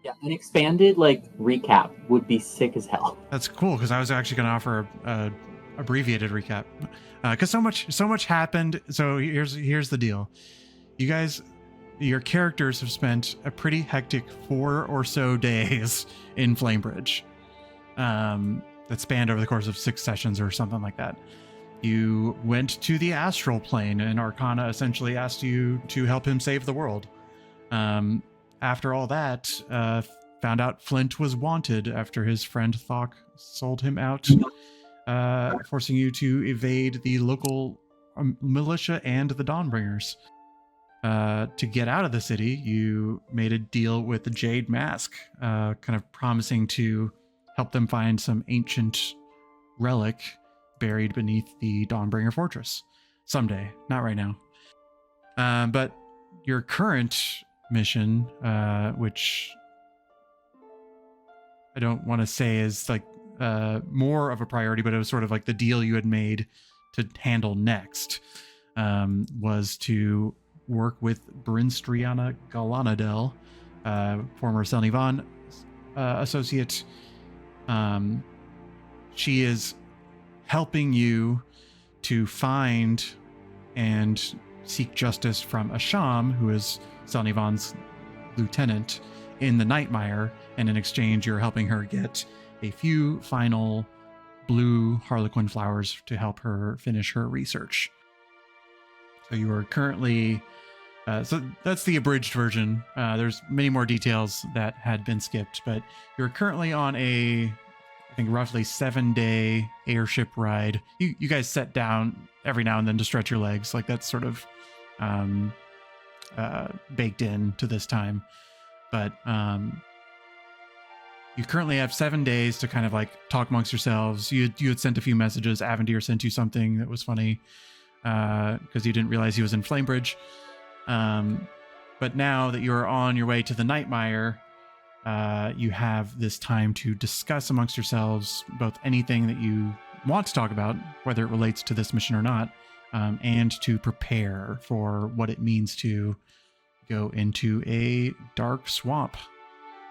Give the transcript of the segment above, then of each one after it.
Yeah, an expanded recap would be sick as hell. That's cool because I was actually going to offer a abbreviated recap because so much happened. So here's the deal. You guys, your characters have spent a pretty hectic 4 or so days in Flamebridge. That spanned over the course of 6 sessions or something like that. You went to the astral plane, and Arcana essentially asked you to help him save the world. After all that, found out Flint was wanted after his friend Thok sold him out, forcing you to evade the local militia and the Dawnbringers. To get out of the city, you made a deal with the Jade Mask, kind of promising to help them find some ancient relic buried beneath the Dawnbringer fortress. Someday, not right now. But your current mission, which I don't want to say is more of a priority, but it was sort of like the deal you had made to handle next, was to work with Brinstriana Galanadel, former Selnivan associate. She is helping you to find and seek justice from Asham, who is Selnivan's lieutenant in the Nightmire, and in exchange you're helping her get a few final blue harlequin flowers to help her finish her research. So you are currently so that's the abridged version. There's many more details that had been skipped, but you're currently on a, I think, roughly 7-day airship ride. You guys set down every now and then to stretch your legs. Like that's sort of baked in to this time. But you currently have 7 days to kind of talk amongst yourselves. You had sent a few messages. Avendir sent you something that was funny because you didn't realize he was in Flamebridge. But now that you're on your way to the Nightmire, you have this time to discuss amongst yourselves both anything that you want to talk about, whether it relates to this mission or not, and to prepare for what it means to go into a dark swamp,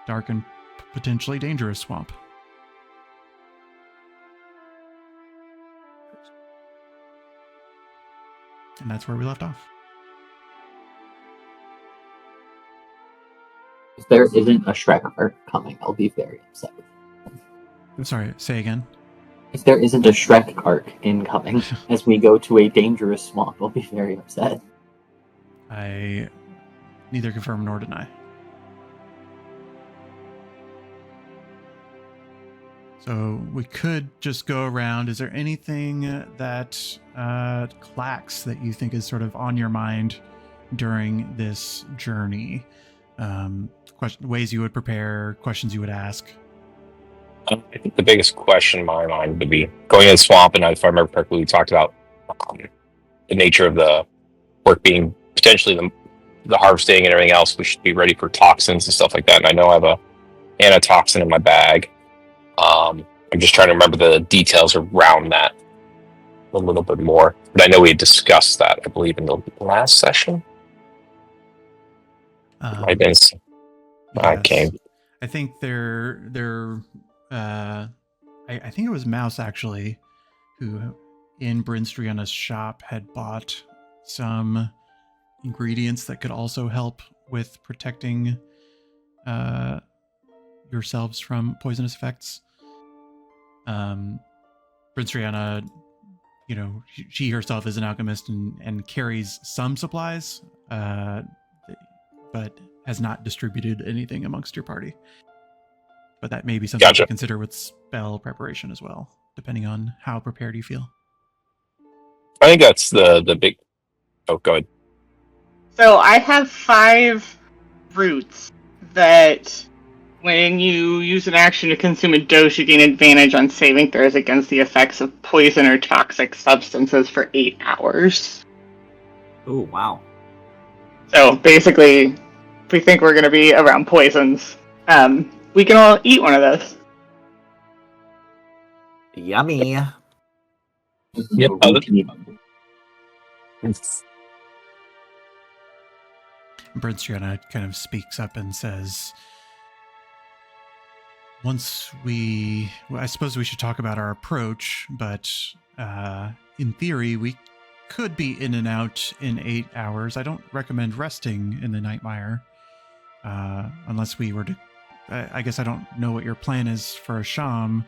dark and potentially dangerous swamp. And that's where we left off. If there isn't a Shrek arc coming, I'll be very upset with you. I'm sorry, say again. If there isn't a Shrek arc incoming as we go to a dangerous swamp, I'll be very upset. I neither confirm nor deny. So we could just go around. Is there anything that clacks that you think is sort of on your mind during this journey? Ways you would prepare, questions you would ask? I think the biggest question in my mind would be going in the swamp, and if I remember correctly, we talked about the nature of the work being potentially the harvesting and everything else. We should be ready for toxins and stuff like that. And I know I have a antitoxin in my bag. I'm just trying to remember the details around that a little bit more. But I know we had discussed that, I believe, in the last session. I came. I think I think it was Mouse actually, who in Brinstriana's shop had bought some ingredients that could also help with protecting yourselves from poisonous effects. Brinstriana, she herself is an alchemist and carries some supplies, but has not distributed anything amongst your party. But that may be something to consider with spell preparation as well, depending on how prepared you feel. I think that's the big... Oh, go ahead. So I have 5 roots that when you use an action to consume a dose, you gain advantage on saving throws against the effects of poison or toxic substances for 8 hours. Oh, wow. So basically, if we think we're going to be around poisons, we can all eat one of those. Yummy. Yep. Brinstriana kind of speaks up and says, I suppose we should talk about our approach, but in theory, we could be in and out in 8 hours. I don't recommend resting in the Nightmire, unless we were to. I guess I don't know what your plan is for a Sham.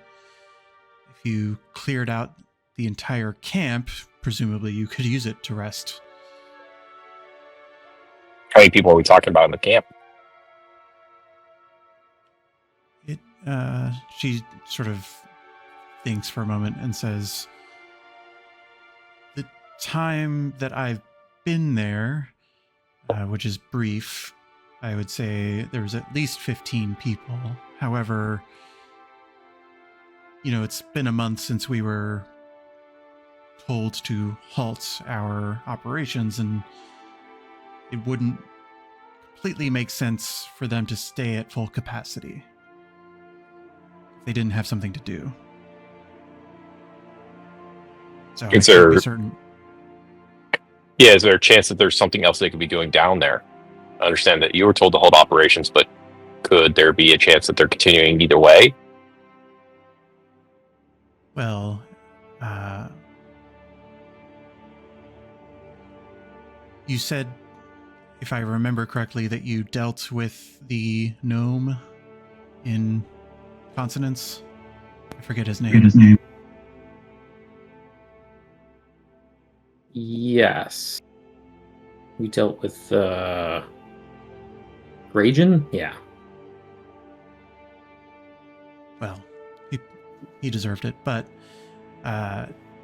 If you cleared out the entire camp, presumably you could use it to rest. How many people are we talking about in the camp? She sort of thinks for a moment and says, the time that I've been there, which is brief, I would say there was at least 15 people. However, it's been a month since we were told to halt our operations, and it wouldn't completely make sense for them to stay at full capacity. They didn't have something to do. So Is I can't there- be certain. Yeah, is there a chance that there's something else they could be doing down there? I understand that you were told to hold operations, but could there be a chance that they're continuing either way? Well, you said, if I remember correctly, that you dealt with the gnome in Consonance. I forget his name. Yes. We dealt with Rajan? Yeah. Well, he deserved it, but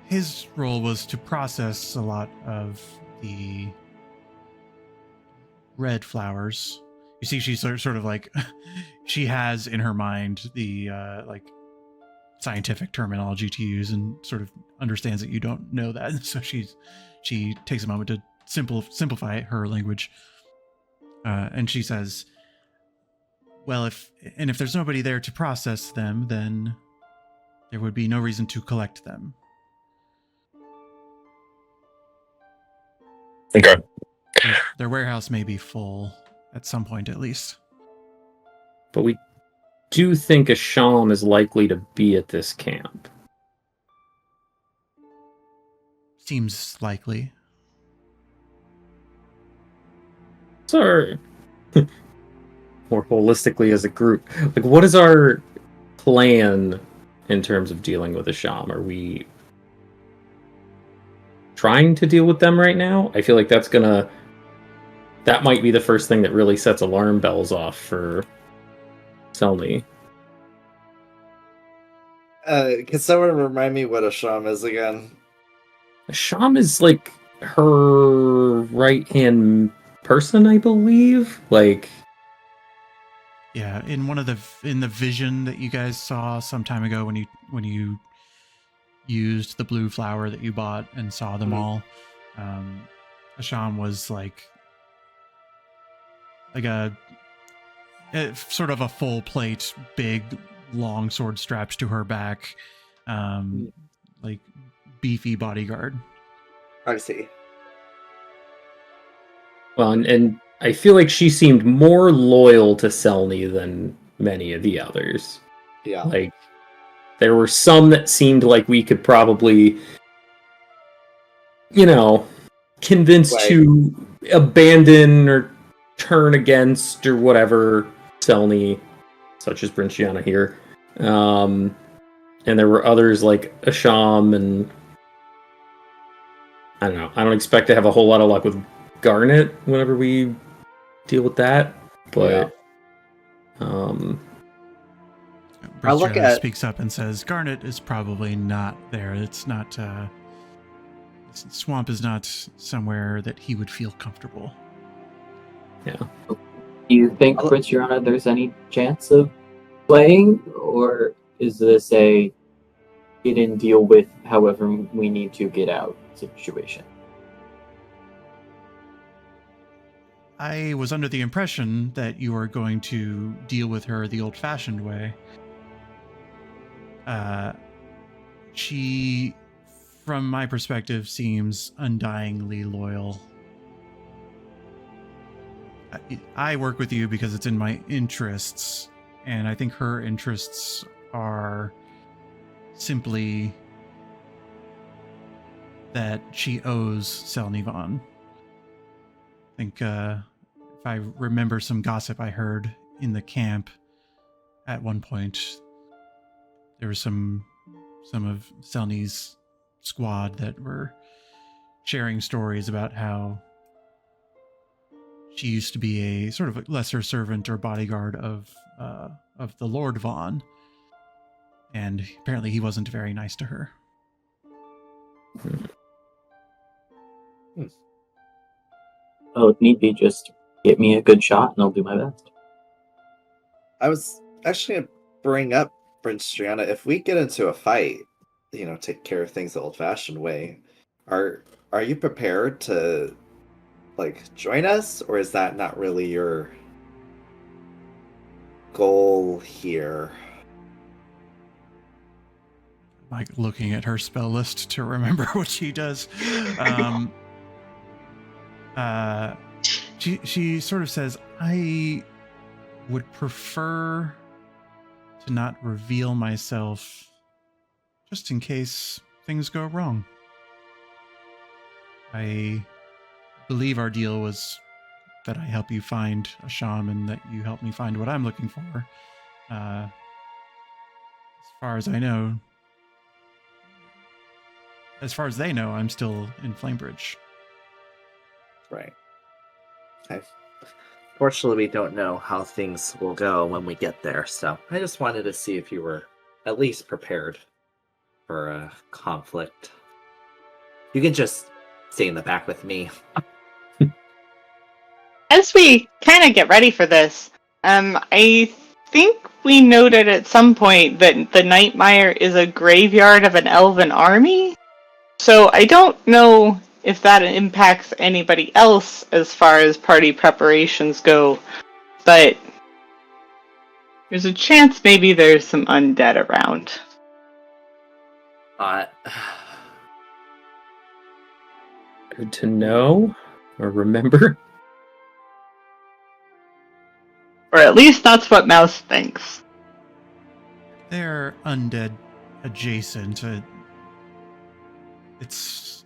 his role was to process a lot of the red flowers. You see, she's sort of like, she has in her mind the like scientific terminology to use, and sort of understands that you don't know that. So she takes a moment to simplify her language, and she says, "Well, if there's nobody there to process them, then there would be no reason to collect them." Okay. Their warehouse may be full at some point, at least. But we do think a Sham is likely to be at this camp. Seems likely. So, more holistically as a group, like, what is our plan in terms of dealing with a Sham? Are we trying to deal with them right now? I feel like that might be the first thing that really sets alarm bells off for Selmy. Can someone remind me what a Sham is again? A Sham is like her right-hand person, I believe. Like, Yeah, in the vision that you guys saw some time ago when you used the blue flower that you bought and saw them all, Asham was like a sort of a full plate, big, long sword strapped to her back, like beefy bodyguard. I see. well, and I feel like she seemed more loyal to Selny than many of the others. Yeah. Like, there were some that seemed like we could probably, convince Right. to abandon or turn against or whatever Selny, such as Brinciana here. And there were others like Asham, and I don't know. I don't expect to have a whole lot of luck with Garnet whenever we deal with that, but I look Bristriana at- speaks up and says, "Garnet is probably not there. It's not. Swamp is not somewhere that he would feel comfortable." Do you think, Prince Yorana, there's any chance of playing, or is this a get in, deal with however we need to get out situation? I was under the impression that you were going to deal with her the old-fashioned way. She, from my perspective, seems undyingly loyal. I work with you because it's in my interests, And I think her interests are simply that she owes Selnivan. I think if I remember some gossip I heard in the camp at one point, there was some of Selny's squad that were sharing stories about how she used to be a sort of a lesser servant or bodyguard of the Lord Vaughn, and apparently he wasn't very nice to her. Oh, if need be, just get me a good shot and I'll do my best. I was actually going to bring up Prince Triana. If we get into a fight, take care of things the old-fashioned way, are you prepared to, join us? Or is that not really your goal here? Like looking at her spell list to remember what she does. She sort of says, I would prefer to not reveal myself just in case things go wrong. I believe our deal was that I help you find a shaman, that you help me find what I'm looking for. As far as they know, I'm still in Flamebridge. Right. Fortunately, we don't know how things will go when we get there, so I just wanted to see if you were at least prepared for a conflict. You can just stay in the back with me. As we kind of get ready for this, I think we noted at some point that the Nightmire is a graveyard of an elven army. So I don't know if that impacts anybody else as far as party preparations go, but there's a chance maybe there's some undead around. Good to know or remember. Or at least that's what Mouse thinks. They're undead adjacent. It's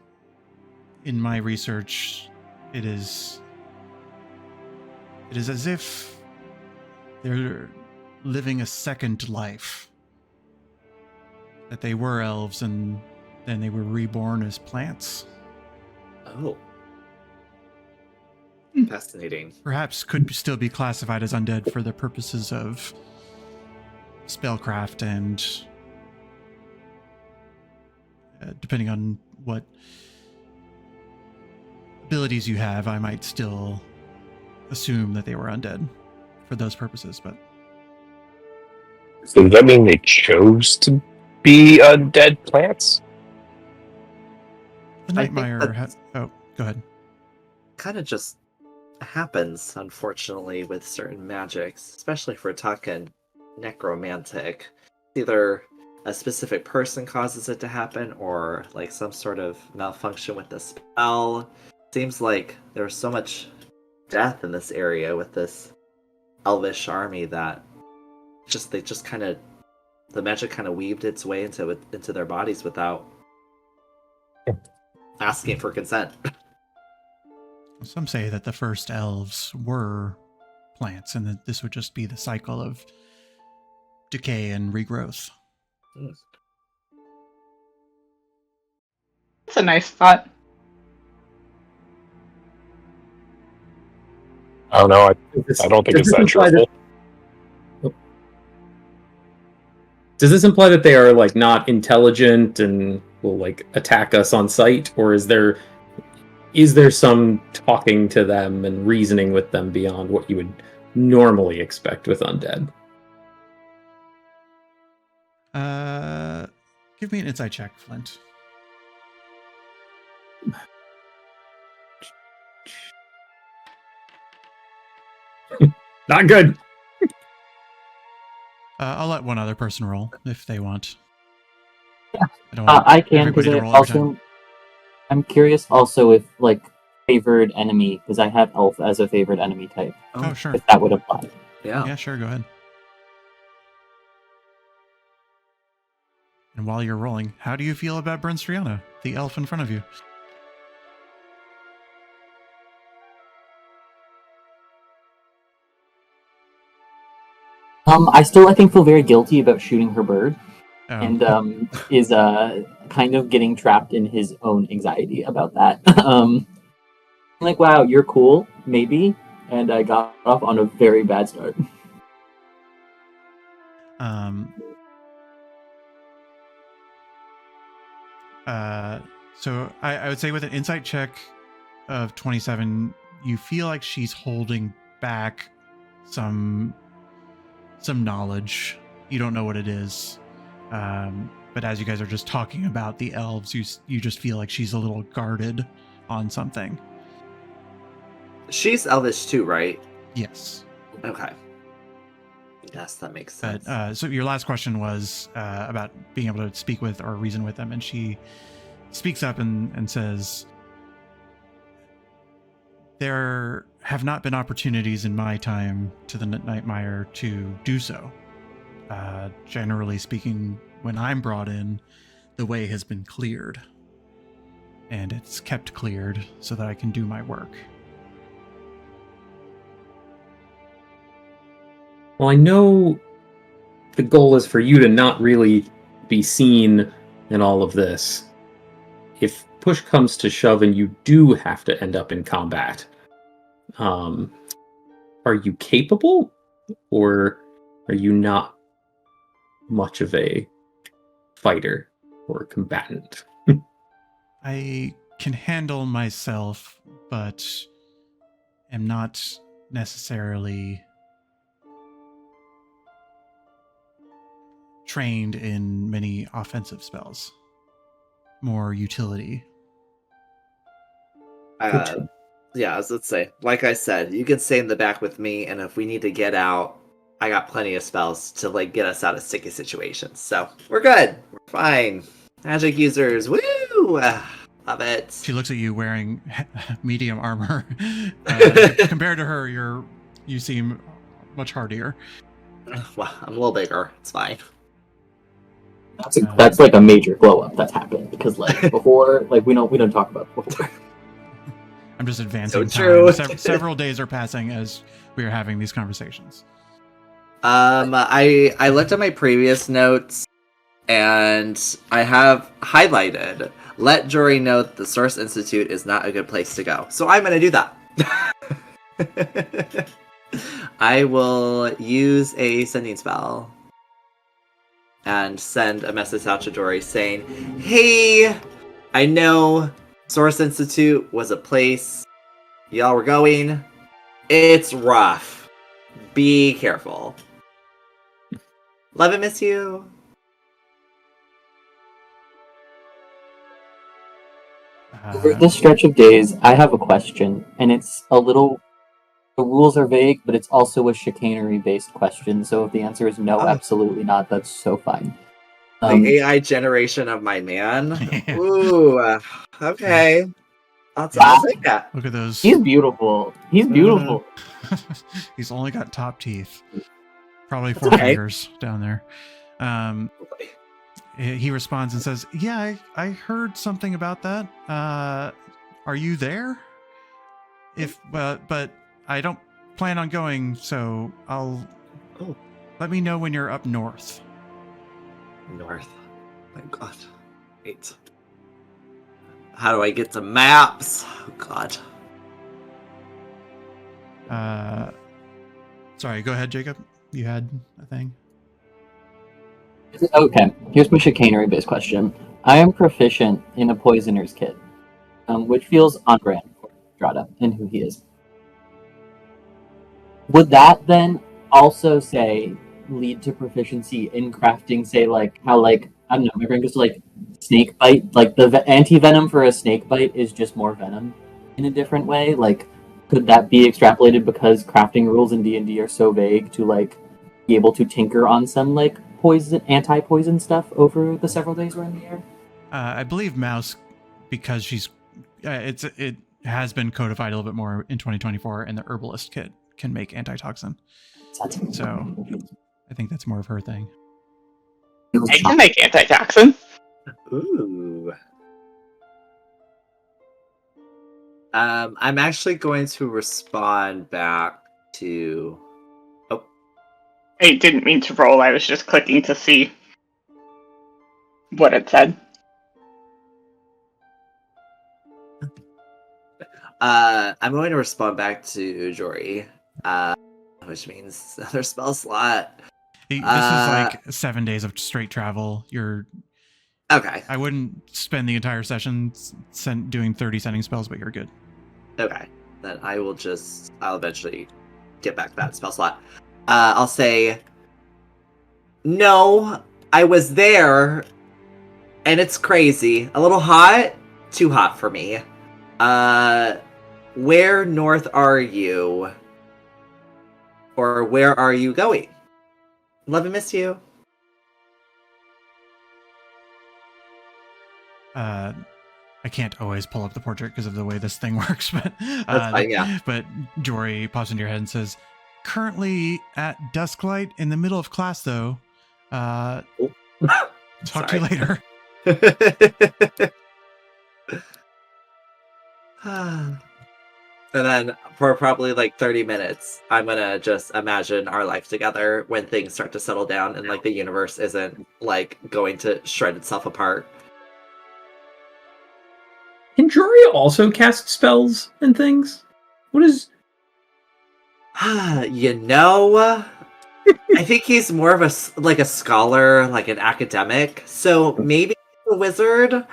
in my research, it is as if they're living a second life. That they were elves and then they were reborn as plants. Oh. Fascinating. Perhaps could still be classified as undead for the purposes of spellcraft and depending on what abilities you have, I might still assume that they were undead for those purposes, but... So does that mean they chose to be undead plants? The Nightmire... Oh, go ahead. Kind of just happens, unfortunately, with certain magics, especially for talking necromantic. Either a specific person causes it to happen, or some sort of malfunction with the spell. Seems like there's so much death in this area with this elvish army that the magic kind of weaved its way into their bodies without asking for consent. Some say that the first elves were plants, and that this would just be the cycle of decay and regrowth. That's a nice thought. I don't know. I don't think it's that truthful. Does this imply that they are not intelligent and will attack us on sight, or is there some talking to them and reasoning with them beyond what you would normally expect with undead? Give me an insight check, Flint. Not good. I'll let one other person roll if they want. Yeah. I don't want I can, everybody because to roll every time. I'm curious also if, favored enemy, because I have elf as a favored enemy type. Oh, sure. If that would apply. Yeah. Yeah, sure, go ahead. And while you're rolling, how do you feel about Brinstriana, the elf in front of you? I still, I think, feel very guilty about shooting her bird, Oh. and is kind of getting trapped in his own anxiety about that. Like, wow, you're cool, maybe, and I got off on a very bad start. So I would say with an insight check of 27, you feel like she's holding back some knowledge. You don't know what it is. But as you guys are just talking about the elves, you just feel like she's a little guarded on something. She's elvish too, right? Yes. Okay. Yes, that makes sense. But so your last question was about being able to speak with or reason with them, and she speaks up and says, there have not been opportunities in my time to the Nightmire to do so. Generally speaking, when I'm brought in, the way has been cleared. And it's kept cleared so that I can do my work. Well, I know the goal is for you to not really be seen in all of this. If push comes to shove and you do have to end up in combat, are you capable, or are you not much of a fighter or combatant? I can handle myself, but am not necessarily trained in many offensive spells. More utility. Yeah, as let's say, like I said, you can stay in the back with me, and if we need to get out, I got plenty of spells to like get us out of sticky situations. So we're good. We're fine. Magic users, woo! Love it. She looks at you wearing medium armor. Compared to her, you seem much hardier. Well, I'm a little bigger. It's fine. That's like a major glow up that's happened, because like before, like we don't talk about it before. I'm just advancing So time. true. Several days are passing as we are having these conversations. I looked at my previous notes, and I have highlighted, let jury know that the Source Institute is not a good place to go. So I'm going to do that. I will use a sending spell and send a message out to Dory saying, hey, I know Source Institute was a place y'all were going. It's rough. Be careful. Love and miss you. Over this stretch of days, I have a question, and it's a little. The rules are vague, but it's also a chicanery-based question. So if the answer is no, Oh. absolutely not, that's so fine. The AI generation of my man. Ooh, okay. I'll take that. Look at those. He's beautiful. He's beautiful. He's only got top teeth. Probably 4 okay. fingers down there. He responds and says, yeah, I heard something about that. Are you there? But I don't plan on going, so let me know when you're up north. North. My God. Wait. How do I get to maps? Oh God. Sorry, go ahead, Jacob. You had a thing. Okay, here's my chicanery-based question. I am proficient in a poisoner's kit, which feels on brand for Strata and who he is. Would that then also lead to proficiency in crafting, say, like how, like, I don't know, my brain goes to like snake bite, like the anti-venom for a snake bite is just more venom in a different way? Like, could that be extrapolated because crafting rules in D&D are so vague to like be able to tinker on some like poison, anti-poison stuff over the several days we're in the air? I believe Mouse, because she's it has been codified a little bit more in 2024, and the herbalist kit can make antitoxin. So I think that's more of her thing. I can make antitoxin. Ooh. I'm actually going to respond back to. Oh, I didn't mean to roll. I was just clicking to see what it said. I'm going to respond back to Jory, which means another spell slot. This is like 7 days of straight travel. Okay. I wouldn't spend the entire session doing 30 sending spells, but you're good. Okay. Then I'll eventually get back that spell slot. I'll say, no, I was there, and it's crazy. A little hot, too hot for me. Where north are you? Or where are you going? Love and miss you. I can't always pull up the portrait because of the way this thing works, but That's fine, yeah. But Jory pops into your head and says, "Currently at dusklight in the middle of class, though. Talk to you later." And then for probably like 30 minutes, I'm gonna just imagine our life together when things start to settle down and like the universe isn't like going to shred itself apart. Can Jory also cast spells and things? What is... You know, I think he's more of a scholar, like an academic. So maybe a wizard.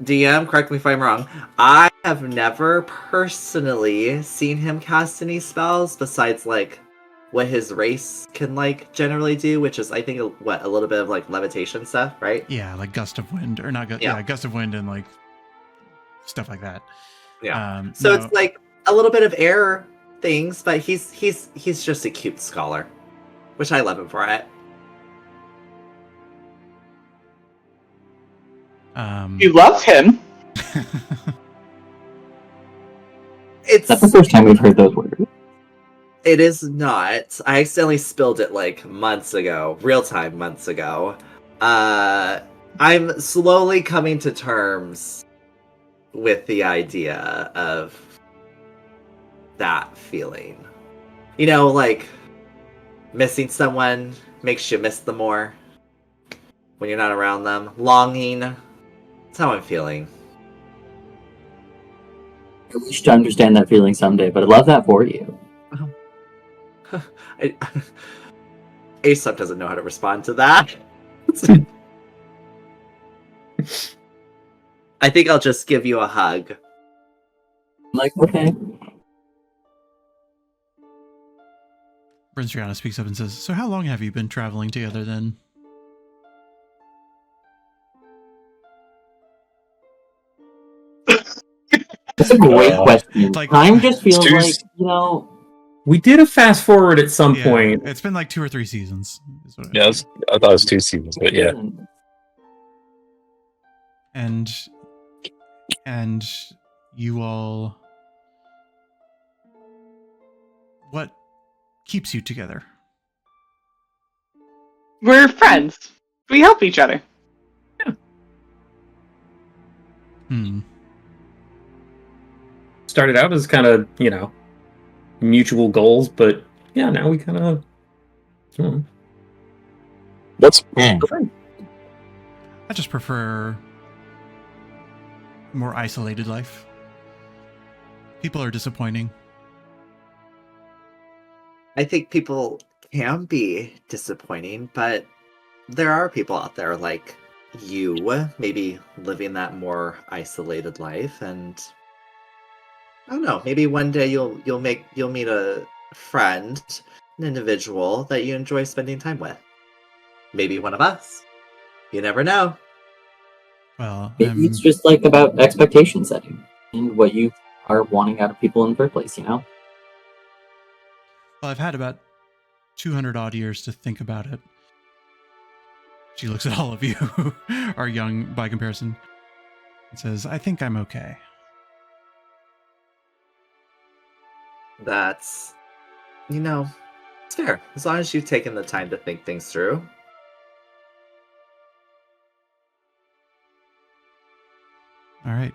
DM, correct me if I'm wrong. I have never personally seen him cast any spells besides like what his race can like generally do, which is I think a little bit of like levitation stuff, right? Yeah, like gust of wind, or not? Gust of wind and like stuff like that. Yeah. So it's like a little bit of air things, but he's just a cute scholar, which I love him for it. You love him. That's the first time we've heard those words. It is not. I accidentally spilled it like months ago, months ago. I'm slowly coming to terms with the idea of that feeling. You know, like missing someone makes you miss them more when you're not around them. Longing. That's how I'm feeling. I wish to understand that feeling someday, but I love that for you. Aesop doesn't know how to respond to that. I think I'll just give you a hug. I'm like, okay. Prince Rihanna speaks up and says, "So how long have you been traveling together then?" That's a great question. Like, Time just feels like, you know... We did a fast forward at some point. It's been like 2 or 3 seasons. Yeah, I thought it was 2 seasons, but yeah. And you all, what keeps you together? We're friends. We help each other. Started out as kind of, mutual goals, but yeah, now we kind of... What's I just prefer more isolated life. People are disappointing. I think people can be disappointing, but there are people out there like you, maybe living that more isolated life, and I don't know, maybe one day you'll meet a friend, an individual that you enjoy spending time with. Maybe one of us. You never know. Well, it's just like about expectation setting and what you are wanting out of people in the first place, Well, I've had about 200 odd years to think about it. She looks at all of you who are young by comparison and says, "I think I'm okay." That's, it's fair. As long as you've taken the time to think things through. All right.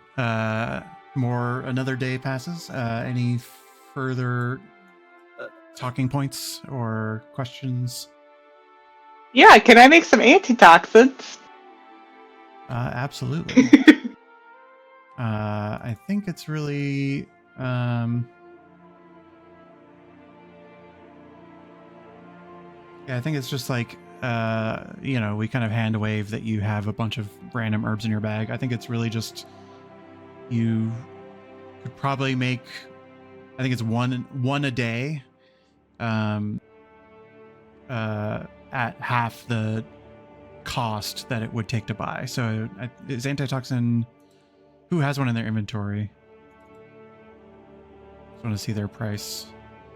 Another day passes. Any further talking points or questions? Yeah, can I make some antitoxins? Absolutely. I think it's really yeah, I think it's just like we kind of hand wave that you have a bunch of random herbs in your bag. I think it's really just you could probably make, I think it's one a day at half the cost that it would take to buy. So is antitoxin, who has one in their inventory? Just want to see their price.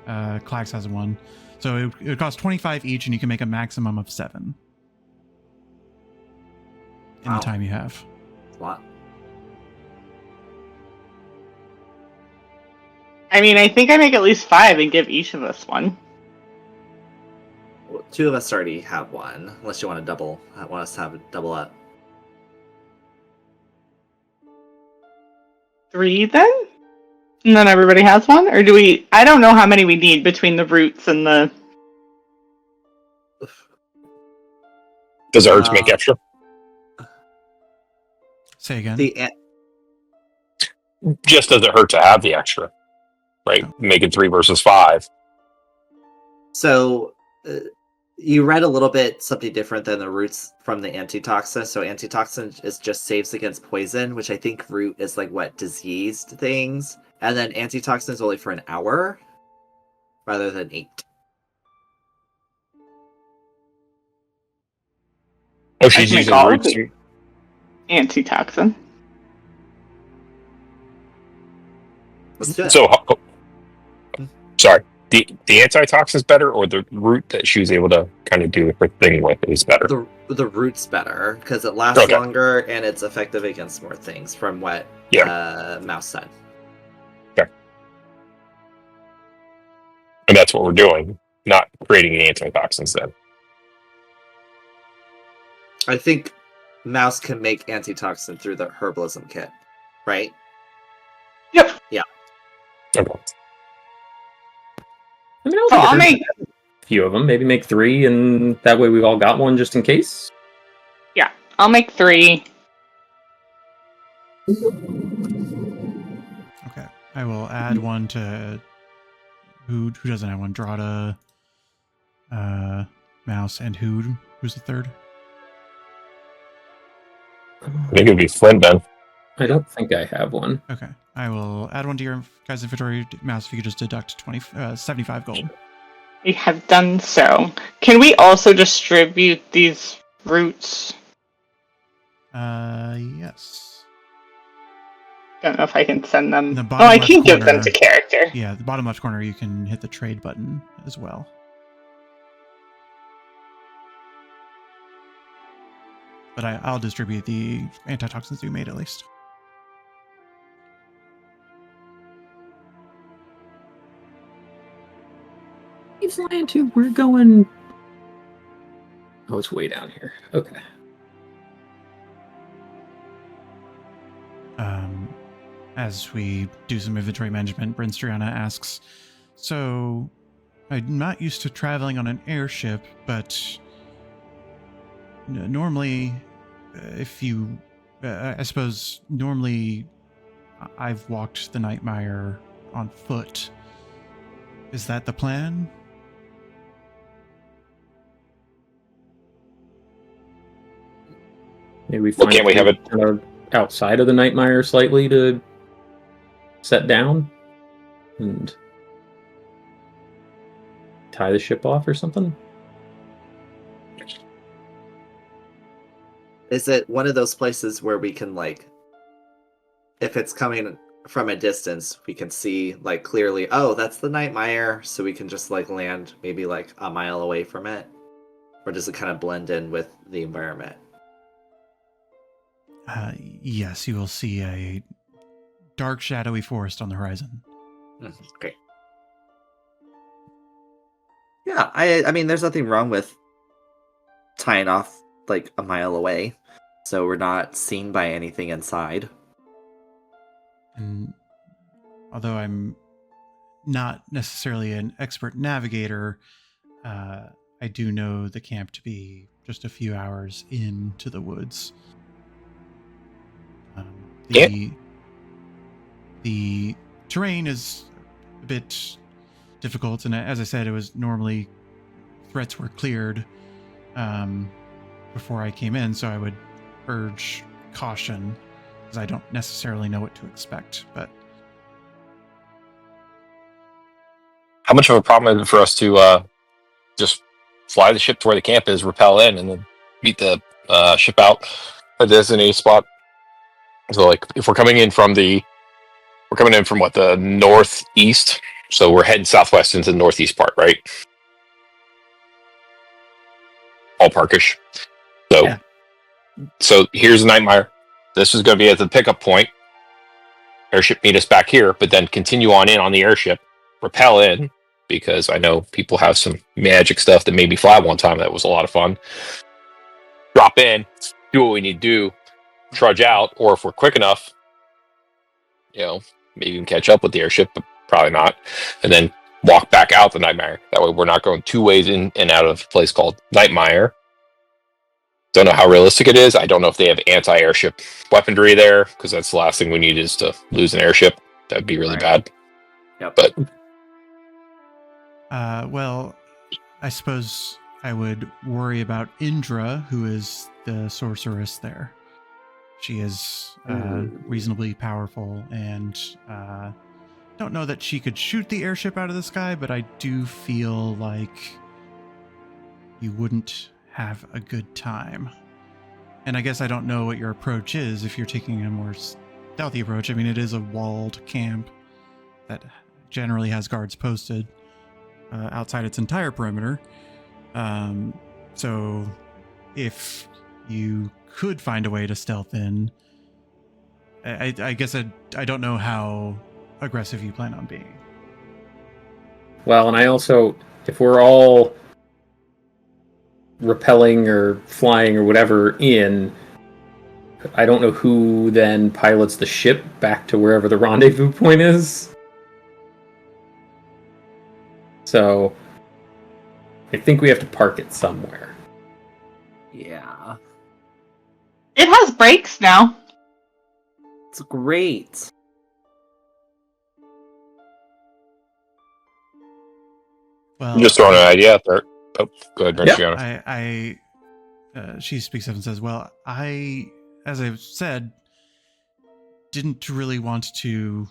Clax has one. So it would cost 25 each, and you can make a maximum of 7 in the time you have. A lot. I mean, I think I make at least 5 and give each of us one. Well, 2 of us already have one, unless you want to want us to have it double up. 3 then? And then everybody has one? Or do we... I don't know how many we need between the roots and the... Does herbs make extra? Say again. Just does it hurt to have the extra? Right? Making 3 versus 5. So, you read a little bit something different than the roots from the antitoxin. So antitoxin just saves against poison, which I think root is like diseased things. And then antitoxin is only for an hour rather than 8. Oh, she's using roots. Antitoxin. Let's do it. So, sorry. The antitoxin is better, or the root that she was able to kind of do her thing with is better? The root's better because it lasts longer and it's effective against more things, from what Mouse said. Okay. And that's what we're doing, not creating the antitoxins then. I think Mouse can make antitoxin through the herbalism kit, right? Yep. Yeah. Okay. I mean, I'll make a few of them. Maybe make 3, and that way we've all got one just in case. Yeah, I'll make 3. Okay, I will add one to who doesn't have one? Drata, Mouse, and who's the third? I think it'd be Flynn then. I don't think I have one. Okay, I will add one to your guys' inventory. Mouse, if you could just deduct 75 gold. We have done so. Can we also distribute these roots? Yes. Don't know if I can send them. The Oh, bottom I left can give them corner- to character. Yeah, the bottom left corner, you can hit the trade button as well. But I'll distribute the antitoxins you made at least. He's lying too. We're going. Oh, it's way down here. Okay. As we do some inventory management, Brinstriana asks, so I'm not used to traveling on an airship, but normally, I suppose normally I've walked the Nightmire on foot. Is that the plan? Maybe we find Can't we have it kind of outside of the Nightmire slightly to set down and tie the ship off or something? Is it one of those places where we can, like, if it's coming from a distance, we can see, like, clearly, oh, that's the Nightmire, so we can just, like, land maybe, like, a mile away from it? Or does it kind of blend in with the environment? Yes, you will see a dark, shadowy forest on the horizon. Great. Yeah, I mean, there's nothing wrong with tying off, like, a mile away, so we're not seen by anything inside. And although I'm not necessarily an expert navigator, I do know the camp to be just a few hours into the woods. The terrain is a bit difficult, and as I said, it was normally threats were cleared before I came in, so I would urge caution because I don't necessarily know what to expect. But How much of a problem is it for us to just fly the ship to where the camp is, rappel in, and then meet the ship out at a designated spot? So, like, if we're coming in from the northeast, so we're heading southwest into the northeast part, right? All parkish. So, Yeah. So here's the Nightmire. This is going to be at the pickup point. Airship meet us back here, but then continue on in on the airship, rappel in, because I know people have some magic stuff that made me fly one time. That was a lot of fun. Drop in, do what we need to do, trudge out, or if we're quick enough, maybe even catch up with the airship, but probably not. And then walk back out the Nightmire. That way we're not going two ways in and out of a place called Nightmire. Don't know how realistic it is. I don't know if they have anti-airship weaponry there, because that's the last thing we need is to lose an airship. That'd be really bad. Yep. But well, I suppose I would worry about Indra, who is the sorceress there. She is reasonably powerful, and don't know that she could shoot the airship out of the sky, but I do feel like you wouldn't have a good time. And I guess I don't know what your approach is if you're taking a more stealthy approach. I mean, it is a walled camp that generally has guards posted outside its entire perimeter. So if you could find a way to stealth in, I guess I don't know how aggressive you plan on being. Well, and I also, if we're all rappelling or flying or whatever in, I don't know who then pilots the ship back to wherever the rendezvous point is. So I think we have to park it somewhere. Yeah. It has brakes now. It's great. Well, I'm just throwing an idea out there. Oh, go ahead, Brinciana. She speaks up and says, well, as I've said, didn't really want to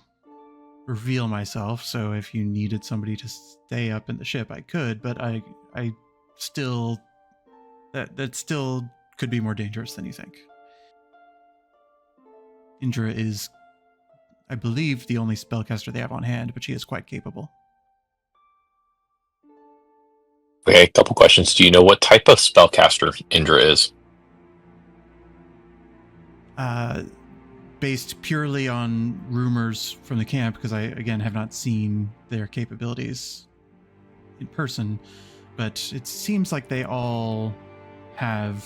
reveal myself, so if you needed somebody to stay up in the ship, I could, but I still, that still could be more dangerous than you think. Indra is, I believe, the only spellcaster they have on hand, but she is quite capable. Okay, a couple questions. Do you know what type of spellcaster Indra is? Based purely on rumors from the camp, because I, again, have not seen their capabilities in person, but it seems like they all have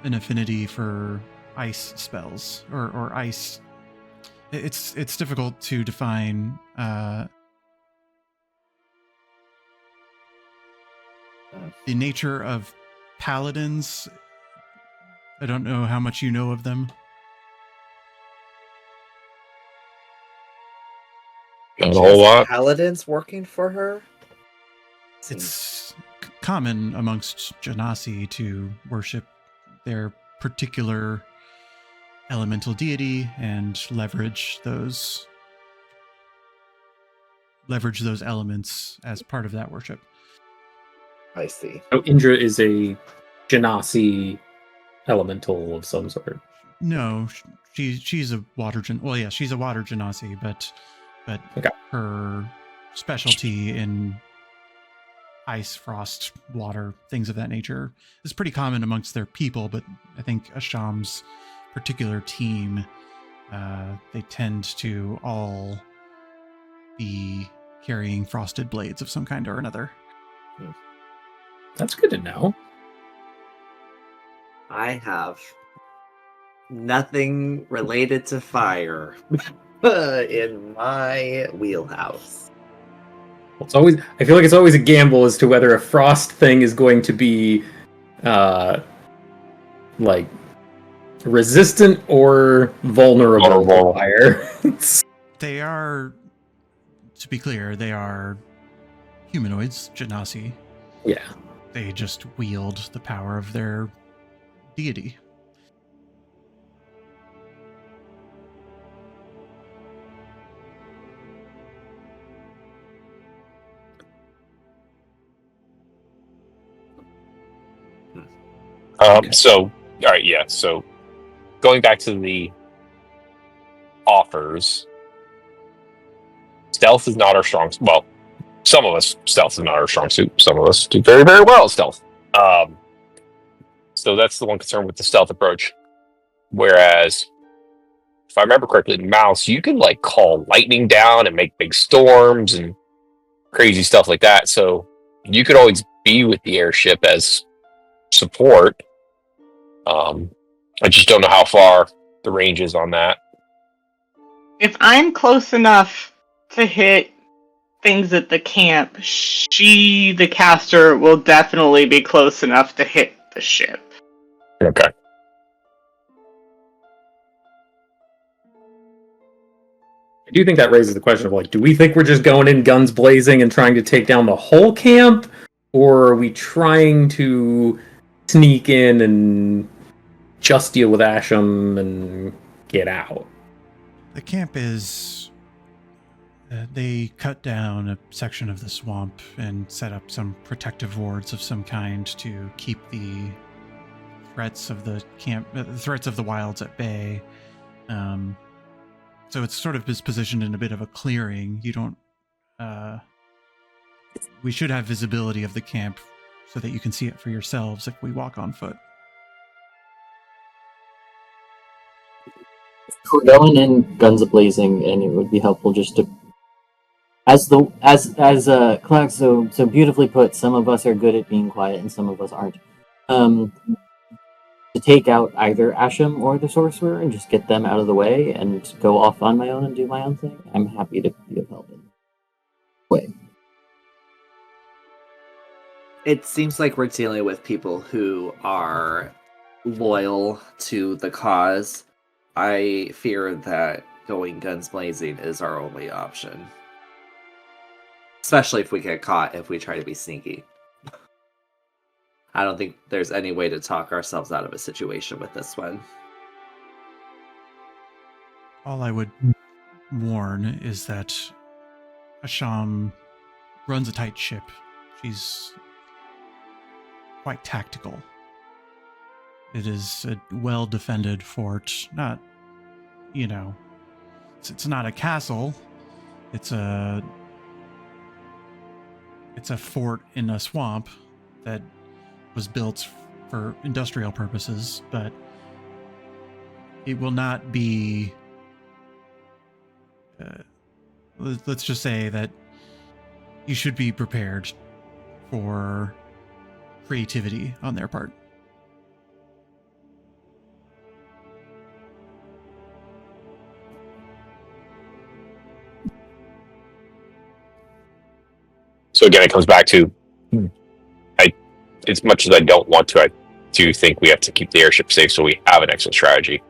an affinity for ice spells, or ice. It's difficult to define. The nature of paladins, I don't know how much you know of them. Not a whole lot. Paladins working for her? It's common amongst Genasi to worship their particular elemental deity and leverage those elements as part of that worship. I see. So Indra is a Genasi elemental of some sort. No, she's a water she's a water Genasi, but Okay. Her specialty in ice, frost, water, things of that nature is pretty common amongst their people, but I think Asham's particular team, they tend to all be carrying frosted blades of some kind or another. That's good to know. I have nothing related to fire in my wheelhouse. It's always. I feel like it's always a gamble as to whether a frost thing is going to be, like, resistant or vulnerable to fire. They are, to be clear, they are humanoids, Genasi. Yeah. They just wield the power of their deity. So, all right, yeah. So, going back to the offers, stealth is not our strong. Well, some of us stealth is not our strong suit. Some of us do very, very well at stealth. So that's the one concern with the stealth approach. Whereas, if I remember correctly, in Mouse, you can like call lightning down and make big storms and crazy stuff like that. So you could always be with the airship as support. I just don't know how far the range is on that. If I'm close enough to hit things at the camp, she, the caster, will definitely be close enough to hit the ship. Okay. I do think that raises the question of, like, do we think we're just going in guns blazing and trying to take down the whole camp? Or are we trying to sneak in and just deal with Asham and get out? The camp is... they cut down a section of the swamp and set up some protective wards of some kind to keep the threats of the camp, the threats of the wilds at bay. So it's sort of is positioned in a bit of a clearing. You don't... we should have visibility of the camp so that you can see it for yourselves if we walk on foot. We're going in guns a-blazing, and it would be helpful just to, as Clark so beautifully put, some of us are good at being quiet and some of us aren't. To take out either Asham or the sorcerer and just get them out of the way and go off on my own and do my own thing. I'm happy to be of help in way. It seems like we're dealing with people who are loyal to the cause. I fear that going guns blazing is our only option. Especially if we get caught, if we try to be sneaky. I don't think there's any way to talk ourselves out of a situation with this one. All I would warn is that Asham runs a tight ship. She's quite tactical. It is a well-defended fort. Not, it's not a castle. It's a fort in a swamp that was built for industrial purposes, but it will not be... let's just say that you should be prepared for creativity on their part. So again, it comes back to, as much as I don't want to, I do think we have to keep the airship safe so we have an exit strategy.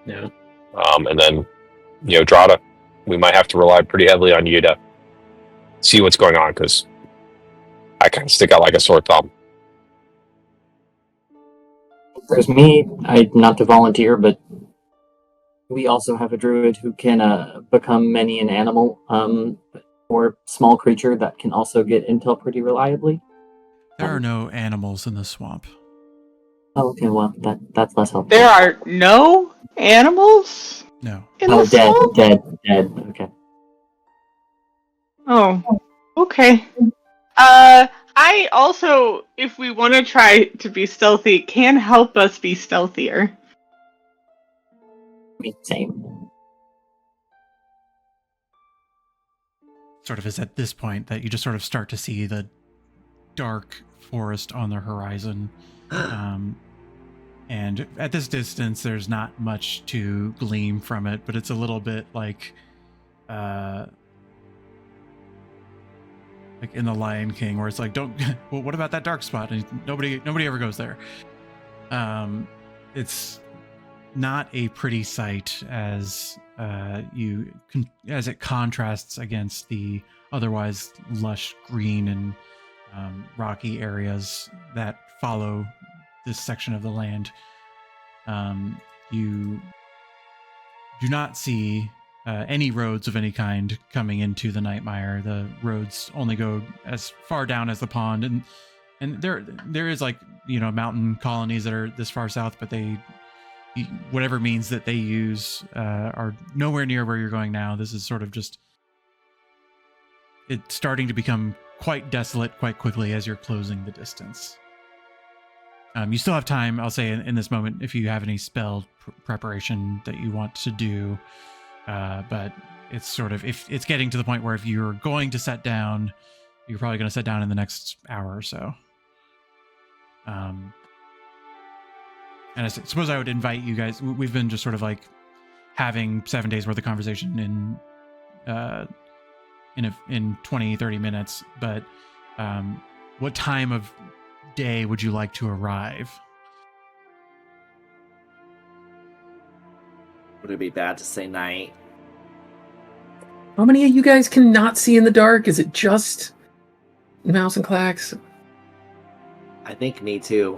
Yeah. And then, Drada, we might have to rely pretty heavily on you to see what's going on, because I kind of stick out like a sore thumb. There's me, not to volunteer, but we also have a druid who can become many an animal, or small creature that can also get intel pretty reliably. There are no animals in the swamp. Oh, okay, well, that's less helpful. There are no animals? No. In the dead, swamp? dead, okay. Oh, okay. I also, if we want to try to be stealthy, can help us be stealthier. Same. Sort of is at this point that you just sort of start to see the dark forest on the horizon. And at this distance, there's not much to glean from it, but it's a little bit like in The Lion King, where it's like, don't. Well, what about that dark spot? And nobody ever goes there. It's not a pretty sight as as it contrasts against the otherwise lush green and rocky areas that follow this section of the land. You do not see any roads of any kind coming into the Nightmire. The roads only go as far down as the pond, and there is like, mountain colonies that are this far south, but whatever means that they use are nowhere near where you're going now. This is sort of just it's starting to become quite desolate quite quickly as you're closing the distance. You still have time, I'll say, in this moment, if you have any spell preparation that you want to do. But it's sort of, if it's getting to the point where if you're going to set down, you're probably going to set down in the next hour or so. And I suppose I would invite you guys. We've been just sort of like having 7 days worth of conversation in 20, 30 minutes. But what time of day would you like to arrive? Would it be bad to say night? How many of you guys cannot see in the dark? Is it just Mouse and Clax? I think me too.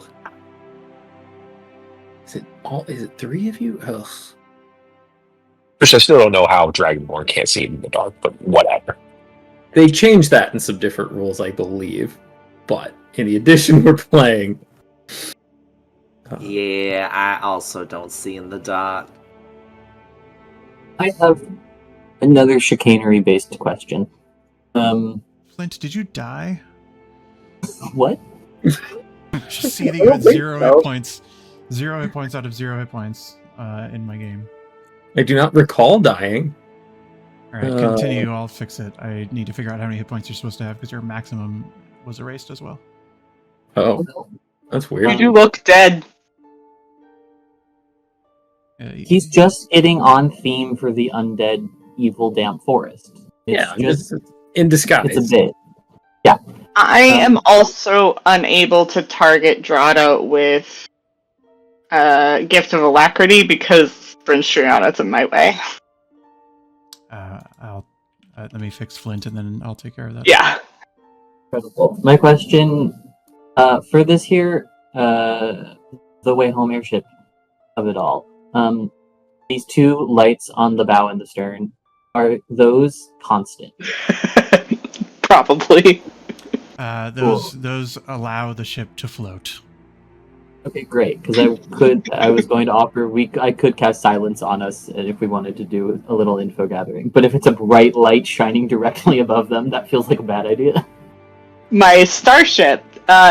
Is it 3 of you? Ugh. Which I still don't know how Dragonborn can't see in the dark, but whatever. They changed that in some different rules, I believe. But in the edition we're playing... Yeah, I also don't see in the dark. I have another chicanery-based question. Flint, did you die? What? Just see that you had 0 hit points. 0 hit points out of 0 hit points in my game. I do not recall dying. All right, continue. I'll fix it. I need to figure out how many hit points you're supposed to have because your maximum was erased as well. Oh, that's You weird. do look dead. He's just getting on theme for the undead evil damp forest. It's just in disguise. it's a bit. I am also unable to target Drada with Gift of Alacrity because Brinstriana's in my way. I'll let me fix Flint and then I'll take care of that. Yeah. Incredible. My question for this here, the way home airship of it all. These 2 lights on the bow and the stern, are those constant? Probably. Those allow the ship to float. Okay, great. Because I was going to offer I could cast silence on us if we wanted to do a little info gathering. But if it's a bright light shining directly above them, that feels like a bad idea. My starship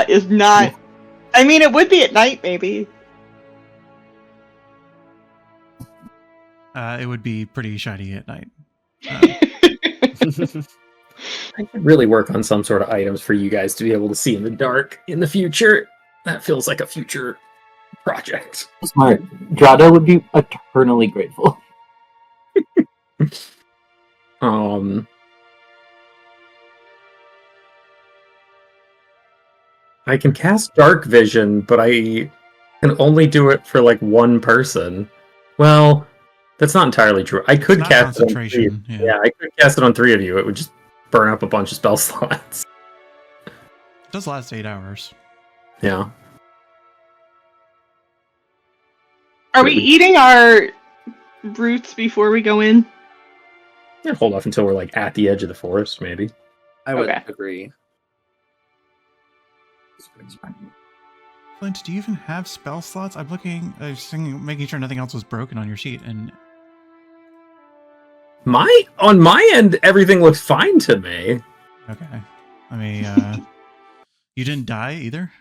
is not. I mean, it would be at night, maybe. It would be pretty shiny at night. I could really work on some sort of items for you guys to be able to see in the dark in the future. That feels like a future project. Smart. Drada would be eternally grateful. I can cast Dark Vision, but I can only do it for like 1 person. Well, that's not entirely true. I could cast it on 3. Yeah, I could cast it on 3 of you. It would just burn up a bunch of spell slots. It does last 8 hours. Yeah. Are we eating our roots before we go in? Yeah, hold off until we're like at the edge of the forest, maybe. I would Okay. agree. Flint, do you even have spell slots? I'm looking, making sure nothing else was broken on your sheet, and On my end, everything looks fine to me. okay. I mean, you didn't die either?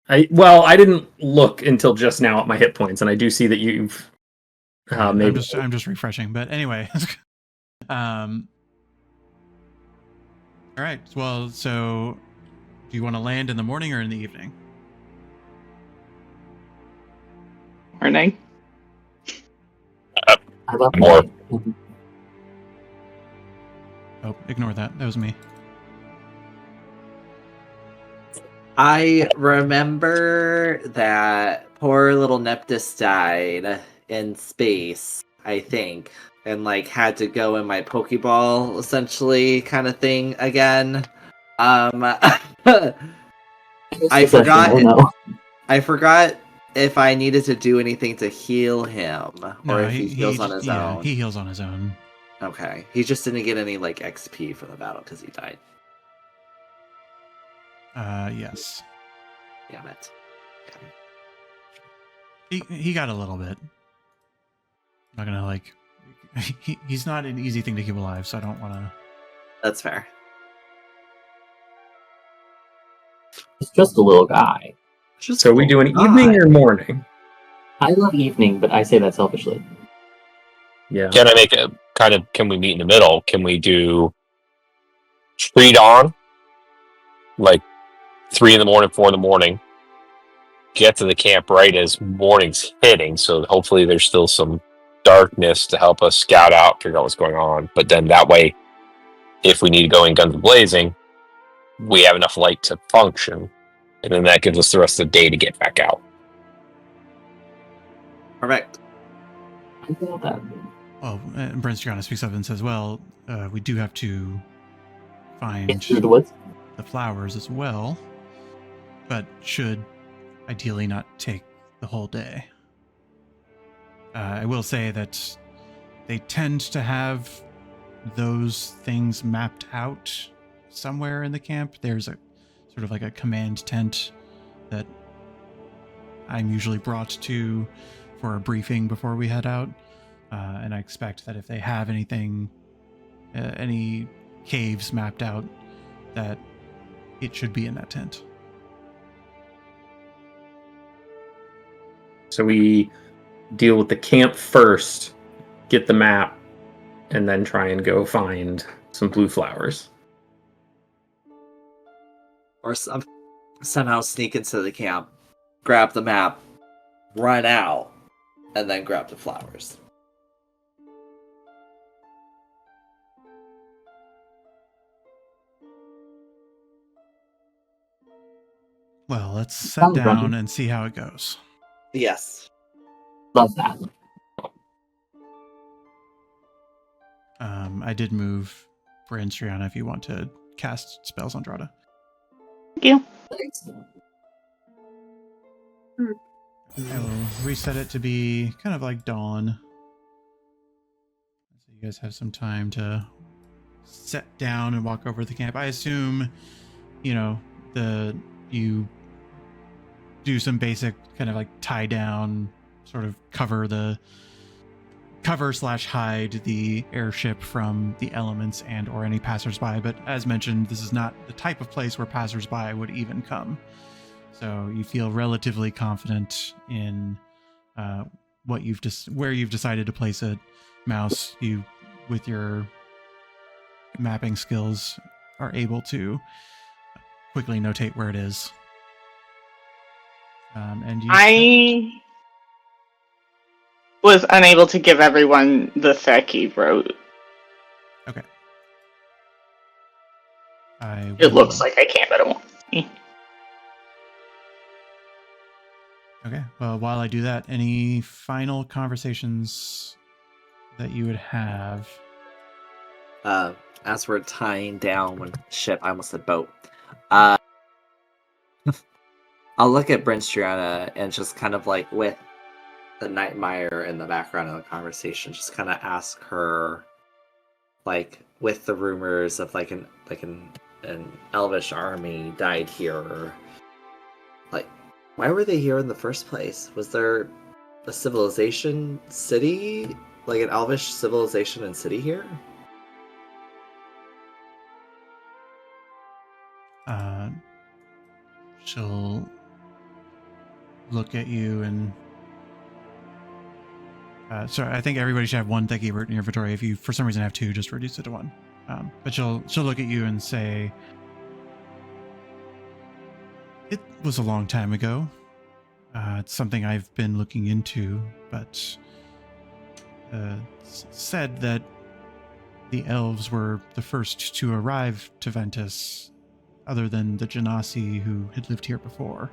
I didn't look until just now at my hit points, and I do see that you've maybe. I'm just refreshing, but anyway. All right. Well, so do you want to land in the morning or in the evening? morning. I love More. that. Oh, ignore that. That was me. I remember that poor little Neptus died in space, I think, and like had to go in my Pokeball essentially kind of thing again. I forgot. No. I forgot if I needed to do anything to heal him, No, or if he heals on his own. He heals on his own. Okay, he just didn't get any like XP for the battle because he died. Yes. Damn it. Okay. He got a little bit. I'm not gonna like. He's not an easy thing to keep alive, so I don't want to. That's fair. It's just a little guy. So we do an evening or morning? I love evening, but I say that selfishly. Yeah. Can I make a kind of? Can we meet in the middle? Can we do pre-dawn, like 3 in the morning, 4 in the morning? Get to the camp right as morning's hitting, so hopefully there's still some darkness to help us scout out, figure out what's going on. But then that way, if we need to go in guns blazing, we have enough light to function, and then that gives us the rest of the day to get back out. Perfect. I feel that. Well, and Brent Striana speaks up and says, "Well, we do have to find It's through the woods. the flowers as well, but should ideally not take the whole day. I will say that they tend to have those things mapped out somewhere in the camp. There's a sort of like a command tent that I'm usually brought to for a briefing before we head out. And I expect that if they have anything, any caves mapped out, that it should be in that tent." So we deal with the camp first, get the map, and then try and go find some blue flowers. Or somehow sneak into the camp, grab the map, run out, and then grab the flowers. Well, let's sit Sounds down grungy. and see how it goes. Yes. Love that. I did move Brand Striana if you want to cast spells on Drada. Thank you. Thanks. I will reset it to be kind of like dawn. So you guys have some time to sit down and walk over the camp. I assume, you do some basic kind of like tie down, sort of cover/hide the airship from the elements and or any passersby. But as mentioned, this is not the type of place where passersby would even come. So you feel relatively confident in where you've decided to place it. Mouse, you with your mapping skills are able to quickly notate where it is. And you I was unable to give everyone the sec he wrote. Okay. It looks like I can't, but it won't. Okay. Well, while I do that, any final conversations that you would have? As we're tying down one ship, I almost said boat. I'll look at Brent Striana and just kind of like with the Nightmire in the background of the conversation, just kind of ask her, like, with the rumors of like an elvish army died here, like, why were they here in the first place? Was there a civilization city, like an elvish civilization and city here? She'll look at you and sorry, I think everybody should have one Thicky root in your inventory. If you for some reason have two, just reduce it to one. But she'll look at you and say, "It was a long time ago. It's something I've been looking into, but said that the elves were the first to arrive to Ventus, other than the Genasi who had lived here before.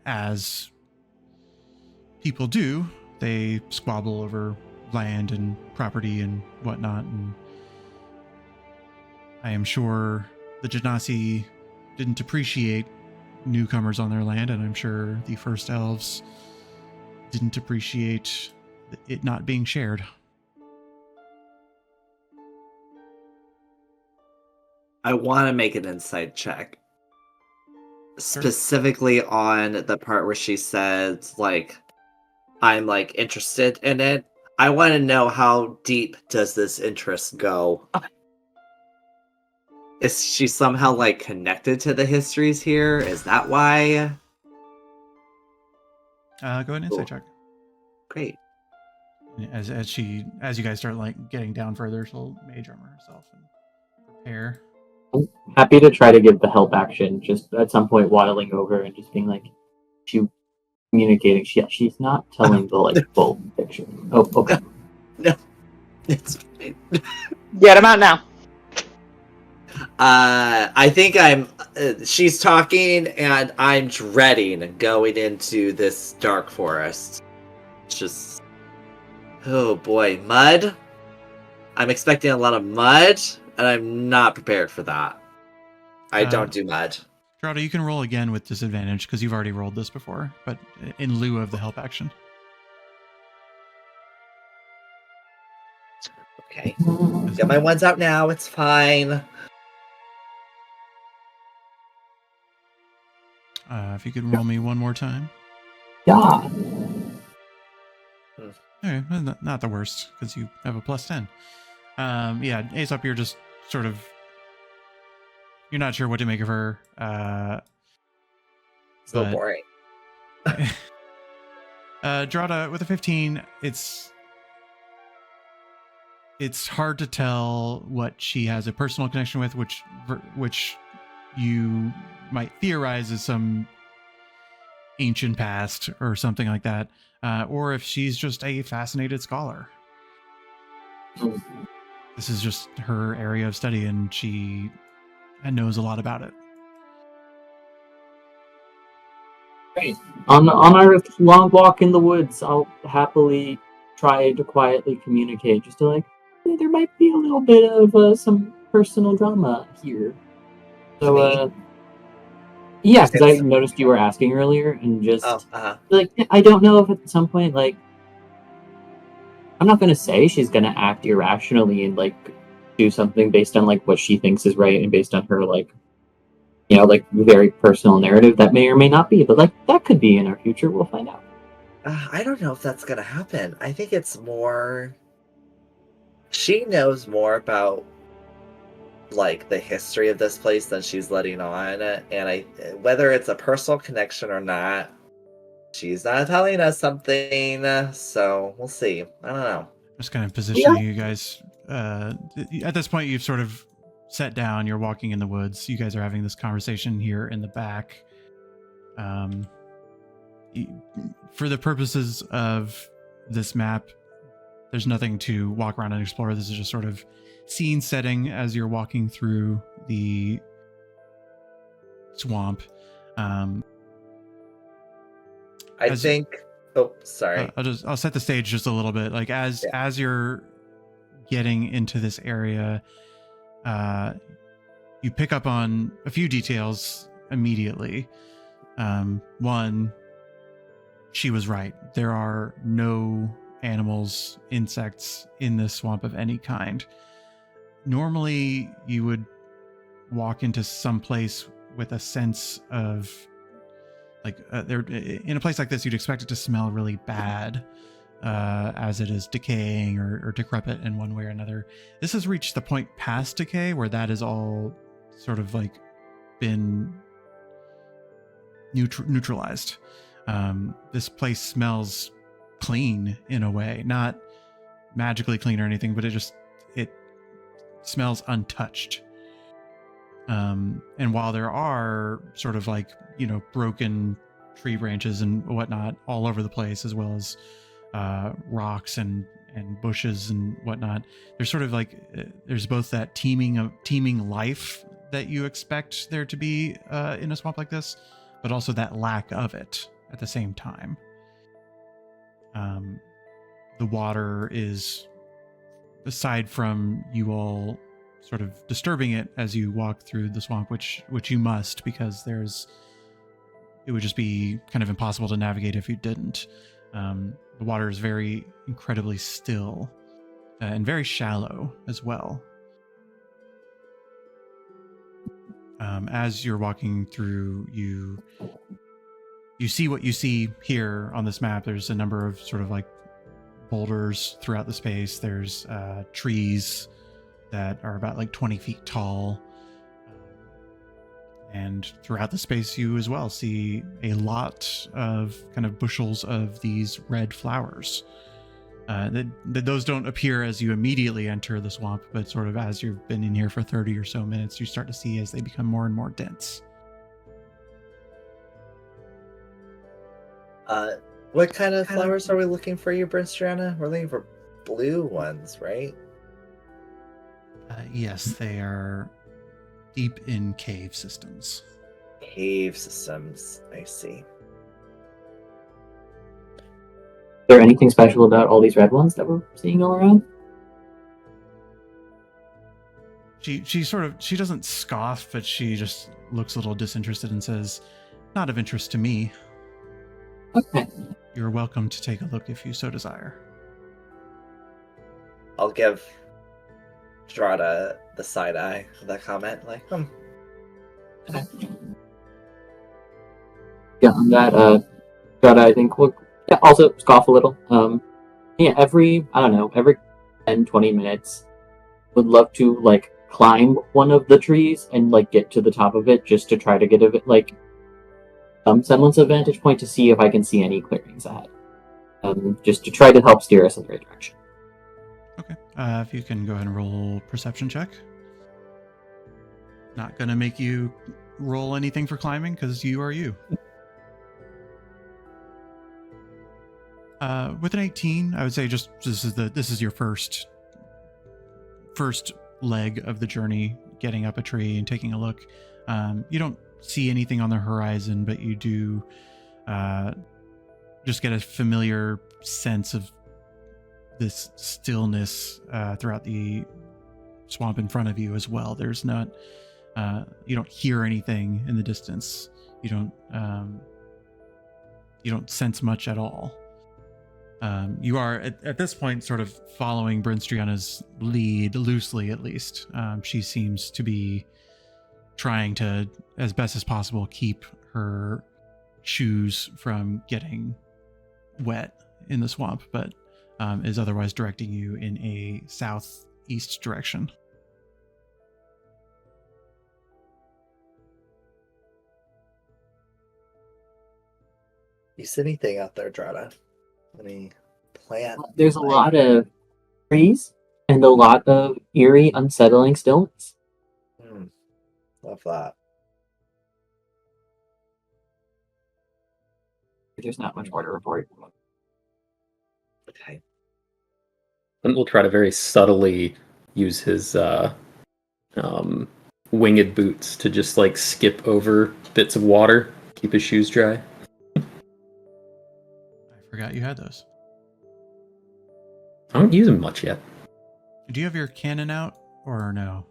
As people do, they squabble over land and property and whatnot, and I am sure the Genasi didn't appreciate newcomers on their land, and I'm sure the first elves didn't appreciate it not being shared. I want to make an insight check. Specifically on the part where she said, like, I'm, like, interested in it. I want to know, how deep does this interest go? Is she somehow, like, connected to the histories here? Is that why? Go ahead and insight check. Great. As you guys start like getting down further, she'll mage armor herself and prepare. I'm happy to try to give the help action, just at some point waddling over and just being like, she communicating. She's not telling the like full picture. Oh, okay. No. It's fine. Get him out now. I think she's talking and I'm dreading going into this dark forest. It's just, oh boy, mud. I'm expecting a lot of mud, and I'm not prepared for that. I don't do mud. Geraldo, you can roll again with disadvantage because you've already rolled this before, but in lieu of the help action. Okay. Get my ones out now, it's fine. If you could roll me one more time. Yeah. Okay, not the worst, because you have a plus 10. Yeah, Aesop, you're just sort of... You're not sure what to make of her. So boring. Drada, with a 15, it's hard to tell what she has a personal connection with, which you might theorize is some ancient past or something like that, or if she's just a fascinated scholar. This is just her area of study, and she knows a lot about it. Great. On our long walk in the woods, I'll happily try to quietly communicate, just to like, hey, there might be a little bit of some personal drama here. So, yeah, because I noticed you were asking earlier, and just like, I don't know if at some point, like, I'm not gonna say she's gonna act irrationally and like do something based on like what she thinks is right and based on her like, you know, like very personal narrative that may or may not be, but like that could be in our future. We'll find out. I don't know if that's gonna happen. I think it's more, she knows more about like the history of this place than she's letting on, and whether it's a personal connection or not, she's not telling us something, so we'll see. I don't know. Just kind of positioning you guys. At this point, you've sort of sat down. You're walking in the woods. You guys are having this conversation here in the back. For the purposes of this map, there's nothing to walk around and explore. This is just sort of scene setting as you're walking through the swamp. I think. Oh, sorry. I'll set the stage just a little bit. Like as you're getting into this area, you pick up on a few details immediately. One, she was right. There are no animals, insects in this swamp of any kind. Normally, you would walk into some place with a sense of like there in a place like this, you'd expect it to smell really bad, as it is decaying or decrepit in one way or another. This has reached the point past decay where that is all sort of like been neutralized. This place smells clean in a way, not magically clean or anything, but it smells untouched. And while there are sort of like, broken tree branches and whatnot all over the place, as well as rocks and bushes and whatnot, there's sort of like there's both that teeming life that you expect there to be in a swamp like this, but also that lack of it at the same time. The water is, aside from you all sort of disturbing it as you walk through the swamp, which you must, because it would just be kind of impossible to navigate if you didn't. The water is very incredibly still and very shallow as well. As you're walking through, you see what you see here on this map. There's a number of sort of like boulders throughout the space. There's trees that are about like 20 feet tall. And throughout the space, you as well see a lot of kind of bushels of these red flowers. Those don't appear as you immediately enter the swamp, but sort of as you've been in here for 30 or so minutes, you start to see as they become more and more dense. What kind of flowers are we looking for, you, Brinstriana? We're looking for blue ones, right? Yes, they are deep in cave systems. Cave systems, I see. Is there anything special about all these red ones that we're seeing all around? She doesn't scoff, but she just looks a little disinterested and says, "Not of interest to me. Okay. You're welcome to take a look if you so desire." I'll give Strada the side eye of that comment, like, Okay. Yeah, on that, Strada, I think, will also scoff a little. Every 10, 20 minutes, would love to, like, climb one of the trees and, like, get to the top of it just to try to get a bit, like, some semblance of vantage point to see if I can see any clearings ahead. Just to try to help steer us in the right direction. Okay. If you can go ahead and roll perception check. Not going to make you roll anything for climbing because you are you. With an 18, I would say just this is your first leg of the journey, getting up a tree and taking a look. You don't see anything on the horizon, but you do just get a familiar sense of this stillness throughout the swamp in front of you as well. There's not you don't hear anything in the distance. You don't sense much at all. You are at this point sort of following Brinstriana's lead, loosely at least. She seems to be trying to, as best as possible, keep her shoes from getting wet in the swamp, but is otherwise directing you in a southeast direction. You see anything out there, Drada? Any plant? There's a lot of trees and a lot of eerie, unsettling stillness. Love that. There's not much more to report. Okay. And we'll try to very subtly use his winged boots to just like skip over bits of water, keep his shoes dry. I forgot you had those. I don't use them much yet. Do you have your cannon out or no?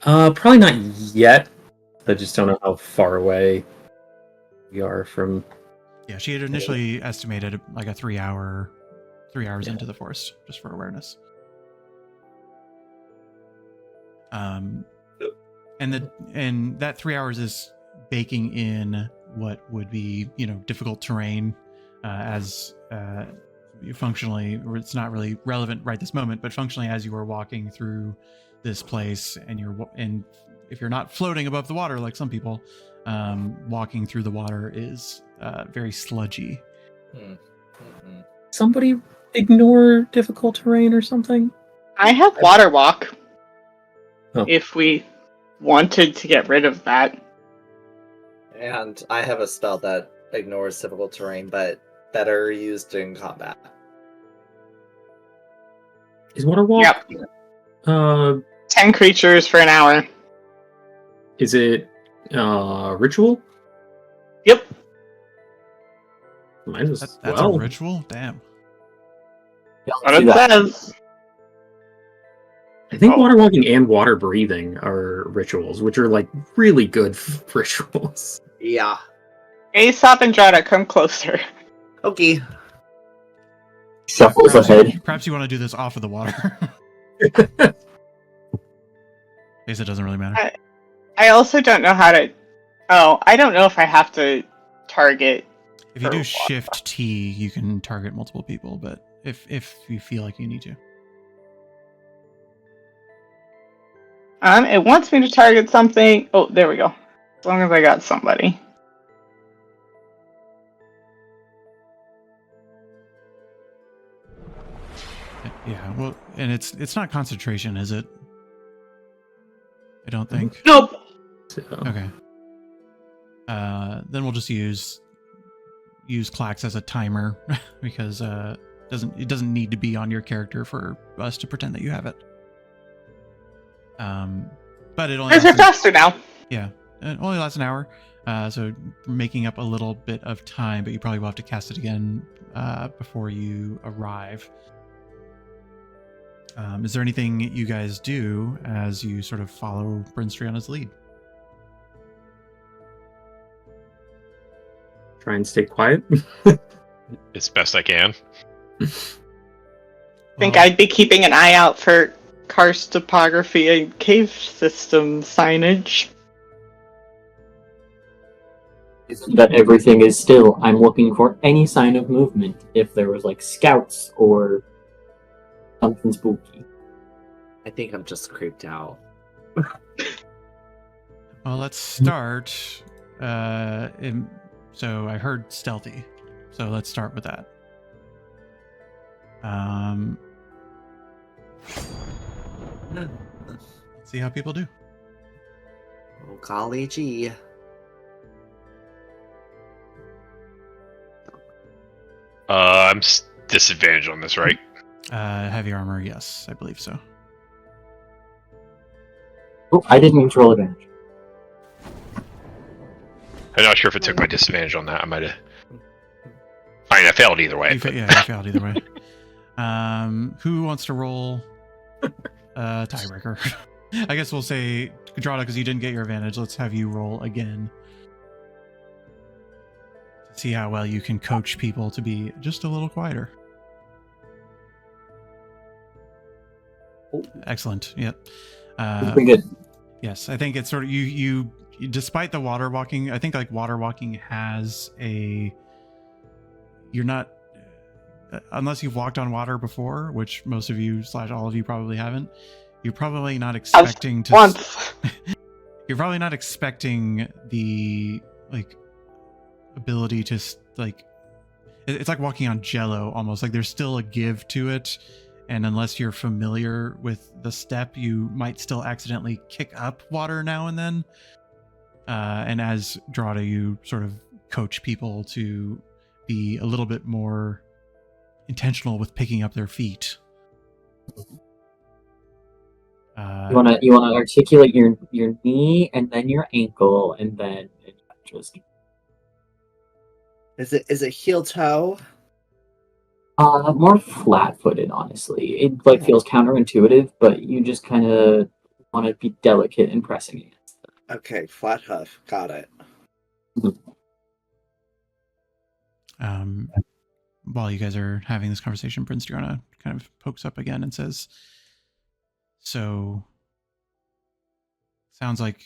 Probably not yet. I just don't know how far away we are from. Yeah, she had initially estimated like a 3 hours into the forest, just for awareness. And that 3 hours is baking in what would be, difficult terrain, as functionally, or it's not really relevant right this moment, but functionally as you are walking through this place, and if you're not floating above the water like some people, walking through the water is very sludgy. Somebody ignore difficult terrain or something? I have water walk. Oh. If we wanted to get rid of that. And I have a spell that ignores difficult terrain, but better used in combat. Is water walk? Yep. 10 creatures for an hour. Is it ritual? Yep. Mine was That's well. a ritual? Damn. Yeah, What let's it do that. says. I think Oh. water walking and water breathing are rituals, which are like really good rituals. Yeah. Aesop and Drada, come closer. Okay. Shuffles ahead. Perhaps you want to do this off of the water. I guess it doesn't really matter. I also don't know how to... Oh, I don't know if I have to target... If you for do water. Shift T, you can target multiple people, but if you feel like you need to. It wants me to target something. Oh, there we go. As long as I got somebody. Yeah, well, and it's not concentration, is it? I don't think. Nope. So, Okay. Then we'll just use Clax as a timer because it doesn't need to be on your character for us to pretend that you have it. But it only Guys are lasts faster now. yeah, it only lasts an hour. So making up a little bit of time, but you probably will have to cast it again before you arrive. Is there anything you guys do as you sort of follow Brinstriana's lead? try and stay quiet. As best I can. I think I'd be keeping an eye out for karst topography and cave system signage. That everything is still. I'm looking for any sign of movement. If there was like scouts or something spooky. I think I'm just creeped out. Well, let's start. So I heard stealthy. So let's start with that. Let's see how people do. Oh, golly gee. I'm disadvantaged on this, right? Heavy armor, yes, I believe so. Oh, I didn't mean to roll advantage. I'm not sure if it took my disadvantage on that. I might have. I mean, I failed either way. You but- you failed either way. Who wants to roll tiebreaker? I guess we'll say Drada, because you didn't get your advantage. Let's have you roll again. See how well you can coach people to be just a little quieter. Excellent. Yep. Pretty good. Yes, I think it's sort of you despite the water walking, I think like water walking has you're not, unless you've walked on water before, which most of you / all of you probably haven't, you're probably not expecting to Once. you're probably not expecting the like ability to like it's like walking on jello almost. Like there's still a give to it, and unless you're familiar with the step, you might still accidentally kick up water now and then. And as Drada, you sort of coach people to be a little bit more intentional with picking up their feet. You wanna articulate your knee and then your ankle and then just Is it heel toe? more flat-footed, honestly. It like feels counterintuitive, but you just kind of want to be delicate in pressing it. Okay, flat hoof. Got it. While you guys are having this conversation, Prince Diana kind of pokes up again and says, "So, sounds like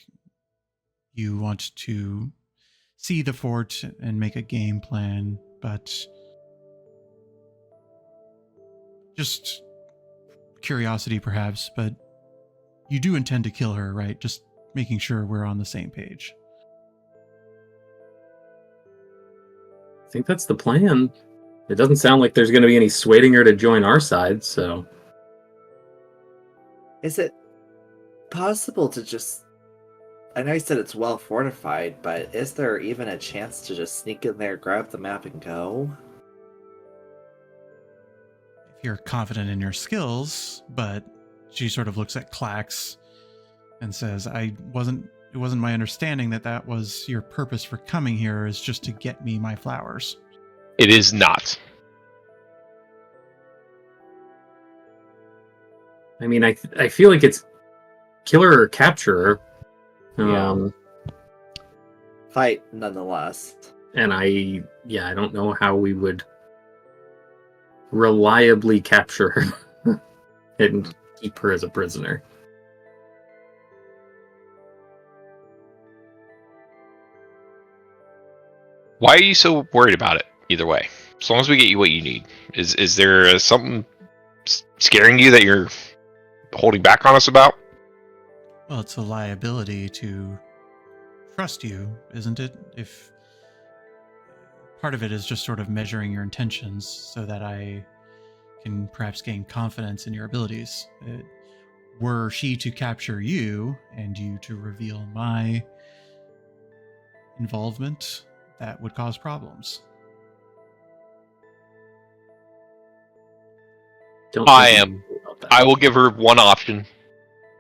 you want to see the fort and make a game plan, but just curiosity perhaps, but you do intend to kill her, right? Just making sure we're on the same page." I think that's the plan. It doesn't sound like there's going to be any swaying her to join our side, so... Is it possible to just I know you said it's well fortified, but is there even a chance to just sneak in there, grab the map, and go? If you're confident in your skills, but she sort of looks at Clax and says, it wasn't my understanding that was your purpose for coming here, is just to get me my flowers. It is not. I mean, I feel like it's killer or capture. Yeah. Fight, nonetheless. And I don't know how we would reliably capture her and keep her as a prisoner. Why are you so worried about it? Either way, as long as we get you what you need, is there something scaring you that you're holding back on us about? Well, it's a liability to trust you, isn't it? If part of it is just sort of measuring your intentions so that I can perhaps gain confidence in your abilities. Were she to capture you and you to reveal my involvement, that would cause problems. I will give her one option,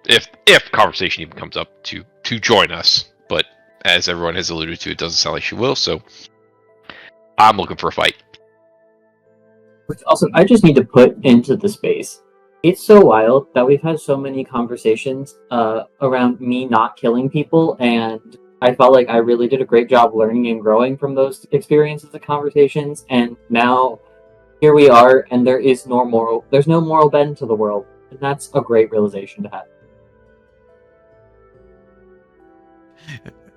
if conversation even comes up, to join us. But as everyone has alluded to, it doesn't sound like she will. So I'm looking for a fight. Which also, I just need to put into the space. It's so wild that we've had so many conversations around me not killing people, and I felt like I really did a great job learning and growing from those experiences and conversations. And now here we are, and there's no moral bend to the world, and that's a great realization to have.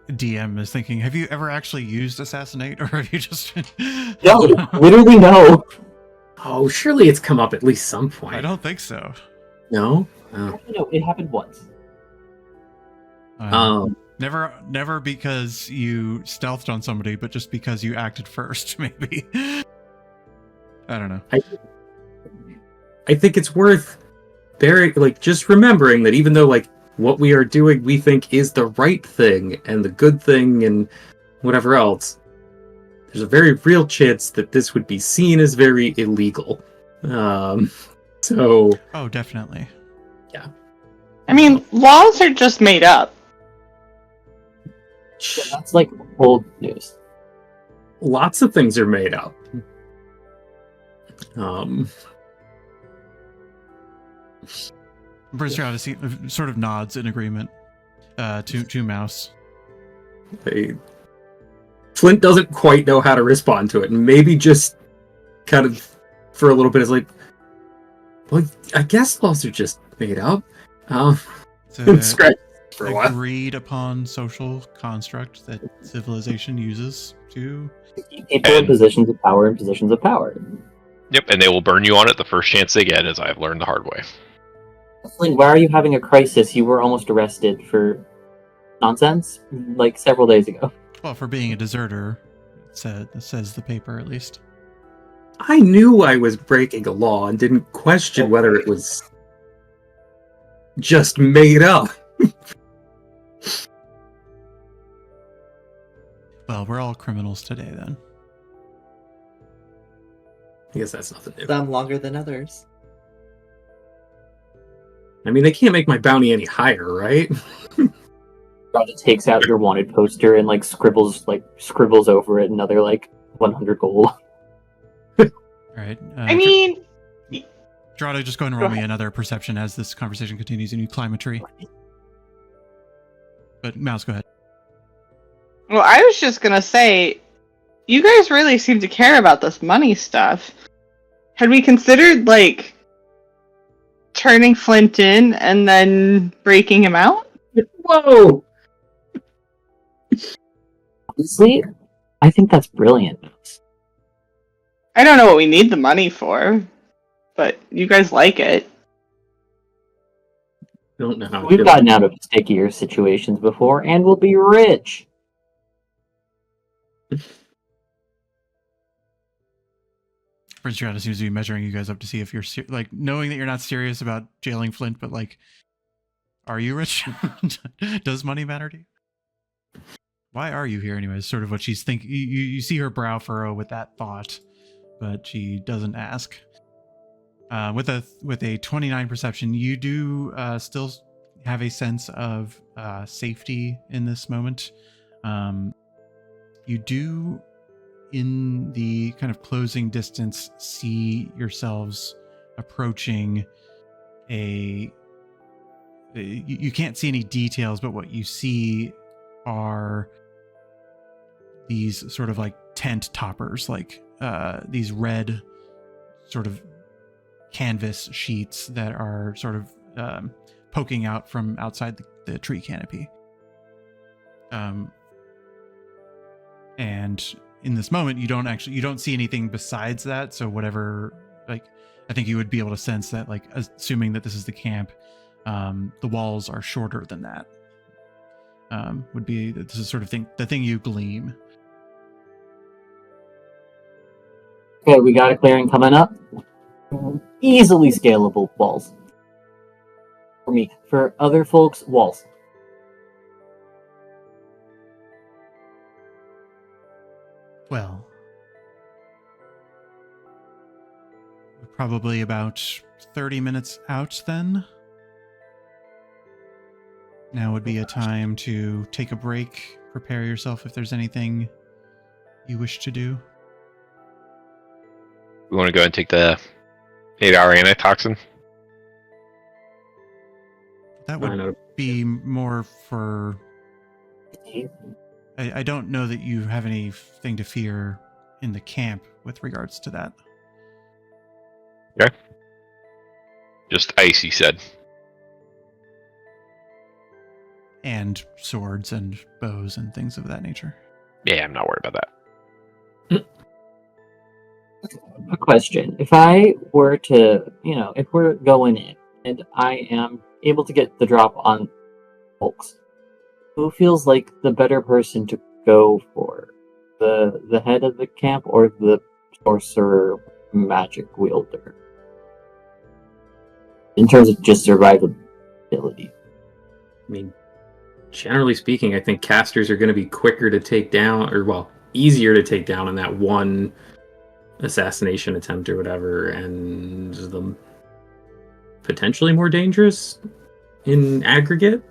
DM is thinking, have you ever actually used Assassinate, or have you just... No, literally no. Oh, surely it's come up at least some point. I don't think so. No? Oh. No, it happened once. Never because you stealthed on somebody, but just because you acted first, maybe. I don't know. I think it's worth just remembering that even though what we are doing we think is the right thing and the good thing and whatever else, there's a very real chance that this would be seen as very illegal. So... Oh, definitely. Yeah. I mean, laws are just made up. Yeah, that's like old news. Lots of things are made up. Prince Odyssey sort of nods in agreement to Mouse. Flint doesn't quite know how to respond to it, and maybe just kind of for a little bit is like, well, I guess laws are just made up. Scratch for a while. Agreed upon social construct that civilization uses to people in positions of power and positions of power. Yep, and they will burn you on it the first chance they get, as I've learned the hard way. Flint, why are you having a crisis? You were almost arrested for nonsense several days ago. Well, for being a deserter, says the paper at least. I knew I was breaking a law and didn't question whether it was just made up. Well, we're all criminals today, then. I guess that's nothing new. Some longer than others. I mean, they can't make my bounty any higher, right? Raja takes out your wanted poster and scribbles over it another 100 gold. All right. I mean, Drado, just go and roll me another perception as this conversation continues and you climb a tree. But Mouse, go ahead. well, I was just gonna say, you guys really seem to care about this money stuff. Had we considered turning Flint in and then breaking him out? Whoa! Honestly, I think that's brilliant. I don't know what we need the money for, but you guys like it. Don't know how We've gotten out of stickier situations before, and we'll be rich. Prince Strata seems to be measuring you guys up to see if you're knowing that you're not serious about jailing Flint, but are you rich? Does money matter to you? Why are you here anyways? Sort of what she's thinking. You see her brow furrow with that thought, but she doesn't ask. With a 29 perception, you do still have a sense of safety in this moment. You do, in the kind of closing distance, see yourselves approaching you can't see any details, but what you see are these sort of like tent toppers, like these red sort of canvas sheets that are sort of poking out from outside the tree canopy. And in this moment, you don't see anything besides that. So whatever, like, I think you would be able to sense that, like, assuming that this is the camp, the walls are shorter than that. Would be this is sort of the thing you glean. Okay, we got a clearing coming up. Easily scalable walls. For me. For other folks, walls. Well, we're probably about 30 minutes out then. Now would be a time to take a break, prepare yourself if there's anything you wish to do. We want to go and take the 8-hour antitoxin. That would be more for... I don't know that you have anything to fear in the camp with regards to that. Okay. Just ice, he said. And swords and bows and things of that nature. Yeah, I'm not worried about that. A question. If I were to, if we're going in and I am able to get the drop on folks, who feels like the better person to go for? The head of the camp or the sorcerer magic wielder? In terms of just survivability. I mean, generally speaking, I think casters are going to be quicker to take down, or, well, easier to take down in that one assassination attempt or whatever, and the potentially more dangerous in aggregate.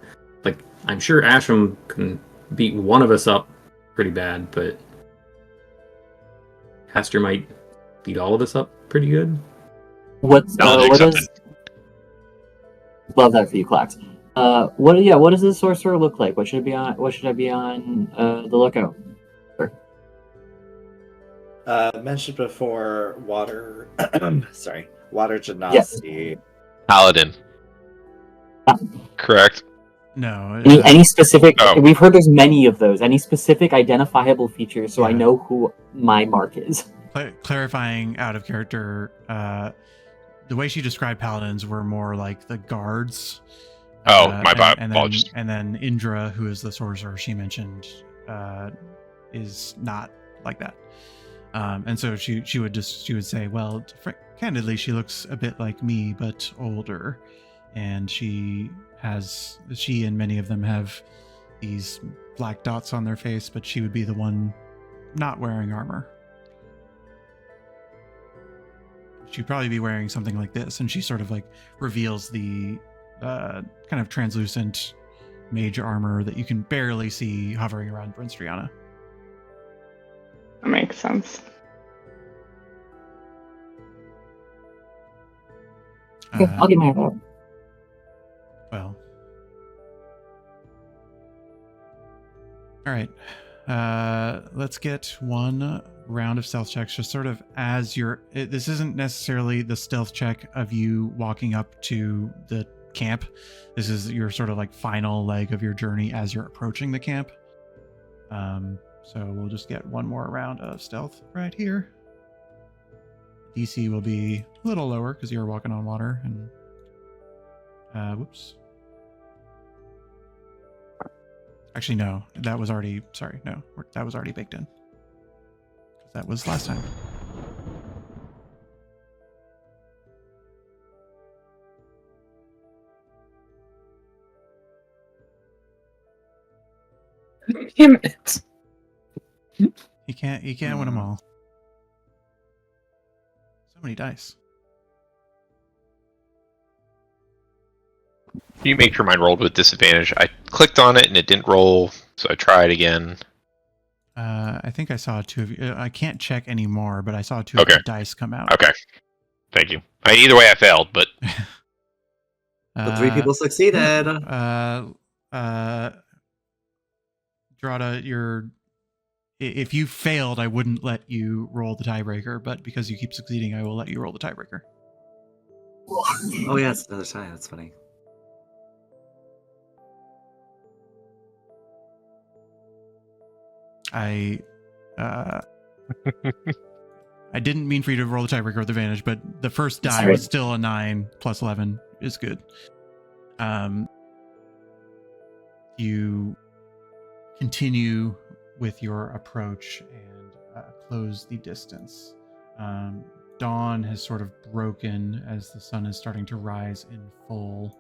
Like, I'm sure Ashram can beat one of us up pretty bad, but Caster might beat all of us up pretty good. What is... Love that for you, Clax. What does this sorcerer look like? What should I be on the lookout for? Mentioned before, water genasi. Yes. Paladin. Correct. No. Any specific... Oh. We've heard there's many of those. Any specific identifiable features so I know who my mark is? Clarifying out of character, the way she described paladins were more like the guards. My bad. And then Indra, who is the sorcerer she mentioned, is not like that. And so she would say, well, candidly, she looks a bit like me, but older. And she and many of them have these black dots on their face, but she would be the one not wearing armor. She'd probably be wearing something like this, and she sort of like reveals the kind of translucent mage armor that you can barely see hovering around Brinstriana. That makes sense. Okay, I'll get my vote. Well. All right. Let's get one round of stealth checks, just sort of as this isn't necessarily the stealth check of you walking up to the camp. This is your sort of like final leg of your journey as you're approaching the camp. So we'll just get one more round of stealth right here. DC will be a little lower because you're walking on water and whoops. Actually, no, that was already baked in. That was last time. Damn it. You can't win them all. So many dice. Can you make sure mine rolled with disadvantage? I clicked on it and it didn't roll, so I tried again. I think I saw two of you. I can't check anymore, but I saw two of the dice come out. Okay. Thank you. Either way, I failed, but The 3 people succeeded. Drada, if you failed, I wouldn't let you roll the tiebreaker, but because you keep succeeding, I will let you roll the tiebreaker. Oh yeah, it's another tie. That's funny. I didn't mean for you to roll the tiebreaker with advantage, but the first die was still a 9 plus 11 is good. You continue with your approach and close the distance. Dawn has sort of broken as the sun is starting to rise in full.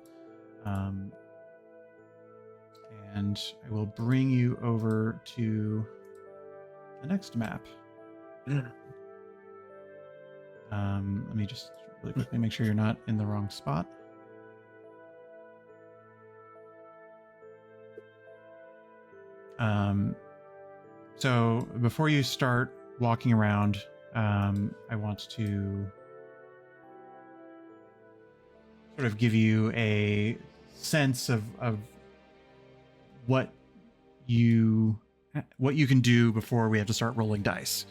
And I will bring you over to the next map. Let me just really quickly make sure you're not in the wrong spot. So before you start walking around, I want to sort of give you a sense of what you can do before we have to start rolling dice.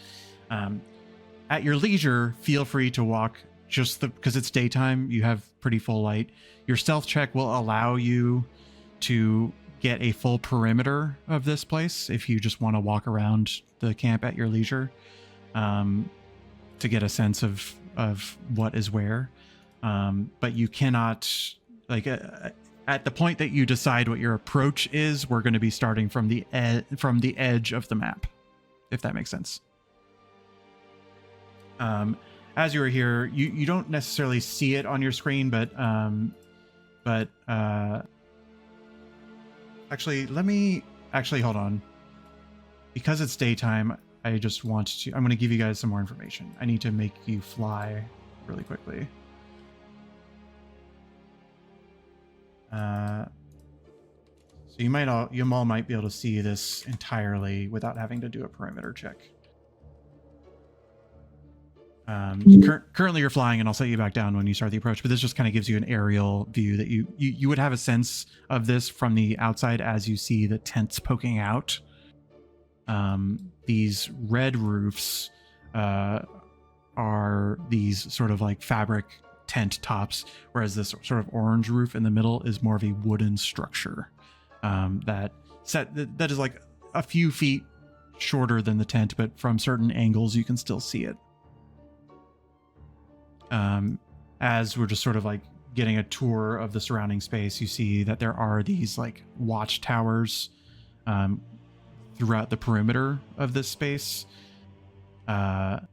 At your leisure, feel free to walk because it's daytime, you have pretty full light. Your stealth check will allow you to get a full perimeter of this place if you just want to walk around the camp at your leisure, to get a sense of what is where. But you cannot, at the point that you decide what your approach is, we're going to be starting from the edge of the map, if that makes sense. As you are here, you don't necessarily see it on your screen, but actually hold on. Because it's daytime, I'm going to give you guys some more information. I need to make you fly really quickly. So you all might be able to see this entirely without having to do a perimeter check. Currently you're flying, and I'll set you back down when you start the approach, but this just kind of gives you an aerial view that you would have a sense of this from the outside as you see the tents poking out. These red roofs are these sort of like fabric tent tops, whereas this sort of orange roof in the middle is more of a wooden structure that is like a few feet shorter than the tent, but from certain angles you can still see it. As we're just sort of like getting a tour of the surrounding space, you see that there are these like watchtowers throughout the perimeter of this space that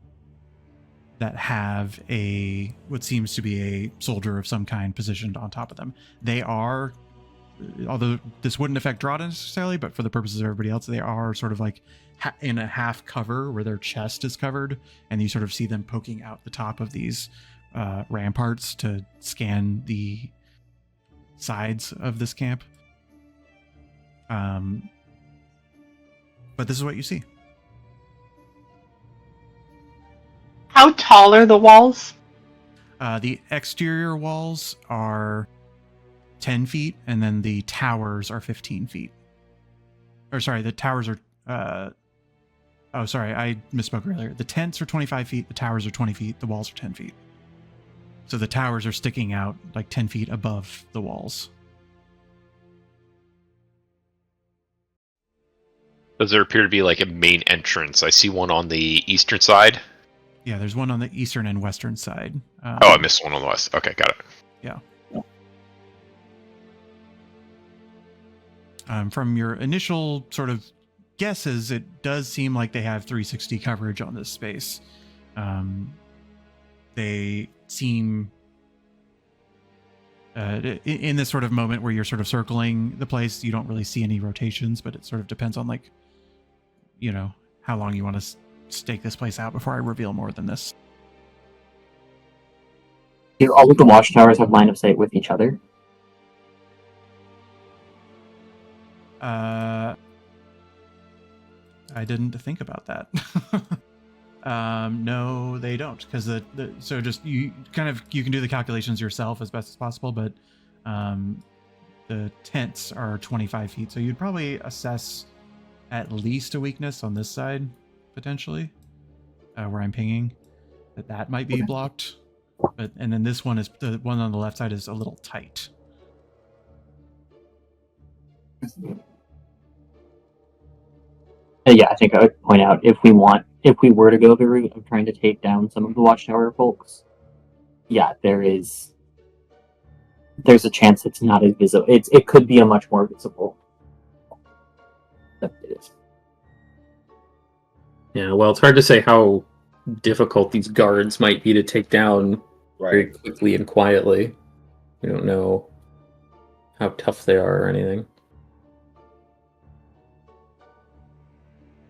have what seems to be a soldier of some kind positioned on top of them. They are, although this wouldn't affect Drada necessarily, but for the purposes of everybody else, they are sort of like in a half cover where their chest is covered, and you sort of see them poking out the top of these ramparts to scan the sides of this camp. But this is what you see. How tall are the walls? The exterior walls are 10 feet, and then the towers are 15 feet. Or sorry, the towers are... oh, sorry, I misspoke earlier. The tents are 25 feet, the towers are 20 feet, the walls are 10 feet. So the towers are sticking out like 10 feet above the walls. Does there appear to be like a main entrance? I see one on the eastern side. Yeah, there's one on the eastern and western side. I missed one on the west. Okay, got it. Yeah. From your initial sort of guesses, it does seem like they have 360 coverage on this space. They seem in this sort of moment where you're sort of circling the place, you don't really see any rotations, but it sort of depends on like, you know, how long you want to stake this place out before I reveal more than this. Do all of the watchtowers have line of sight with each other? I didn't think about that. No, they don't, because so just you can do the calculations yourself as best as possible, but the tents are 25 feet, so you'd probably assess at least a weakness on this side potentially, where I'm pinging, that might be blocked, and then this one is the one on the left side is a little tight. Yeah, I think I would point out if we were to go the route of trying to take down some of the watchtower folks, yeah, there's a chance it's not as visible. It could be a much more visible than it is. Yeah, well, it's hard to say how difficult these guards might be to take down very quickly and quietly. We don't know how tough they are or anything.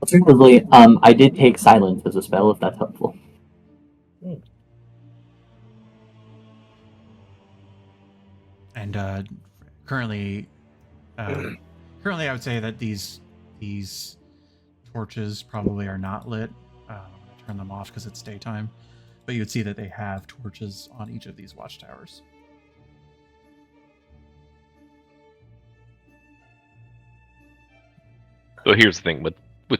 Alternatively, I did take silence as a spell, if that's helpful. And currently, I would say that these torches probably are not lit. I'm going to turn them off because it's daytime. But you would see that they have torches on each of these watchtowers. So here's the thing with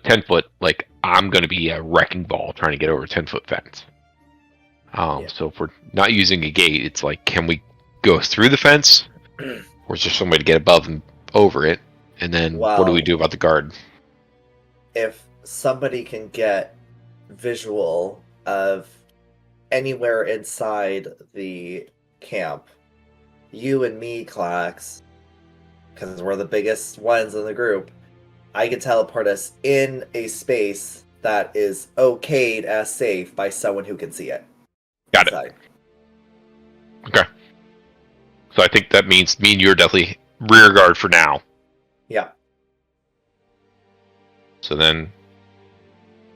10 foot, like I'm going to be a wrecking ball trying to get over a 10-foot fence. So if we're not using a gate, it's like, can we go through the fence, or is there some way to get above and over it? And then what do we do about the guard? If somebody can get visual of anywhere inside the camp, you and me, Clax, because we're the biggest ones in the group, I can teleport us in a space that is okayed as safe by someone who can see it. Got it. Okay. So I think that means me and you are definitely rear guard for now. Yeah. So then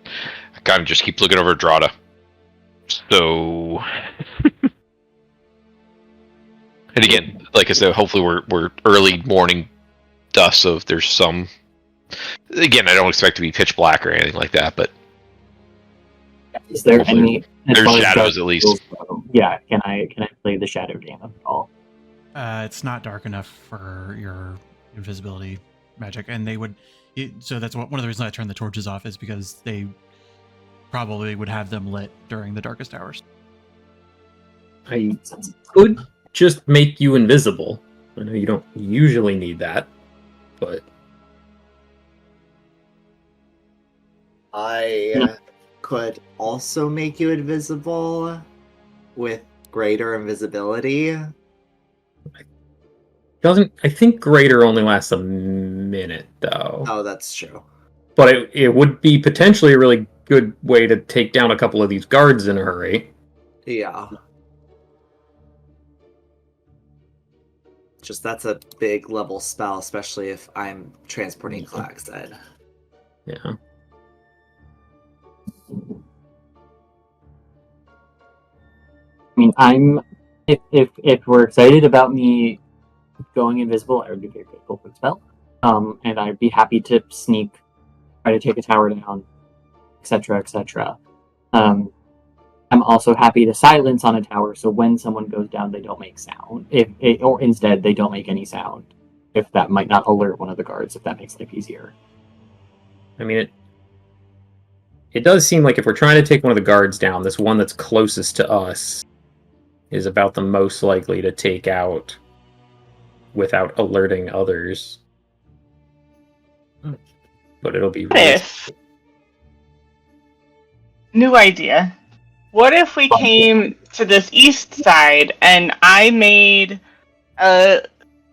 I kind of just keep looking over at Drada. So and again, like I said, hopefully we're early morning dusk, so if there's some, again, I don't expect to be pitch black or anything like that, but is there any? There's shadows at least. Yeah, can I play the shadow game at all? It's not dark enough for your invisibility magic, and they would. So that's one of the reasons I turned the torches off, is because they probably would have them lit during the darkest hours. I could just make you invisible. I know you don't usually need that, but I could also make you invisible with greater invisibility. I think greater only lasts a minute, though. Oh, that's true. But it would be potentially a really good way to take down a couple of these guards in a hurry. Yeah. Just that's a big level spell, especially if I'm transporting Clax then. Yeah. I mean, if we're excited about me going invisible, I would be very grateful for the spell. And I'd be happy to sneak, try to take a tower down, etc., etc. I'm also happy to silence on a tower, so when someone goes down, they don't make sound. Or instead, they don't make any sound. If that might not alert one of the guards, if that makes life easier. I mean, it does seem like if we're trying to take one of the guards down, this one that's closest to us is about the most likely to take out without alerting others. But it'll be really... New idea. What if we came to this east side and I made a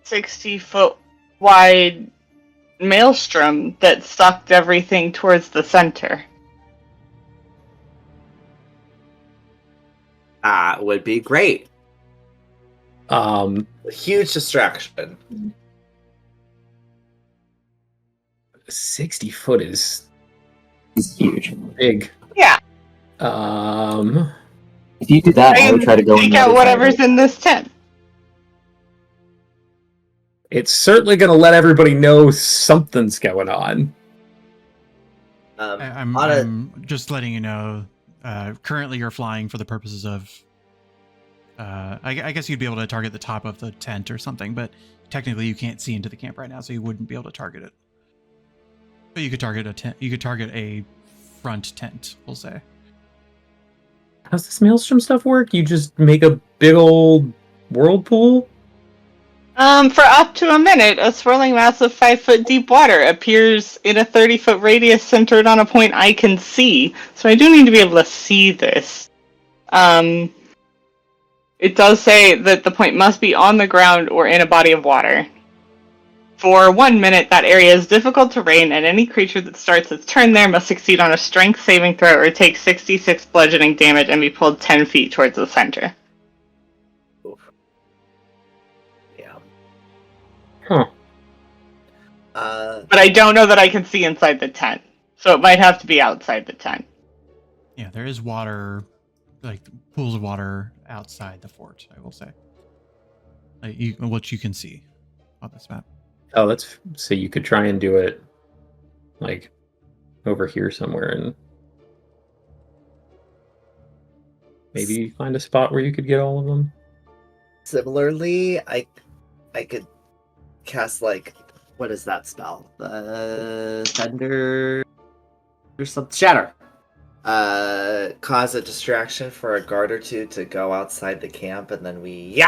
60-foot wide maelstrom that sucked everything towards the center? Would be great. Huge distraction. 60 foot is It's huge. big. Yeah. If you do that, I would try to go in take the out other whatever's side. in this tent. It's certainly going to let everybody know something's going on. I'm just letting you know. Currently, you're flying for the purposes of. I guess you'd be able to target the top of the tent or something, but technically you can't see into the camp right now, so you wouldn't be able to target it. But you could target a tent. You could target a front tent. We'll say. How's this maelstrom stuff work? You just make a big old whirlpool? For up to a minute, a swirling mass of 5-foot deep water appears in a 30-foot radius centered on a point I can see. So I do need to be able to see this. It does say that the point must be on the ground or in a body of water. For 1 minute, that area is difficult terrain, and any creature that starts its turn there must succeed on a strength saving throw or take 66 bludgeoning damage and be pulled 10 feet towards the center. Yeah. Huh. But I don't know that I can see inside the tent, so it might have to be outside the tent. Yeah, there is water, like pools of water outside the fort. I will say, what you can see on this map. Oh, so you could try and do it like over here somewhere and maybe find a spot where you could get all of them. Similarly, I could cast like, what is that spell? Thunder or something. Shatter. Cause a distraction for a guard or two to go outside the camp, and then we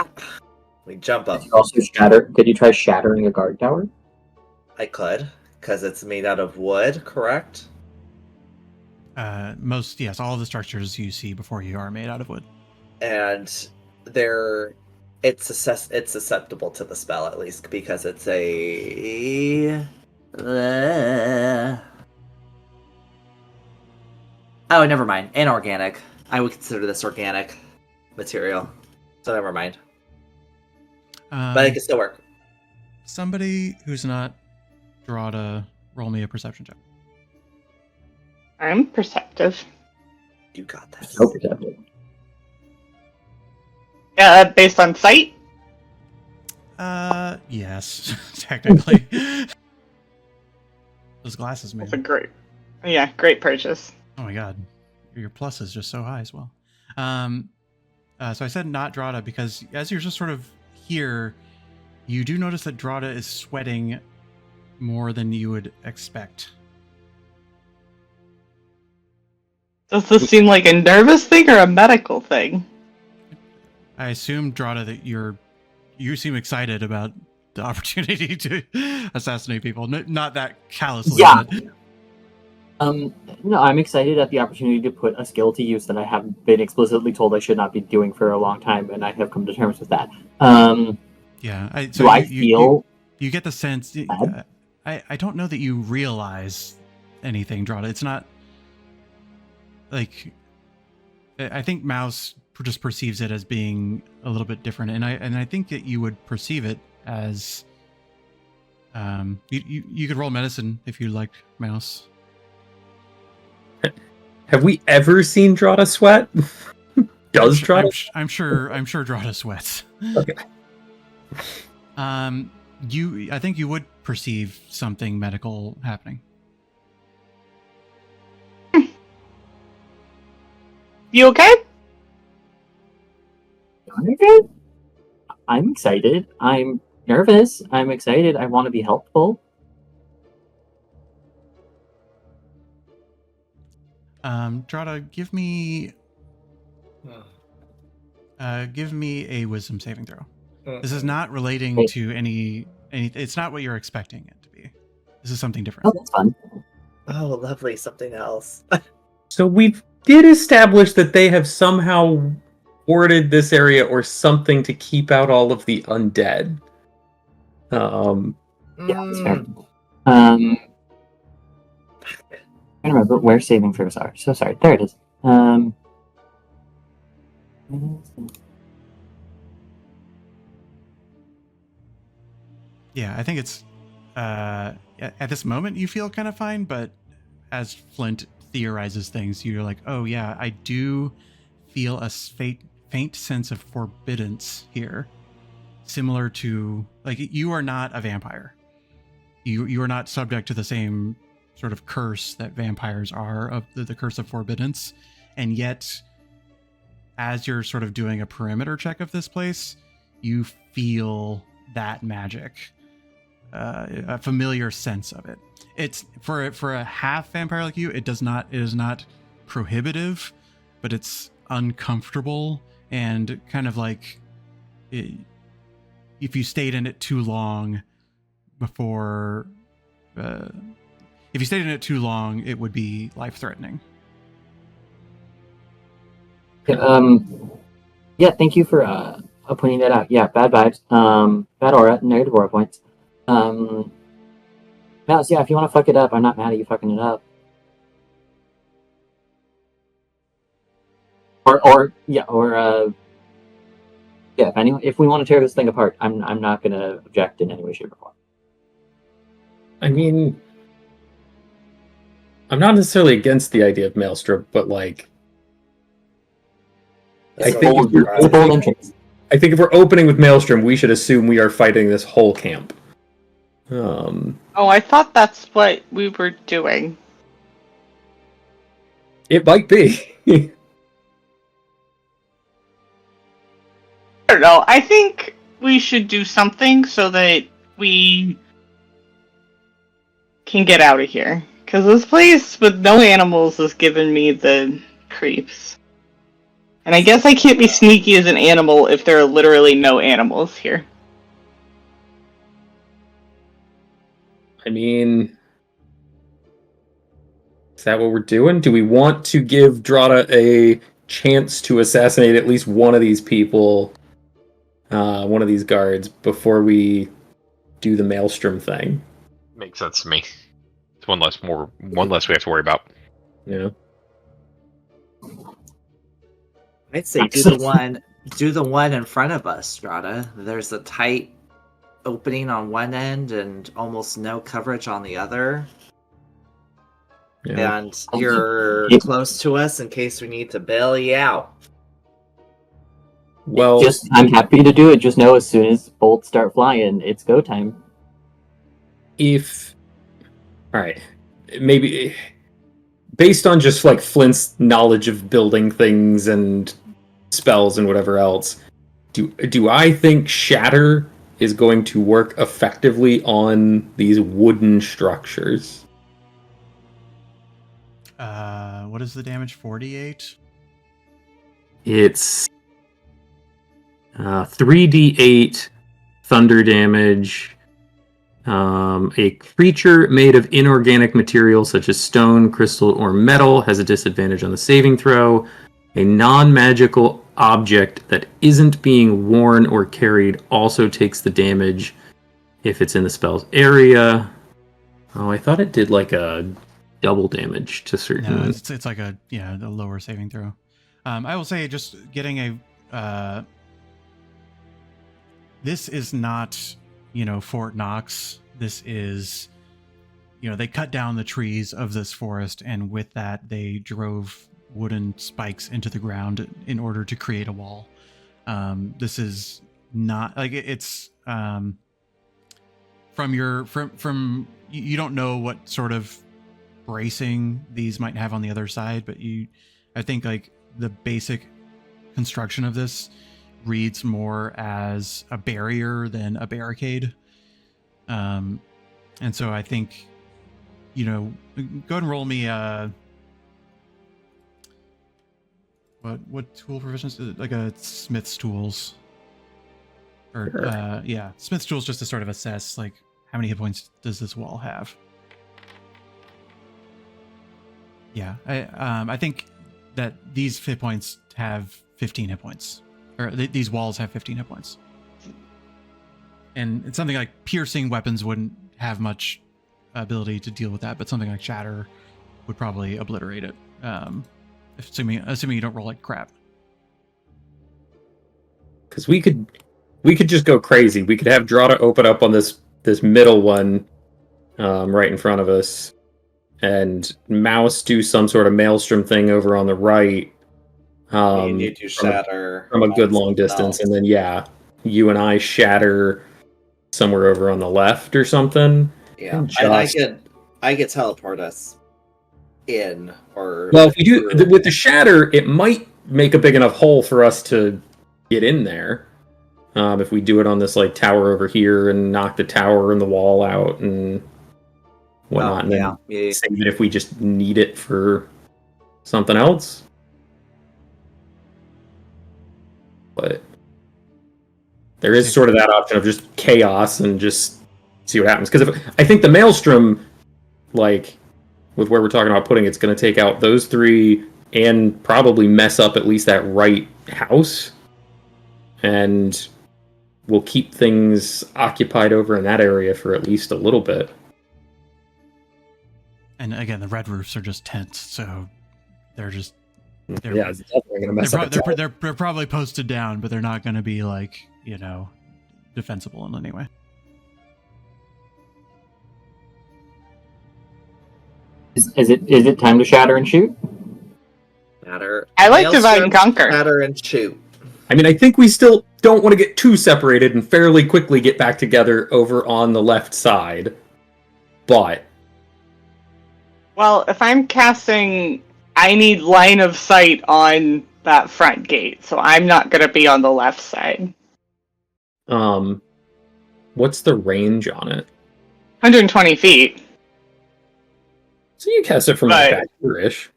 jump up. Could you also shatter? Could you try shattering a guard tower? I could, because it's made out of wood, correct? Yes, all of the structures you see before you are made out of wood. And it's susceptible to the spell, at least, because it's a oh, never mind. Inorganic. I would consider this organic material, so never mind. But it can still work. Somebody who's not draw to roll me a perception check. I'm perceptive. You got this. So perceptive. Based on sight? Yes, technically. Those glasses, man. That's a great purchase. Oh my god, your plus is just so high as well. So I said not Drada because as you're just sort of here, you do notice that Drada is sweating more than you would expect. Does this seem like a nervous thing or a medical thing? I assume, Drada, that you seem excited about the opportunity to assassinate people. Not that callously. Yeah. But... No, I'm excited at the opportunity to put a skill to use that I have been explicitly told I should not be doing for a long time, and I have come to terms with that. Yeah. You get the sense... I don't know that you realize anything, Drada. It's not... Like... I think Mouse just perceives it as being a little bit different, and I think that you would perceive it as... You could roll medicine if you like, Mouse. Have we ever seen Drada sweat? Does Drada? I'm sure Drada sweats. Okay. I think you would perceive something medical happening. You okay? I'm excited. I'm nervous. I'm excited. I want to be helpful. Drada, give me a wisdom saving throw. This is not relating to any. It's not what you're expecting it to be. This is something different. Oh, that's fun. Oh, lovely. Something else. So we did establish that they have somehow warded this area or something to keep out all of the undead. Yeah, that's fair. I don't remember where saving throws are. So sorry. There it is. Yeah, I think it's at this moment you feel kind of fine, but as Flint theorizes things, you're like, oh yeah, I do feel a faint sense of forbiddance here, similar to like you are not a vampire. You are not subject to the same sort of curse that vampires are, of the curse of forbiddance, and yet as you're sort of doing a perimeter check of this place, you feel that magic, a familiar sense of it. It's for a half vampire like you, it is not prohibitive, but it's uncomfortable and kind of like if you stayed in it too long before, if you stayed in it too long, it would be life-threatening. Yeah, thank you for pointing that out. Yeah, bad vibes. Bad aura, negative aura points. Mouse, yeah, if you want to fuck it up, I'm not mad at you fucking it up. Yeah, if we want to tear this thing apart, I'm not gonna object in any way, shape, or form. I mean, I'm not necessarily against the idea of Maelstrom, but like, I think if we're opening with Maelstrom, we should assume we are fighting this whole camp. Oh, I thought that's what we were doing. It might be. I don't know. I think we should do something so that we can get out of here. Because this place with no animals is giving me the creeps. And I guess I can't be sneaky as an animal if there are literally no animals here. I mean, is that what we're doing? Do we want to give Drata a chance to assassinate at least one of these people, one of these guards, before we do the Maelstrom thing? Makes sense to me. It's one less we have to worry about. Yeah. I'd say do the one in front of us, Strata. There's a tight opening on one end and almost no coverage on the other. Yeah. And you're close to us in case we need to bail you out. Well, I'm happy to do it. Just know as soon as bolts start flying, it's go time. Alright, maybe based on just like Flint's knowledge of building things and spells and whatever else, do I think Shatter is going to work effectively on these wooden structures? What is the damage? 48? It's 3d8 thunder damage. A creature made of inorganic material such as stone, crystal, or metal has a disadvantage on the saving throw. A non-magical object that isn't being worn or carried also takes the damage if it's in the spell's area. Oh, I thought it did like a double damage to certain... No, it's like a lower saving throw. I will say just getting a... this is not, Fort Knox. This is, they cut down the trees of this forest, and with that, they drove wooden spikes into the ground in order to create a wall. This is not like it's from you don't know what sort of bracing these might have on the other side, but I think like the basic construction of this reads more as a barrier than a barricade. And so I think, go ahead and roll me what tool proficiency? Like a Smith's tools. Or Sure. Smith's tools, just to sort of assess like how many hit points does this wall have. Yeah, I think that these hit points have 15 hit points. Or these walls have 15 hit points. And it's something like piercing weapons wouldn't have much ability to deal with that, but something like Shatter would probably obliterate it. Assuming you don't roll like crap. Because we could just go crazy. We could have Drata open up on this this middle one right in front of us, and Mouse do some sort of maelstrom thing over on the right. You need to shatter from a good on long something distance, else. and then you and I shatter somewhere over on the left or something. Yeah, And and I could teleport us in, or well, if we do through. with the shatter, it might make a big enough hole for us to get in there. If we do it on this like tower over here and knock the tower and the wall out and whatnot, and then save it if we just need it for something else. But there is sort of that option of just chaos and just see what happens. Because I think the Maelstrom, like with where we're talking about putting, it's going to take out those three and probably mess up at least that right house, and we'll keep things occupied over in that area for at least a little bit. And again, the red roofs are just tents, so they're just it's definitely gonna mess up. They're probably posted down, but they're not going to be like, you know, defensible in any way. Is it time to shatter and shoot? I like divide and conquer. Shatter and shoot. I mean, I think we still don't want to get too separated and fairly quickly get back together over on the left side. But well, if I'm casting, I need line of sight on that front gate, so I'm not going to be on the left side. What's the range on it? 120 feet. So you cast it from like back here-ish.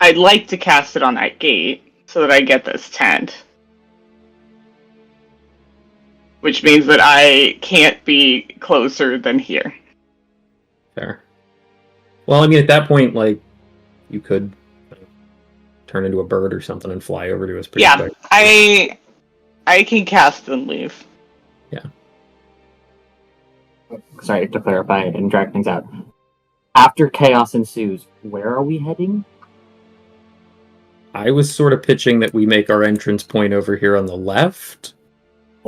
I'd like to cast it on that gate so that I get this tent. Which means that I can't be closer than here. Fair. Well, I mean, at that point, like, you could turn into a bird or something and fly over to us pretty quick. I can cast and leave. Yeah. Sorry, to clarify and drag things out. After chaos ensues, where are we heading? I was sort of pitching that we make our entrance point over here on the left,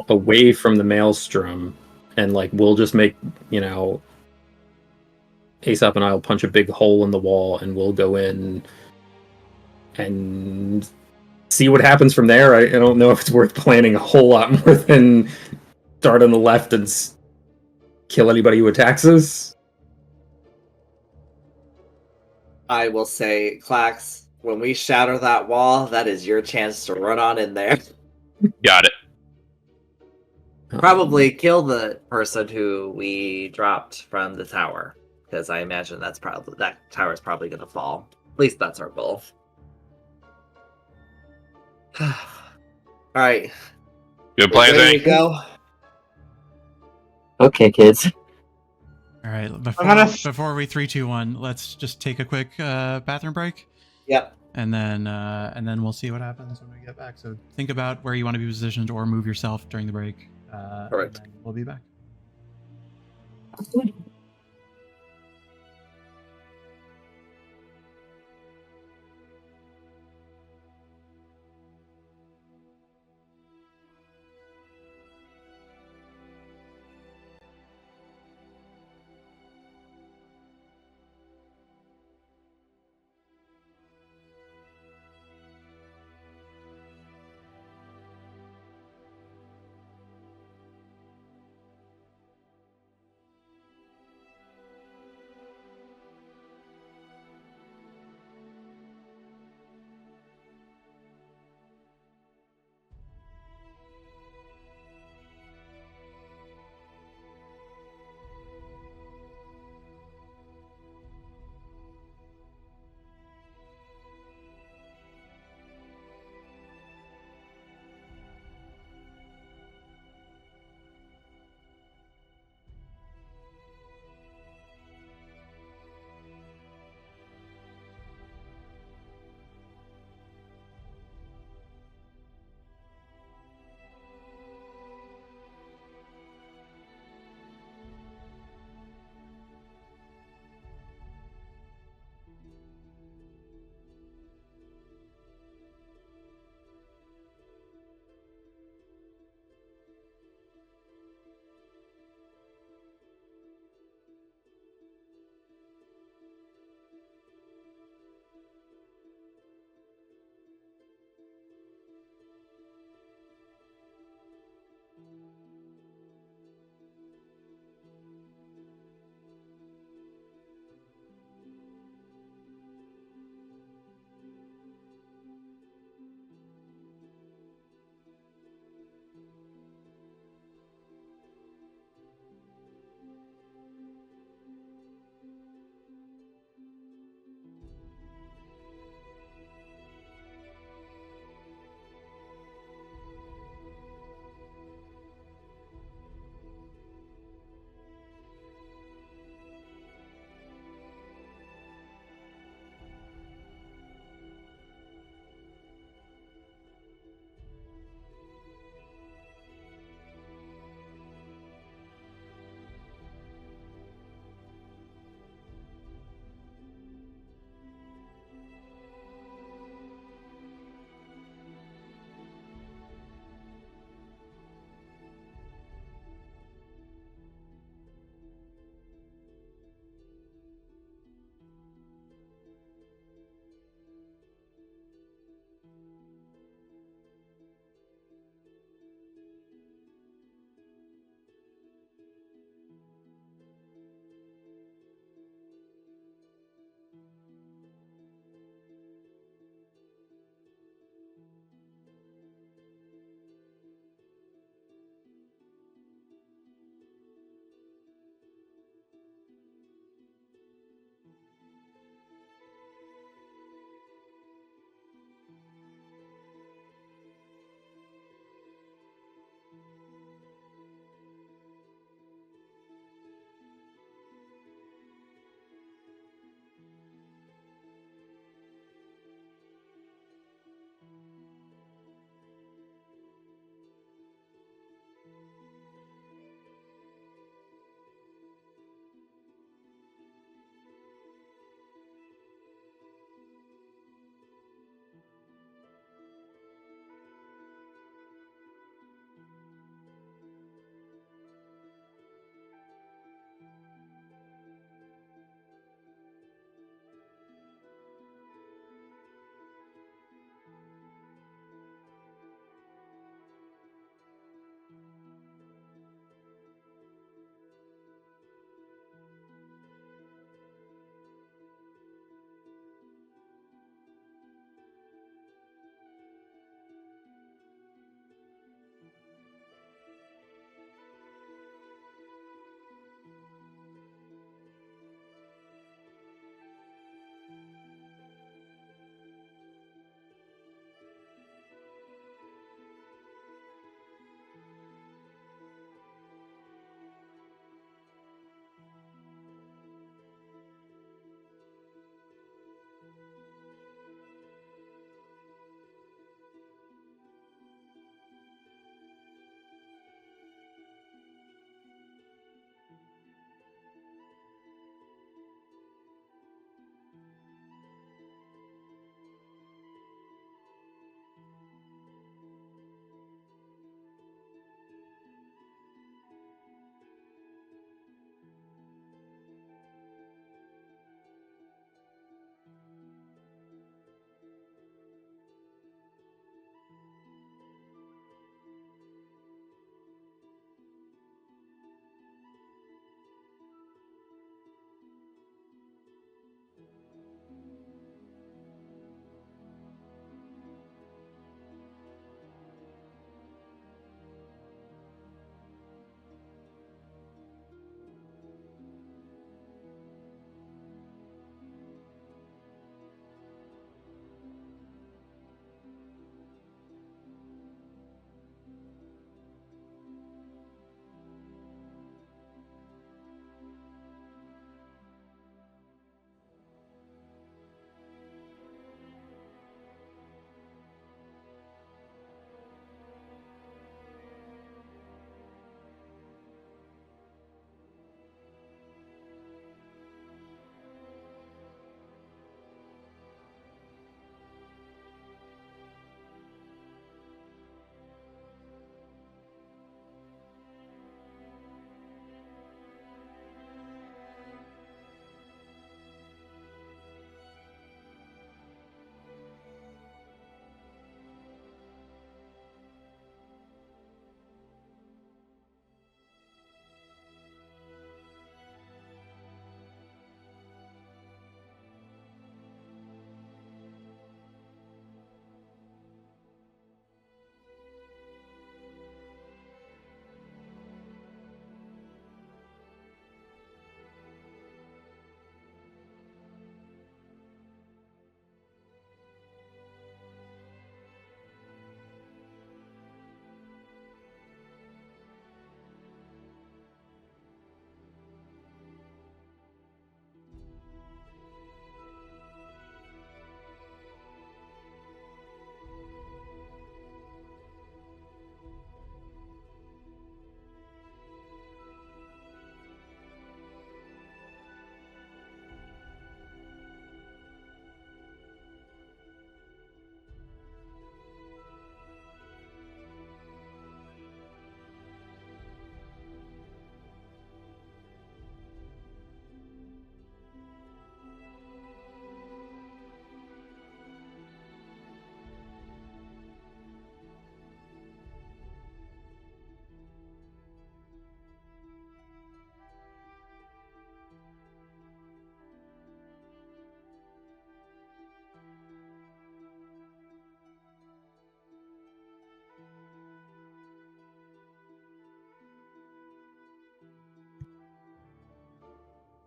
away from the maelstrom, and like we'll just make, you know, Aesop and I'll punch a big hole in the wall and we'll go in and see what happens from there. I don't know if it's worth planning a whole lot more than start on the left and kill anybody who attacks us. I will say, Clax, when we shatter that wall, that is your chance to run on in there. Got it. Probably kill the person who we dropped from the tower, because I imagine that tower is probably going to fall. At least that's our goal. All right. Good plan, There you Zane. go. Okay, kids. All right, before we 3, 2, 1, let's just take a quick bathroom break. Yep. And then we'll see what happens when we get back. So think about where you want to be positioned or move yourself during the break. Correct. And then we'll be back.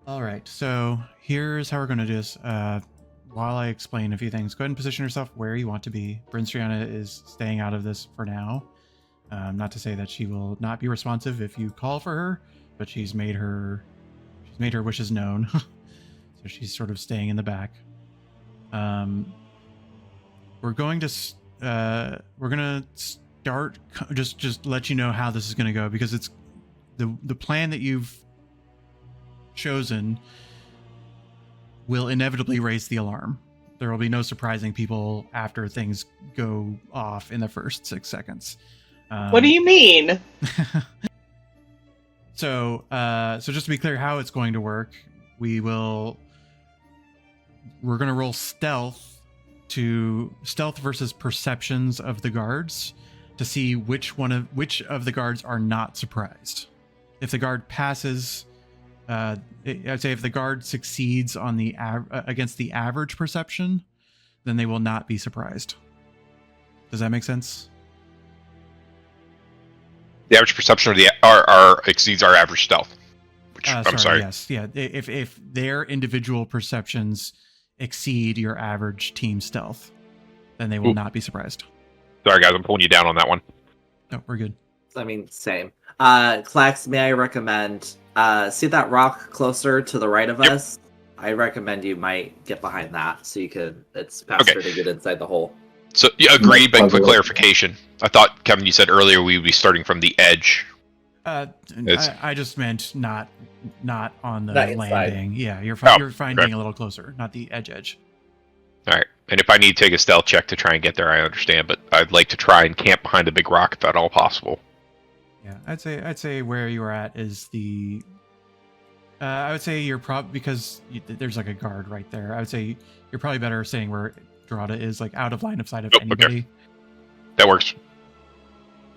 All right, so here's how we're going to do this. While I explain a few things, go ahead and position yourself where you want to be. Brinstriana is staying out of this for now. Not to say that she will not be responsive if you call for her, but she's made her wishes known. So she's sort of staying in the back. We're going to start. Just let you know how this is going to go, because it's the plan that you've chosen will inevitably raise the alarm. There will be no surprising people after things go off in the first 6 seconds. What do you mean? So just to be clear how it's going to work, we're going to roll stealth versus perceptions of the guards to see which of the guards are not surprised. If the guard passes, I'd say if the guard succeeds on the against the average perception, then they will not be surprised. Does that make sense? The average perception of our exceeds our average stealth. Which I'm sorry. Yes, yeah. If their individual perceptions exceed your average team stealth, then they will not be surprised. Sorry, guys, I'm pulling you down on that one. No, we're good. I mean, same. Clax, may I recommend, see that rock closer to the right of us? I recommend you might get behind that so you could, it's faster to get inside the hole. So, yeah, agreed, but for clarification, I thought, Kevin, you said earlier we would be starting from the edge. I just meant not on the Not landing. inside. Yeah, you're fine being a little closer, not the edge. All right, and if I need to take a stealth check to try and get there, I understand, but I'd like to try and camp behind a big rock if at all possible. Yeah, I'd say where you are at is the. I would say you're because there's like a guard right there. I would say you're probably better staying where Dorada is, like out of line of sight of anybody. Okay. That works.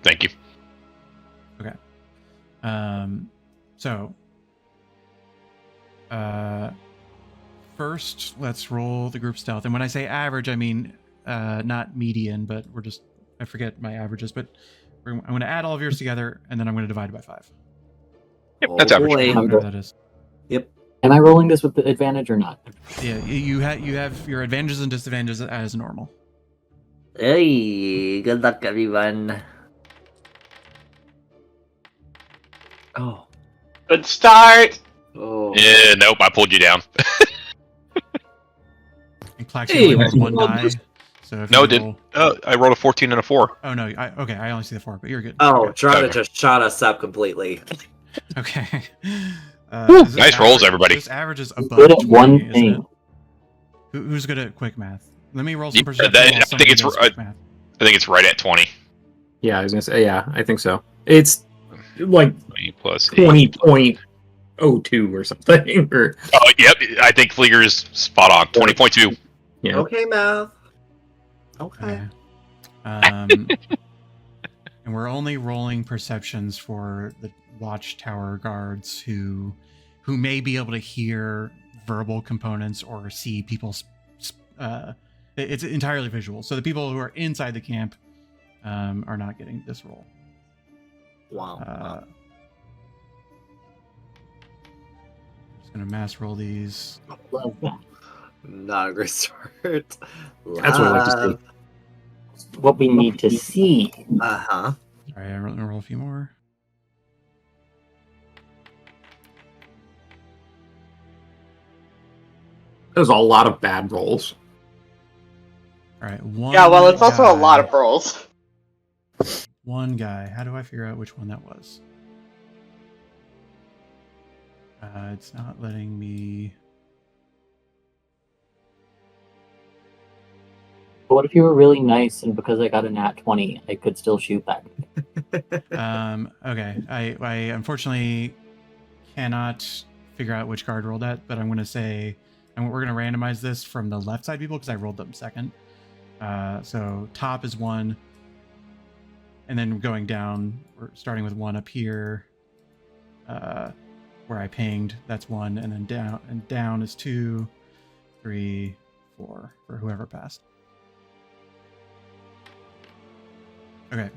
Thank you. Okay. So. First, let's roll the group stealth. And when I say average, I mean not median, but I forget my averages, but I'm going to add all of yours together, and then I'm going to divide it by 5. Yep, that's average. Whatever that is. Yep. Am I rolling this with the advantage or not? Yeah, you have your advantages and disadvantages as normal. Hey, good luck, everyone. Oh. Good start. Oh. Yeah, nope, I pulled you down. And Clax only rolled 1 die. So if No, you it didn't. I rolled a 14 and a 4. Oh no, okay, I only see the 4, but you're good. Oh, Okay. Dorada just shot us up completely. Okay. Nice rolls, everybody. This average is above Good at 20, one isn't thing. it? Who's good at quick math? Let me roll some Yeah, perception. I while think it's somebody does quick math. I think it's right at 20. Yeah, I was gonna say. Yeah, I think so. It's like 20 plus 20.02 or something. Or Oh, yep. I think Flieger is spot on. 20.2. yeah. Okay, math. Okay. And we're only rolling perceptions for the watchtower guards who may be able to hear verbal components or see people's. It's entirely visual. So the people who are inside the camp are not getting this roll. Wow. Just gonna mass roll these. Love that. Not a great start. That's what I like to see. What we need to see. Uh-huh. All right, I'm gonna roll a few more. There's a lot of bad rolls. All right, one. Yeah, well, it's also a guy- lot of rolls. One guy. How do I figure out which one that was? It's not letting me. But what if you were really nice and because I got a nat 20, I could still shoot that? Okay. I unfortunately cannot figure out which guard rolled that, but I'm going to say, and we're going to randomize this from the left side people because I rolled them second. So top is 1, and then going down, we're starting with 1 up here, where I pinged. That's 1, and then down is 2, 3, 4 for whoever passed. Okay,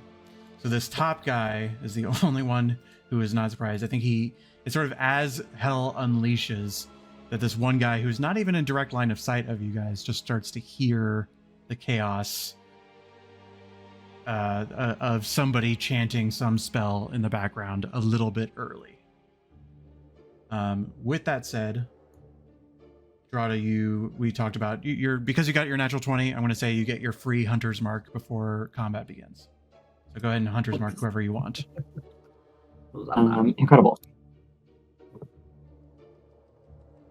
So this top guy is the only one who is not surprised. I think it's sort of as hell unleashes that this one guy who's not even in direct line of sight of you guys just starts to hear the chaos of somebody chanting some spell in the background a little bit early. With that said, Drada, we talked about because you got your natural 20. I'm going to say you get your free hunter's mark before combat begins. So go ahead and hunter's mark whoever you want. Incredible.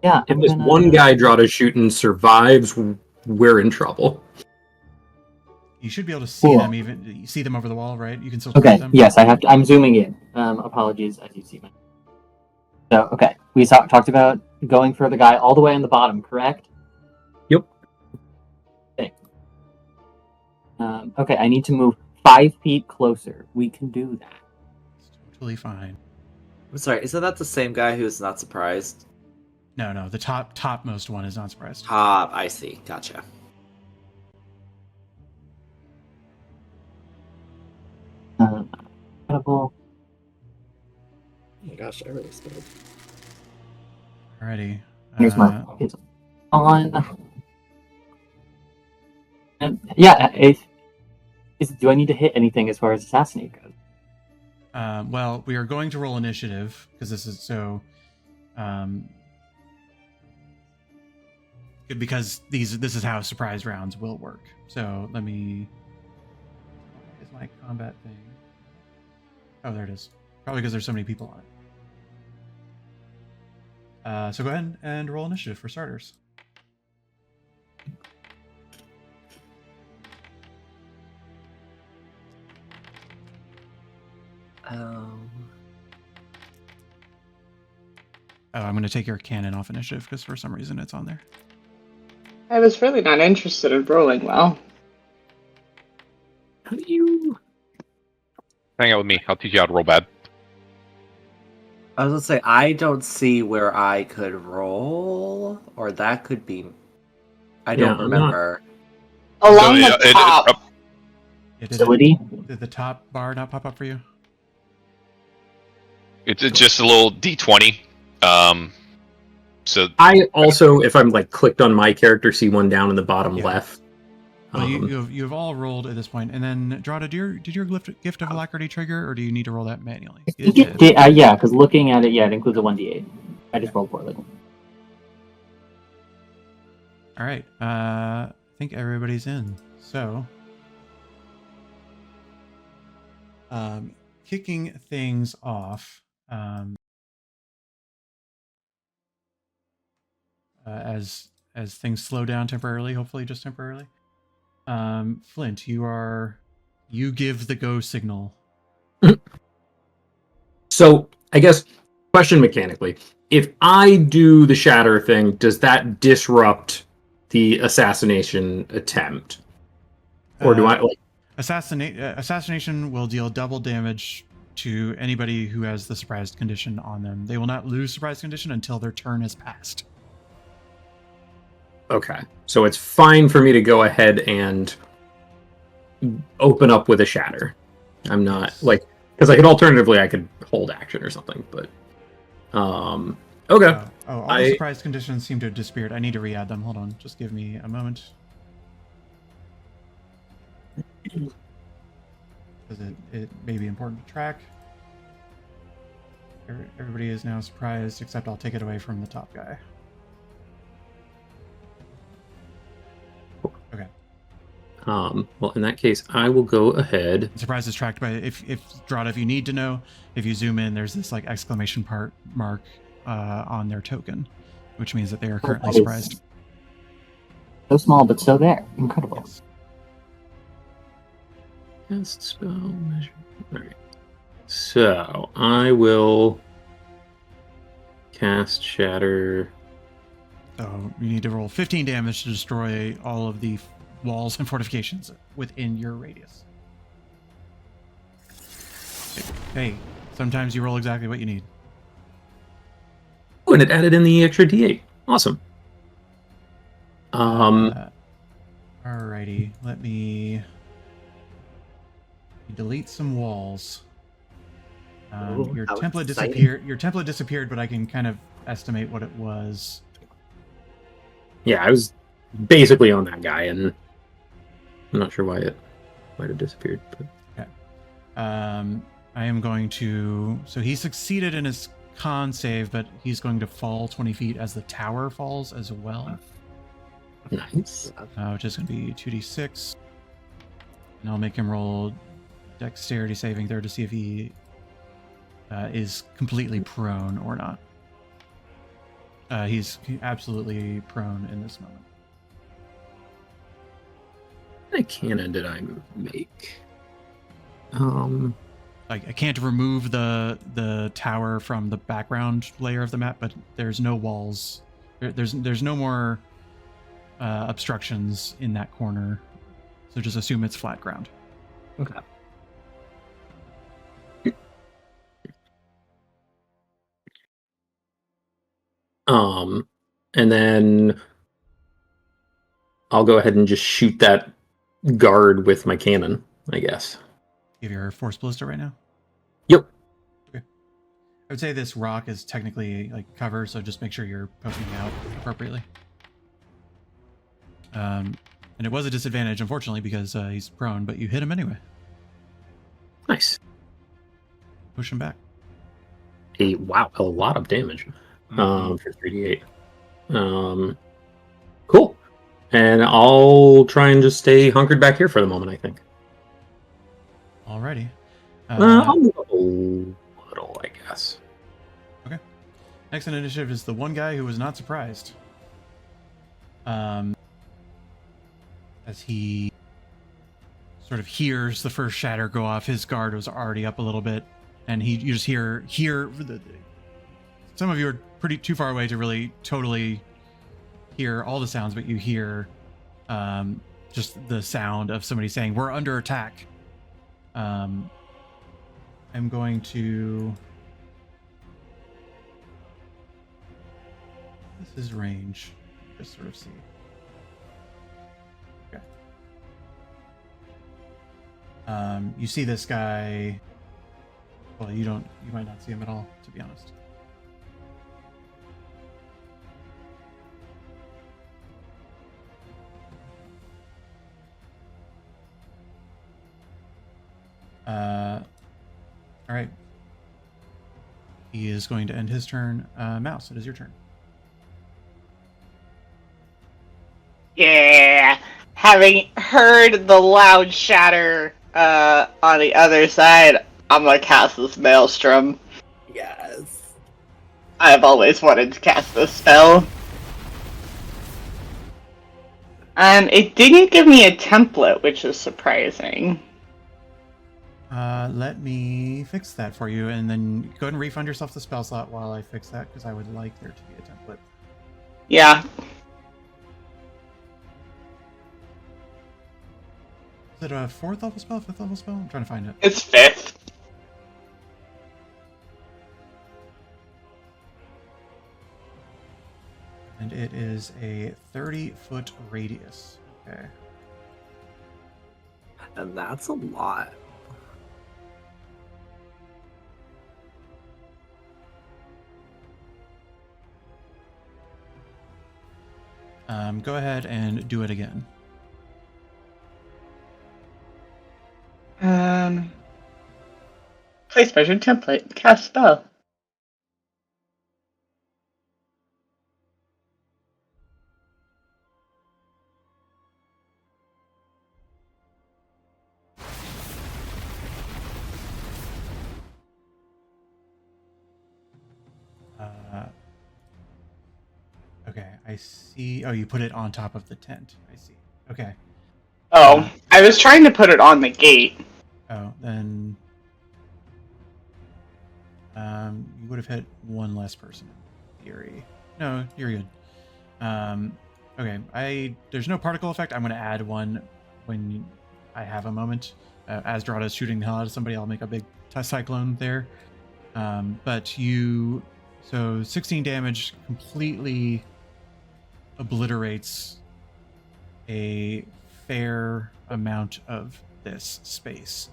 Yeah. If this one guy Drada's shooting survives, we're in trouble. You should be able to see them. Even you see them over the wall, right? You can still Okay. see them. Yes, I have to. I'm zooming in. Apologies, as you see me. So okay, we talked about going for the guy all the way on the bottom, correct? Yep. Okay. Okay, I need to move 5 feet closer. We can do that. It's totally fine. I'm sorry, isn't that the same guy who's not surprised? No, the topmost one is not surprised. I see. Gotcha. Incredible. Oh my gosh, I really spilled. Alrighty. Here's my pockets on. Yeah, do I need to hit anything as far as assassinate goes? Well, we are going to roll initiative because this is so. Because this is how surprise rounds will work. So let me. Is my combat thing? Oh, there it is. Probably because there's so many people on it. So go ahead and roll initiative for starters. Oh, I'm going to take your cannon off initiative because for some reason it's on there. I was really not interested in rolling well. How do you... Hang out with me. I'll teach you how to roll bad. I was gonna say, I don't see where I could roll, or that could be... I don't remember. Along the top. Did the top bar not pop up for you? It's just a little D20. So I also, if I'm like clicked on my character, see one down in the bottom left. Well, you've all rolled at this point, and then Drada, did your gift of alacrity trigger, or do you need to roll that manually? Yeah, because looking at it, it includes a 1d8. I just rolled poorly. All right, I think everybody's in. So, kicking things off. As things slow down temporarily, hopefully just temporarily. Flint, you give the go signal. So I guess question mechanically, if I do the shatter thing, does that disrupt the assassination attempt? Or do I like assassination will deal double damage to anybody who has the surprised condition on them. They will not lose surprise condition until their turn has passed. Okay, so it's fine for me to go ahead and open up with a shatter. I'm not like, because I could alternatively I could hold action or something, but okay. All the surprise conditions seem to have disappeared. I need to re-add them. Hold on, just give me a moment. Because it may be important to track. Everybody is now surprised, except I'll take it away from the top guy. Okay. Well, in that case, I will go ahead. Surprise is tracked by if Drada, if you need to know, if you zoom in, there's this like exclamation mark on their token, which means that they are currently surprised. So small, but so there. Incredible. Yes. Cast spell measure. All right. So I will cast Shatter. So you need to roll 15 damage to destroy all of the walls and fortifications within your radius. Hey, sometimes you roll exactly what you need. Oh, and it added in the extra D8. Awesome. Alrighty, let me You delete some walls. Ooh, Your how template exciting. disappeared. Your template disappeared, but I can kind of estimate what it was. Yeah, I was basically on that guy, and I'm not sure why it might have disappeared. But... I am going to. So he succeeded in his con save, but he's going to fall 20 feet as the tower falls as well. Nice. Which is going to be 2d6. And I'll make him roll dexterity saving throw to see if he is completely prone or not. He's absolutely prone in this moment. What kind of cannon did I make? Like, I can't remove the tower from the background layer of the map, but there's no walls. There's no more obstructions in that corner. So just assume it's flat ground. Okay. And then I'll go ahead and just shoot that guard with my cannon, I guess. Give your force ballista right now. Yep. Okay. I would say this rock is technically like cover, so just make sure you're poking out appropriately. And it was a disadvantage, unfortunately, because he's prone, but you hit him anyway. Nice. Push him back. Wow, a lot of damage. For 3d8. Cool. And I'll try and just stay hunkered back here for the moment, I think. Alrighty. I'll move up a little, I guess. Okay. Next in initiative is the one guy who was not surprised. As he sort of hears the first shatter go off, his guard was already up a little bit, and you just hear some of you are pretty too far away to really totally hear all the sounds, but you hear just the sound of somebody saying, "We're under attack." I'm going to... This is range. Just sort of see. Okay. You see this guy... Well, you might not see him at all, to be honest. All right. He is going to end his turn. Mouse, it is your turn. Yeah. Having heard the loud shatter on the other side, I'm gonna cast this Maelstrom. Yes. I've always wanted to cast this spell. It didn't give me a template, which is surprising. Let me fix that for you, and then go ahead and refund yourself the spell slot while I fix that, because I would like there to be a template. Yeah. Is it a 4th level spell, 5th level spell? I'm trying to find it. It's 5th. And it is a 30-foot radius. Okay. And that's a lot. Go ahead and do it again. Place measure template. Cast spell. Okay, I see. Oh, you put it on top of the tent. I see. Okay. Oh, I was trying to put it on the gate. Oh, then you would have hit one less person in theory. No, you're good. Okay, there's no particle effect. I'm going to add one when I have a moment. As Drada's shooting the hell out of somebody, I'll make a big cyclone there. So 16 damage completely obliterates a fair amount of this space.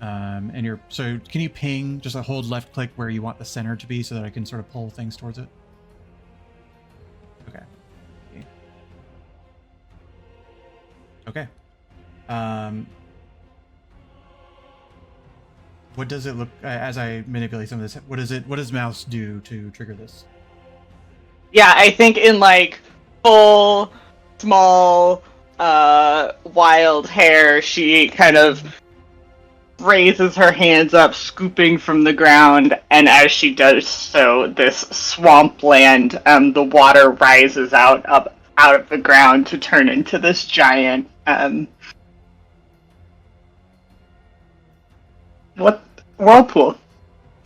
So can you ping, just hold left click where you want the center to be so that I can sort of pull things towards it? Okay. Okay. What does it look, as I manipulate some of this, what does mouse do to trigger this? Yeah, I think in like full, small, wild hair, she kind of raises her hands up, scooping from the ground, and as she does so, this swampland, the water rises out of the ground to turn into this giant, whirlpool.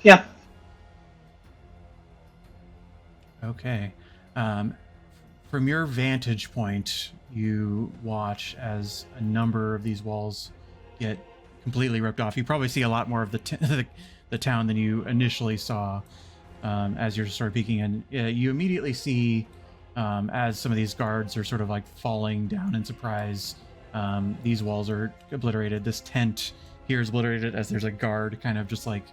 Yeah. Okay. From your vantage point, you watch as a number of these walls get completely ripped off. You probably see a lot more of the town than you initially saw as you're sort of peeking in. You immediately see, as some of these guards are sort of like falling down in surprise, these walls are obliterated. This tent here is obliterated as there's a guard kind of just like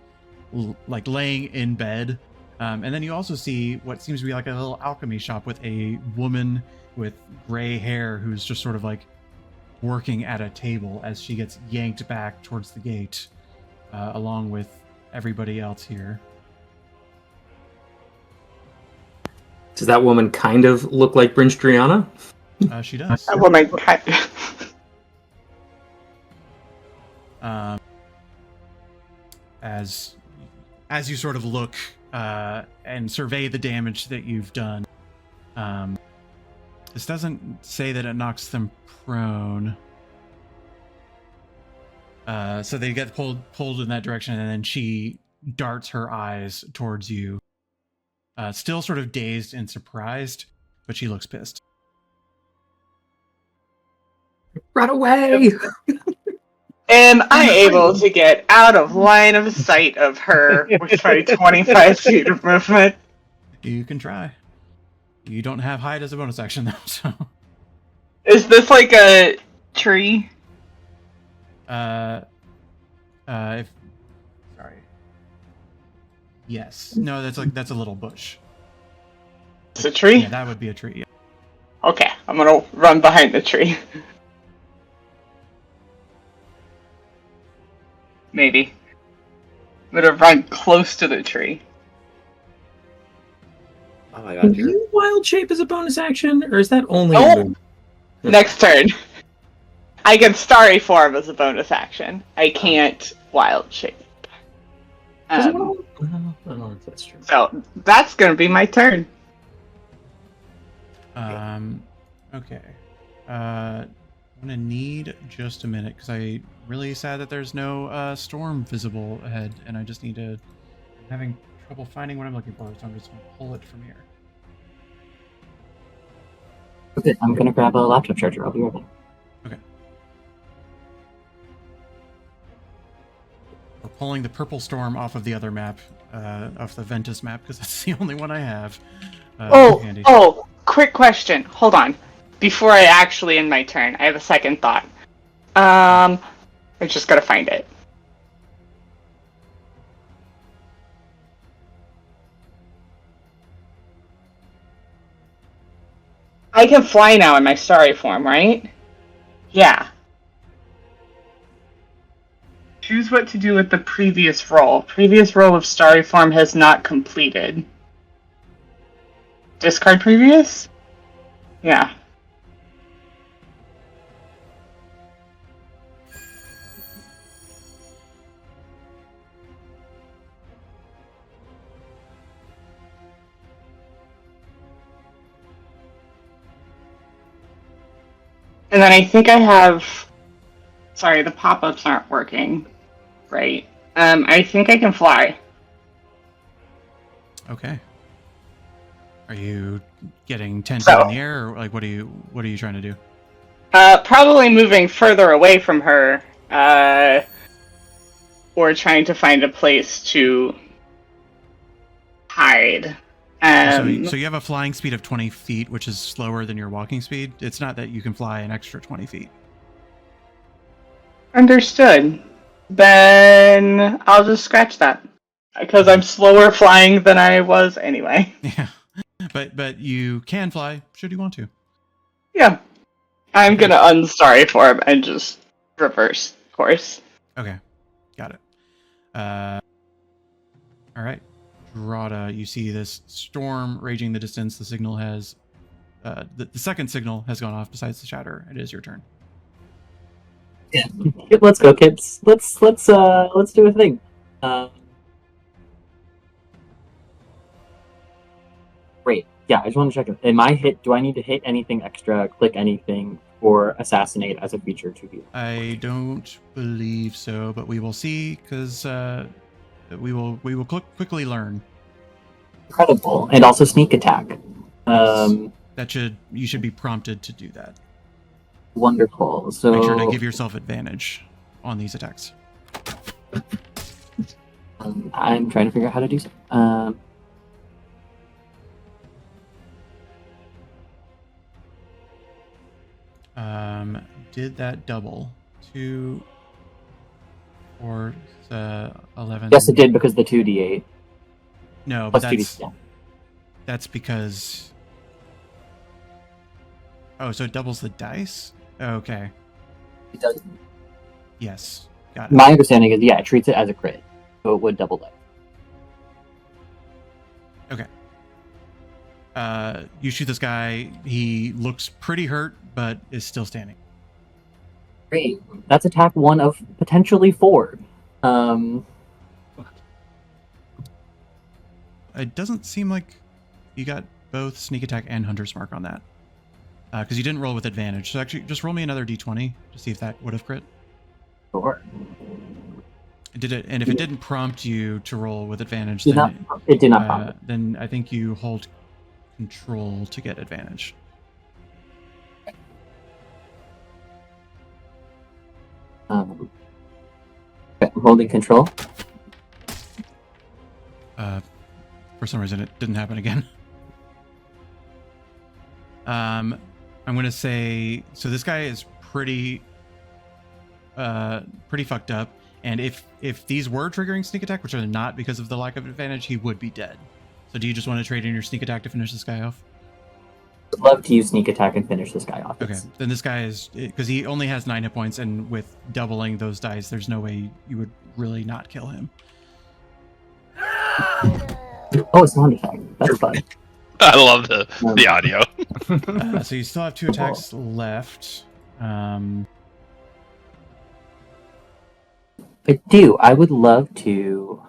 laying in bed. And then you also see what seems to be like a little alchemy shop with a woman with gray hair who's just sort of like working at a table as she gets yanked back towards the gate, along with everybody else here. Does that woman kind of look like Brinstriana? She does. That woman kind as you sort of look and survey the damage that you've done, this doesn't say that it knocks them prone. So they get pulled in that direction, and then she darts her eyes towards you, still sort of dazed and surprised, but she looks pissed. Run away! Am I able to get out of line of sight of her with my 25 feet of movement? You can try. You don't have hide as a bonus action though, so. Is this like a tree? Sorry. Yes. No, that's a little bush. It's a tree? Yeah, that would be a tree. Yeah. Okay, I'm gonna run behind the tree. Maybe. I'm gonna run close to the tree. Oh my Can god, you're... you wild shape as a bonus action, or is that only? Oh! Next turn. I can starry form as a bonus action. I can't wild shape. I don't know if that's true. So that's gonna be my turn. Okay. I'm gonna need just a minute because I'm really sad that there's no storm visible ahead, and I just need to. I'm having trouble finding what I'm looking for, so I'm just gonna pull it from here. Okay, I'm gonna grab a laptop charger. I'll be right back. Okay. We're pulling the purple storm off of the other map, off the Ventus map, because that's the only one I have. Handy. Quick question. Hold on. Before I actually end my turn, I have a second thought. I just gotta find it. I can fly now in my starry form, right? Yeah. Choose what to do with the previous roll. Previous roll of starry form has not completed. Discard previous? Yeah. And then I think I have... Sorry, the pop-ups aren't working. Right. I think I can fly. Okay. Are you getting 10 feet in the air, or like what are you trying to do? Probably moving further away from her, or trying to find a place to hide. So you have a flying speed of 20 feet, which is slower than your walking speed. It's not that you can fly an extra 20 feet. Understood. Then I'll just scratch that. Because I'm slower flying than I was anyway. Yeah. But you can fly should you want to. Yeah. I'm gonna unstarry form and just reverse course. Okay. Got it. All right. Drada, you see this storm raging in the distance. The signal has the second signal has gone off besides the shatter. It is your turn. Yeah. Let's go, kids. Let's do a thing. Great. Yeah, I just want to check. Am I hit? Do I need to hit anything extra? Click anything or assassinate as a feature to be? I don't believe so, but we will see because we will quickly learn. Incredible, and also sneak attack. You should be prompted to do that. Wonderful. So make sure to give yourself advantage on these attacks. I'm trying to figure out how to do so. Did that double? 2 or 11? Yes, it did because the 2d8. No, but Plus 2d8. That's because. Oh, so it doubles the dice? Okay. It does. Yes, got it. My understanding is, yeah, it treats it as a crit, so it would double that. Okay. You shoot this guy. He looks pretty hurt, but is still standing. Great. That's attack 1 of potentially 4. It doesn't seem like you got both sneak attack and hunter's mark on that. Because you didn't roll with advantage. So actually, just roll me another d20 to see if that would have crit. Sure. Did it? And if it didn't prompt you to roll with advantage, It did not prompt it. Then I think you hold control to get advantage. Okay, I'm holding control. For some reason, it didn't happen again. I'm gonna say so. This guy is pretty fucked up. And if these were triggering sneak attack, which are not because of the lack of advantage, he would be dead. So do you just want to trade in your sneak attack to finish this guy off? I'd love to use sneak attack and finish this guy off. Okay, then this guy is, because he only has 9 hit points, and with doubling those dice, there's no way you would really not kill him. Oh, it's sound effect. That's fun. I love the audio. So you still have 2 attacks left. I do. I would love to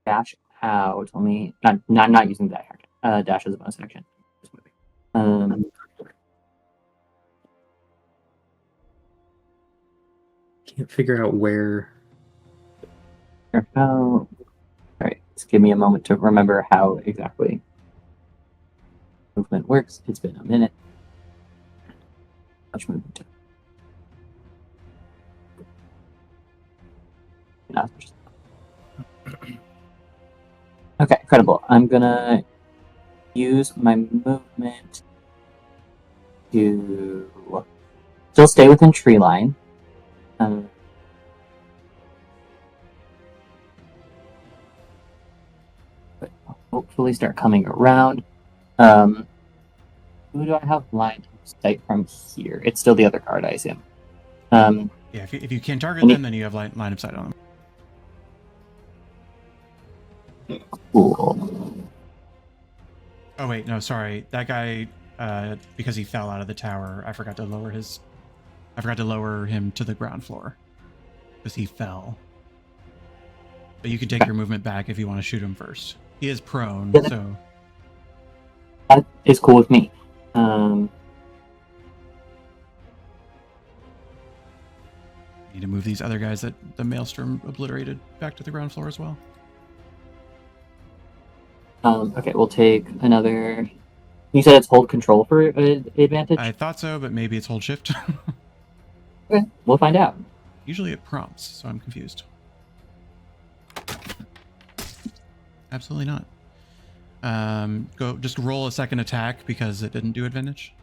dash out. Let me not using that action. Dash as a bonus action. Can't figure out where. All right. Just give me a moment to remember how exactly movement works. It's been a minute. Much movement. Okay, incredible. I'm gonna use my movement to still stay within tree line. But hopefully start coming around. Who do I have line of sight from here? It's still the other card, I assume. Yeah, if you can target them, then you have line of sight on them. Cool. Oh wait, no, sorry. That guy, because he fell out of the tower, I forgot to lower him to the ground floor because he fell. But you can take your movement back if you want to shoot him first. He is prone, so that is cool with me. Need to move these other guys that the maelstrom obliterated back to the ground floor as well. Okay, we'll take another. You said it's hold control for advantage? I thought so, but maybe it's hold shift. Okay, we'll find out. Usually it prompts, so I'm confused. Absolutely not. Just roll a second attack because it didn't do advantage.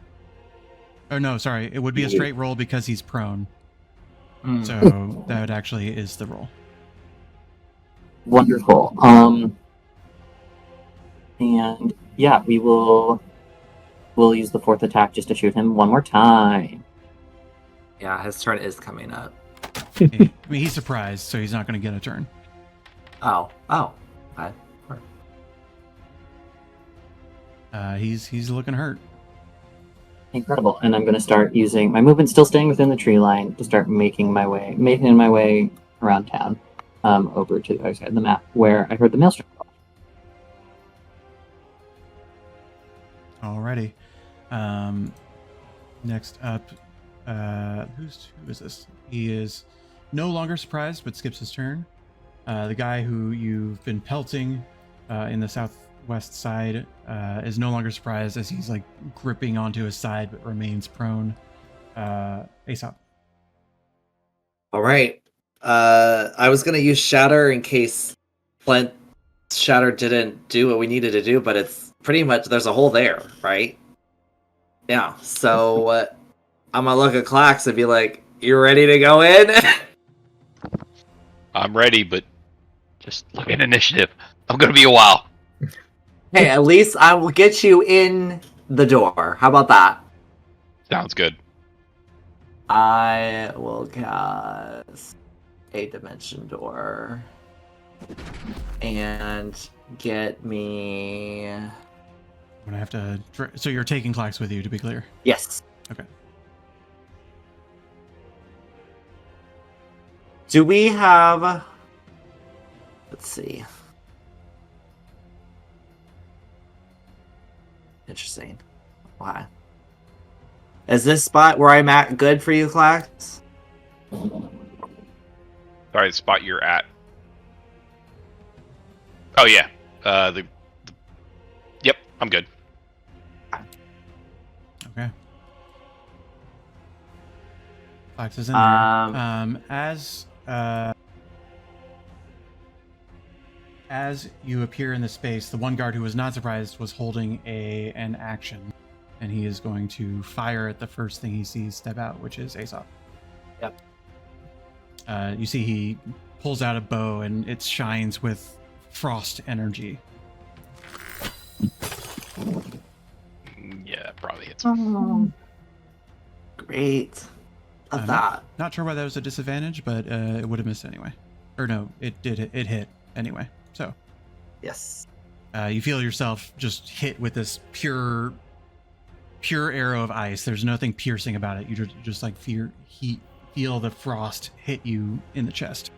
Oh no, sorry. It would be a straight roll because he's prone. So that actually is the roll. Wonderful. And yeah, we'll use the 4th attack just to shoot him one more time. Yeah, his turn is coming up. I mean, he's surprised, so he's not going to get a turn. Oh. Okay. He's looking hurt. Incredible. And I'm going to start using my movement, still staying within the tree line, to start making my way around town, over to the other side of the map where I heard the maelstrom. Alrighty. Next up, who is this? He is no longer surprised, but skips his turn. The guy who you've been pelting in the southwest side is no longer surprised as he's like gripping onto his side but remains prone. Aesop. All right. I was gonna use Shatter in case Flint's Shatter didn't do what we needed to do, but it's pretty much there's a hole there, right? Yeah. So I'm gonna look at Clax and be like, "You ready to go in?" I'm ready, but just look at initiative. I'm gonna be a while. Hey, at least I will get you in the door. How about that? Sounds good. I will cast a dimension door and get me. I'm gonna have to. So you're taking Clax with you, to be clear. Yes. Okay. Do we have? Let's see. Interesting. Why? Is this spot where I'm at good for you, Clax? Sorry, the spot you're at. Oh yeah. Yep, I'm good. Okay. Clax is in there. As you appear in the space, the one guard who was not surprised was holding an action, and he is going to fire at the first thing he sees step out, which is Aesop. Yep. You see he pulls out a bow, and it shines with frost energy. Yeah, that probably hits. Great. Love that. Not sure why that was a disadvantage, but it would have missed anyway. Or no, it did. It hit anyway. So. Yes. You feel yourself just hit with this pure arrow of ice. There's nothing piercing about it. You just like feel the frost hit you in the chest.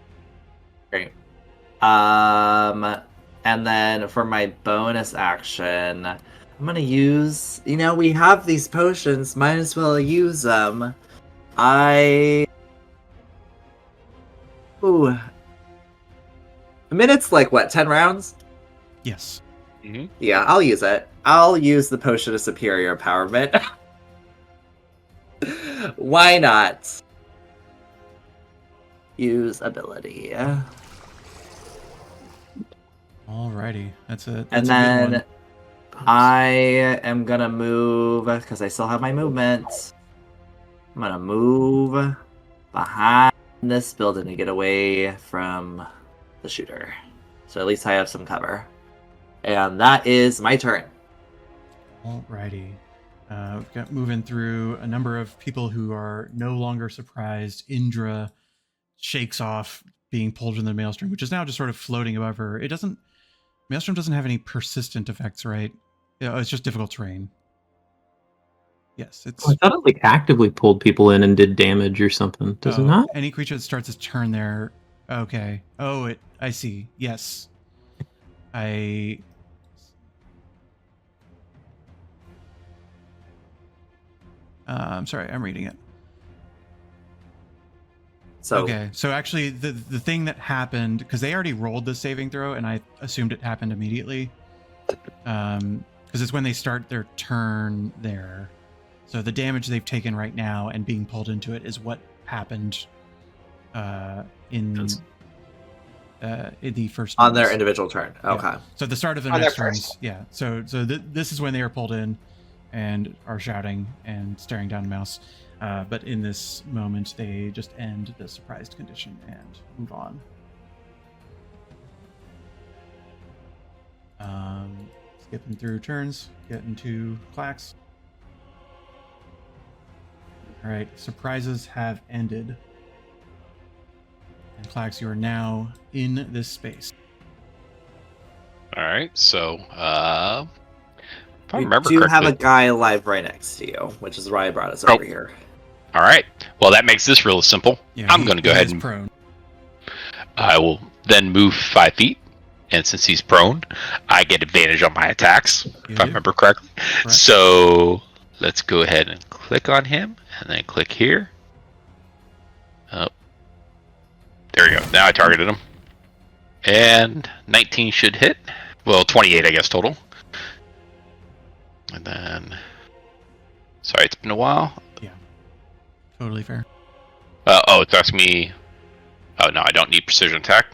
Great. And then for my bonus action, I'm gonna use. We have these potions. Might as well use them. Ooh. A minute's like what? 10 rounds? Yes. Mm-hmm. Yeah, I'll use it. I'll use the potion of superior empowerment. Why not? Use ability. Alrighty, that's a and a then good one. I am gonna move because I still have my movement. I'm gonna move behind this building to get away from the shooter. So at least I have some cover. And that is my turn. Alrighty. We've got moving through a number of people who are no longer surprised. Indra shakes off being pulled in the maelstrom, which is now just sort of floating above her. Maelstrom doesn't have any persistent effects, right? It's just difficult terrain. Yes, it's. I thought it like actively pulled people in and did damage or something. Does it not? Any creature that starts its turn there. Okay. Oh, I see. Yes. I'm sorry, I'm reading it. Okay, so actually the thing that happened, because they already rolled the saving throw and I assumed it happened immediately, because it's when they start their turn there. So the damage they've taken right now and being pulled into it is what happened in the first on their individual turn. Okay. Yeah. So the start of their next turns. Yeah. So this is when they are pulled in and are shouting and staring down the mouse. But in this moment, they just end the surprised condition and move on. Skipping through turns, getting to Clax. All right, surprises have ended. And Clax, you are now in this space. All right, so if I You remember do have correctly, a guy alive right next to you, which is why I brought us over here. all right. Well, that makes this real simple. Yeah, I'm going to go he ahead is and prone. I will then move 5 feet, and since he's prone, I get advantage on my attacks, if I do. remember correctly. Correct. So let's go ahead and click on him, and then click here. Oh, there we go. Now I targeted him, and 19 should hit. Well, 28, I guess total. And then, sorry, it's been a while. Totally fair. Oh, it's asking me. Oh no, I don't need precision attack.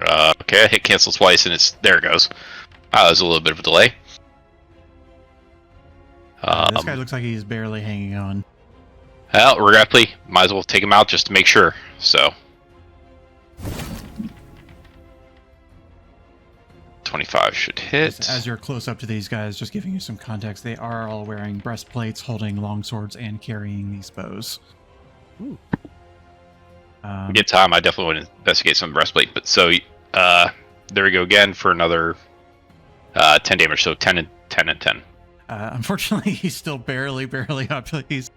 Okay, I hit cancel twice, and there it goes. There's a little bit of a delay. This guy looks like he's barely hanging on. Well, regretfully, might as well take him out just to make sure. So, 25 should hit. As you're close up to these guys, just giving you some context, they are all wearing breastplates, holding long swords, and carrying these bows. Get time. I definitely want to investigate some breastplate. But so, there we go again for another 10 damage. So 10 and 10 and 10. Unfortunately, he's still barely up. He's.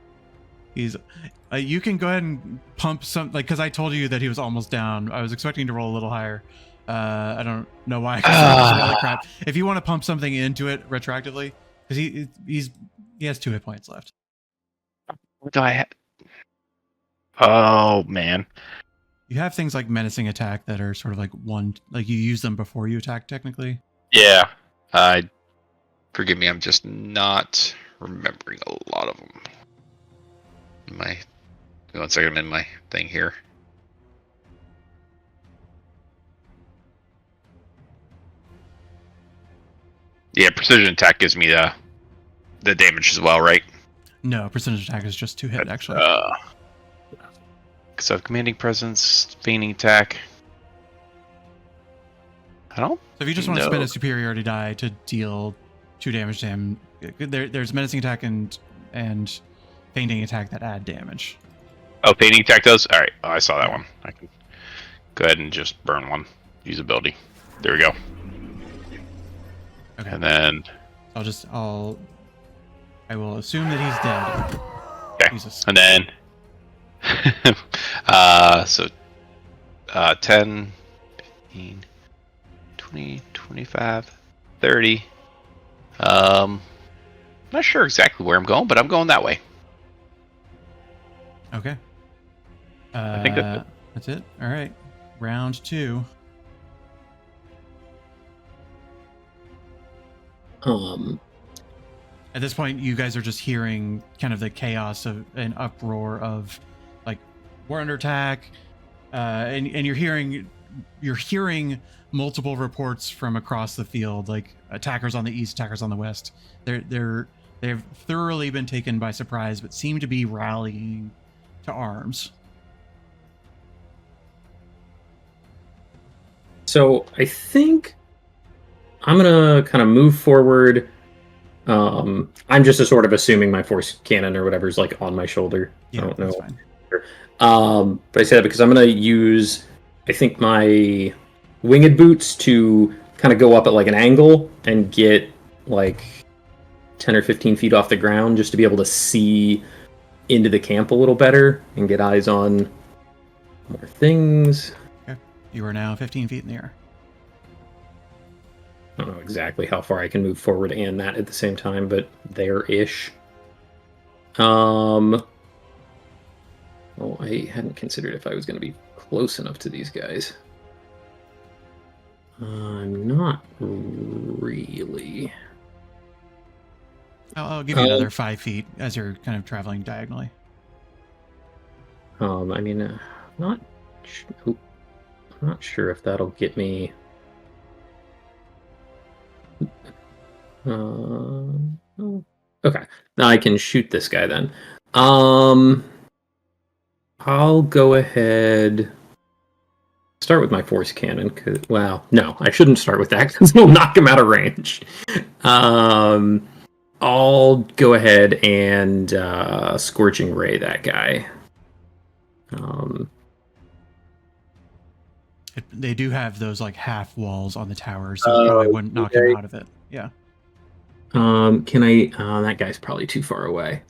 You can go ahead and pump some, like, because I told you that he was almost down. I was expecting to roll a little higher. I don't know why. Really crap. If you want to pump something into it retroactively, because he has 2 hit points left. What do I have? Oh man. You have things like menacing attack that are sort of like you use them before you attack technically. Yeah. Forgive me. I'm just not remembering a lot of them. One second, I'm in my thing here. Yeah, precision attack gives me the damage as well, right? No, percentage attack is just 2 hit actually. Because I have commanding presence, feigning attack. I don't. So if you just want to spend a superiority die to deal 2 damage to him, there's menacing attack and feigning attack that add damage. Oh, feigning attack does? Alright, I saw that one. I can go ahead and just burn one. Use ability. There we go. Okay. And then I will assume that he's dead. Okay. Jesus. And then so 10, 15, 20, 25, 30. Not sure exactly where I'm going, but I'm going that way. Okay. I think that's it. That's it. All right. Round 2. At this point, you guys are just hearing kind of the chaos of an uproar of, like, we're under attack, and you're hearing multiple reports from across the field, like attackers on the east, attackers on the west. They've thoroughly been taken by surprise, but seem to be rallying to arms. So I think I'm gonna kind of move forward. I'm just sort of assuming my force cannon or whatever is like on my shoulder. Yeah, I don't know. that's fine. But I say that because I'm gonna use, I think, my winged boots to kind of go up at like an angle and get like 10 or 15 feet off the ground just to be able to see into the camp a little better and get eyes on more things. Okay. You are now 15 feet in the air. I don't know exactly how far I can move forward and that at the same time, but there-ish. Well, I hadn't considered if I was going to be close enough to these guys. I'm not really. I'll give you another 5 feet as you're kind of traveling diagonally. I mean, not sure if that'll get me. Okay. Now I can shoot this guy then. I'll go ahead. Start with my force cannon. Well, no, I shouldn't start with that because it'll knock him out of range. I'll go ahead and Scorching Ray that guy. They do have those like half walls on the tower, so it probably wouldn't knock him out of it. Yeah. Can I? That guy's probably too far away.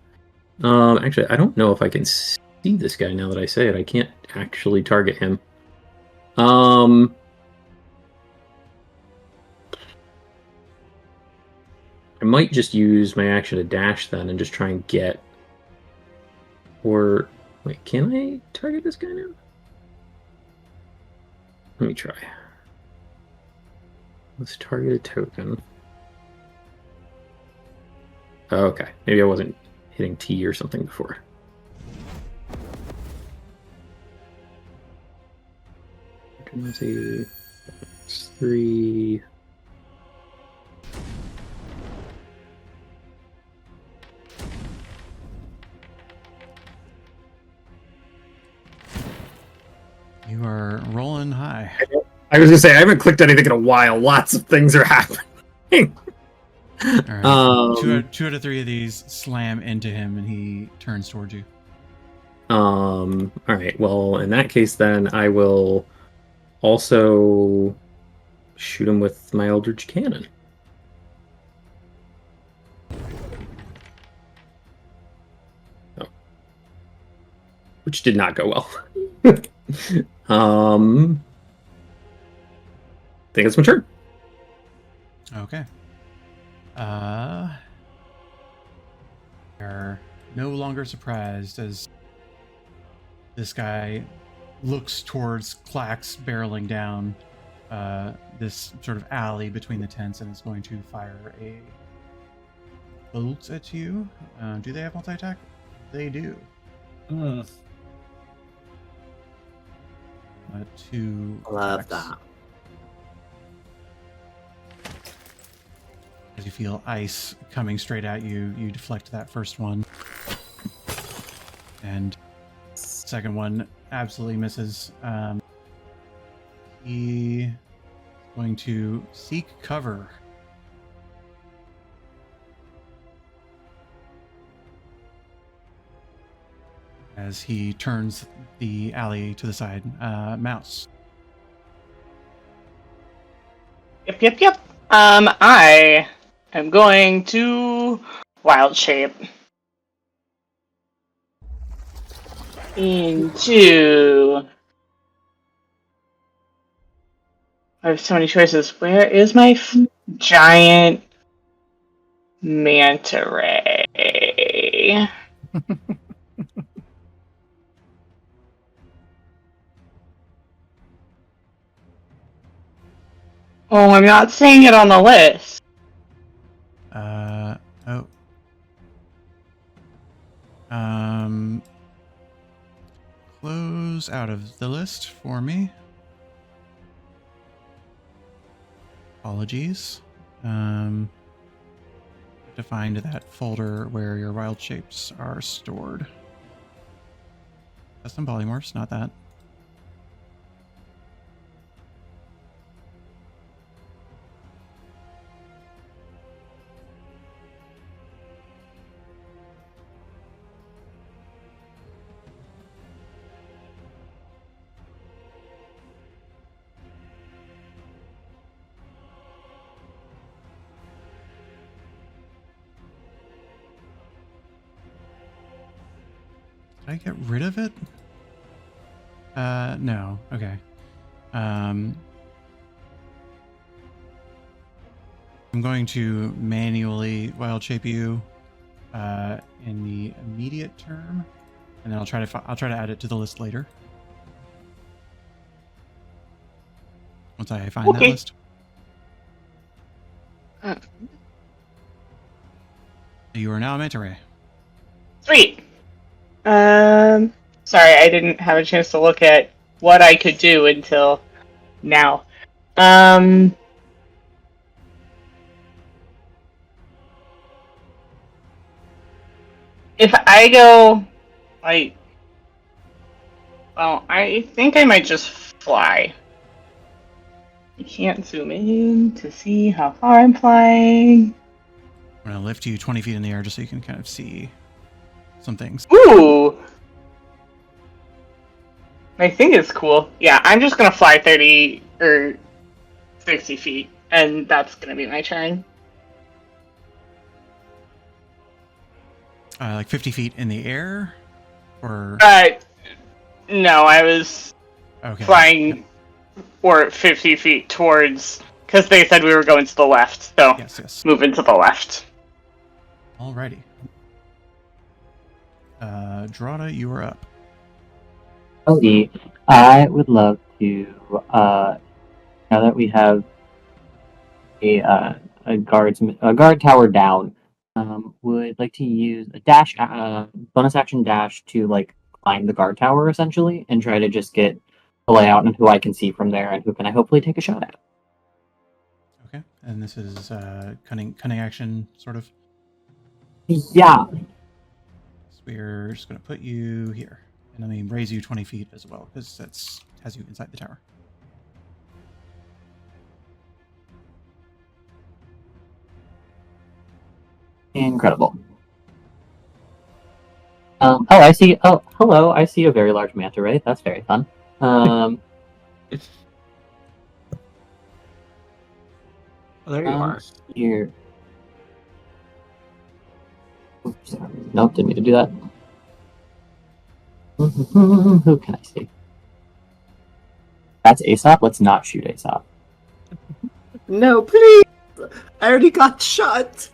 Actually, I don't know if I can see this guy now that I say it. I can't actually target him. I might just use my action to dash then and just try and get. Or wait, can I target this guy now? Let me try. Let's target a token. Oh, okay, maybe I wasn't hitting T or something before. Let's see. 3. You are rolling high. I was gonna say I haven't clicked anything in a while. Lots of things are happening. All right. Two out of 3 of these slam into him, and he turns towards you. All right. Well, in that case, then I will also shoot him with my Eldritch Cannon. Oh. Which did not go well. I think it's my turn. Okay. You're no longer surprised as this guy looks towards Clax barreling down this sort of alley between the tents and is going to fire a bolt at you. Do they have multi-attack? They do. To Love Clax. that. As you feel ice coming straight at you, you deflect that first one. And second one absolutely misses. He is going to seek cover. As he turns the alley to the side. Mouse. Yep. I am going to wild shape into. I have so many choices. Where is my giant manta ray? Oh, I'm not seeing it on the list. Oh. Close out of the list for me. Apologies. To find that folder where your wild shapes are stored. Custom polymorphs, not that. Did I get rid of it? No. Okay. I'm going to manually wild shape you in the immediate term, and then I'll try to add it to the list later. Once I find that list. You are now a manta ray. Sweet. Sorry, I didn't have a chance to look at what I could do until now. if I go, like, well, I think I might just fly. I can't zoom in to see how far I'm flying. I'm gonna lift you 20 feet in the air just so you can kind of see some things. Ooh! I think it's cool. Yeah, I'm just gonna fly 30 or 60 feet, and that's gonna be my turn. Like 50 feet in the air, or No, I was okay. flying or 50 feet towards, because they said we were going to the left, so Yes. moving to the left. Alrighty. Drada, you are up. Howdy. I would love to, now that we have a guard tower down, would like to use a dash, bonus action dash to like climb the guard tower essentially, and try to just get the layout and who I can see from there and who can I hopefully take a shot at. Okay, and this is cunning action sort of. Yeah. So we're just gonna put you here, and let me raise you 20 feet as well because that's has you inside the tower. Incredible. Oh, I see. Oh, hello. I see a very large manta ray. That's very fun. Well, there you are. Here. Oops, sorry. Nope, didn't mean to do that. Who can I see? That's Aesop. Let's not shoot Aesop. No, please! I already got shot!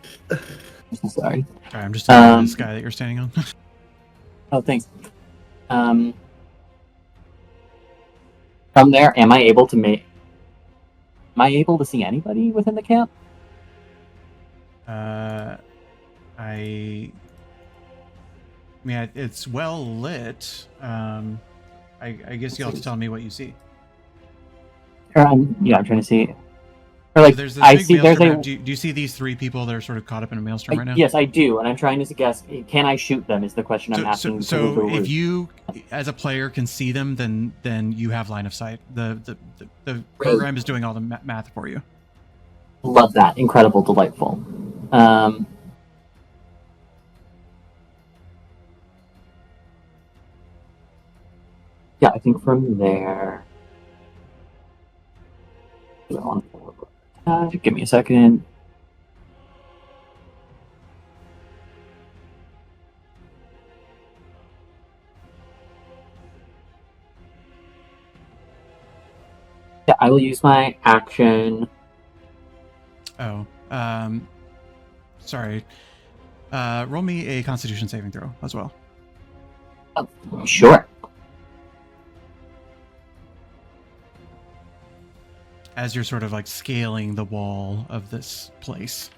I'm sorry. All right, I'm just taking this guy that you're standing on. Oh, thanks. From there, am I able to see anybody within the camp? I mean, it's well lit. I guess you'll have to tell me what you see. I'm trying to see. Or like, There's this I big see. There's maelstrom. a. Do you see these three people that are sort of caught up in a maelstrom right now? Yes, I do, and I'm trying to guess. Can I shoot them? Is the question I'm asking. So if you, as a player, can see them, then you have line of sight. The program is doing all the math for you. Love that. Incredible, delightful. Yeah, I think from there. Give me a second. Yeah, I will use my action. Oh, sorry. Roll me a Constitution saving throw as well. Oh, sure. As you're sort of like scaling the wall of this place.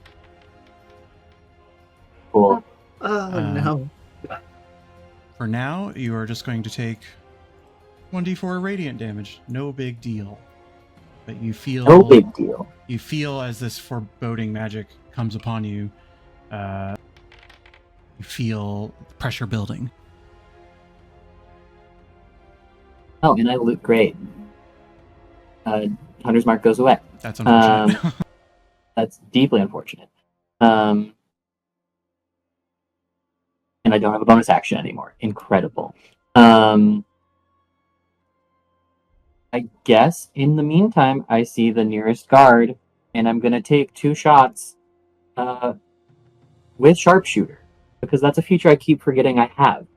Cool. Oh, no. For now, you are just going to take 1d4 radiant damage. No big deal. But you feel... No big deal. You feel as this foreboding magic comes upon you, you feel the pressure building. Oh, and I look great. Hunter's Mark goes away. That's unfortunate. That's deeply unfortunate. And I don't have a bonus action anymore. Incredible. I guess in the meantime, I see the nearest guard, and I'm going to take 2 shots with sharpshooter, because that's a feature I keep forgetting I have.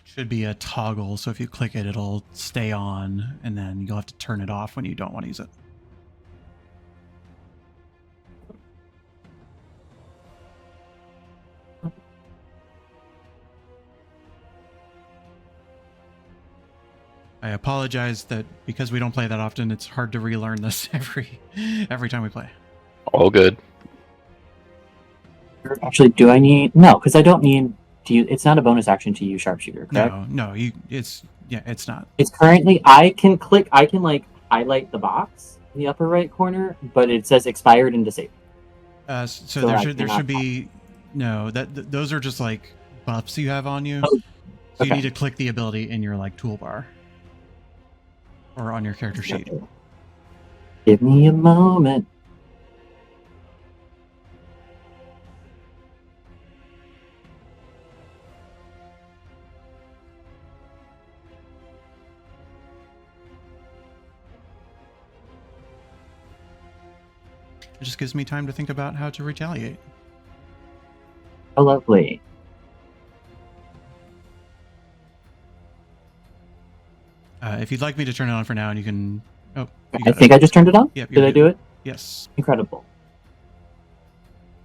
Should be a toggle, so if you click it, it'll stay on, and then you'll have to turn it off when you don't want to use it. I apologize that because we don't play that often, it's hard to relearn this every time we play. All good. Actually, do I need... No, because I don't need to use... It's not a bonus action to use sharpshooter, correct? No, it's not. It's currently... I can like highlight the box in the upper right corner, but it says expired and disabled. So there should be... No, those are just like buffs you have on you. Oh, So you okay. need to click the ability in your like toolbar or on your character sheet. Give me a moment. It just gives me time to think about how to retaliate. Oh, lovely. If you'd like me to turn it on for now, and you can. Oh, you I got think it. I just turned it on. Yep, Did you're I good. do it? Yes. Incredible.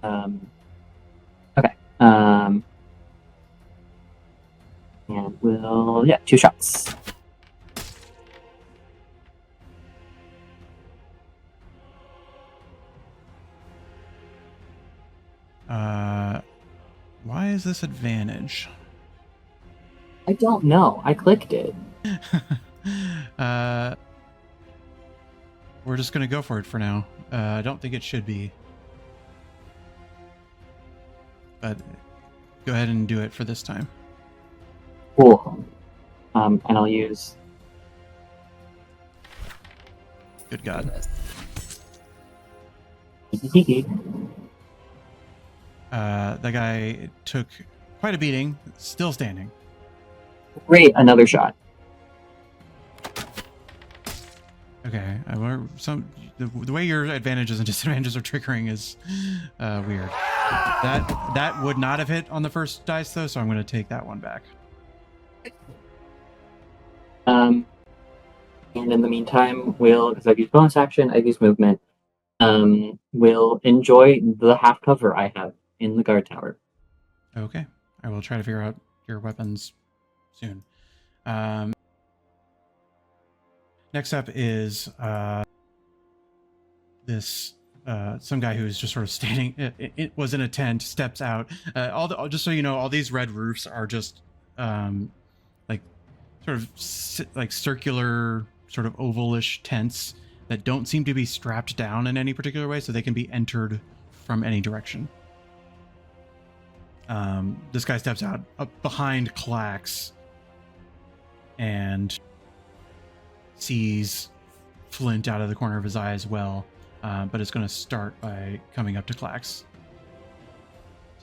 Okay. And we'll 2 shots. Why is this advantage? I don't know. I clicked it. We're just gonna go for it for now. I don't think it should be, but go ahead and do it for this time. Cool. And I'll use. Good God. That guy took quite a beating. Still standing. Great, another shot. Okay. The way your advantages and disadvantages are triggering is weird. That would not have hit on the first dice though, so I'm going to take that one back. And in the meantime, because I've used bonus action, I've used movement. We'll enjoy the half cover I have in the guard tower. Okay. I will try to figure out your weapons soon. Next up is this some guy who's just sort of standing. It was in a tent. Steps out. Just so you know, all these red roofs are just like sort of like circular, sort of ovalish tents that don't seem to be strapped down in any particular way, so they can be entered from any direction. This guy steps out up behind Klax and sees Flint out of the corner of his eye as well, but is going to start by coming up to Klax,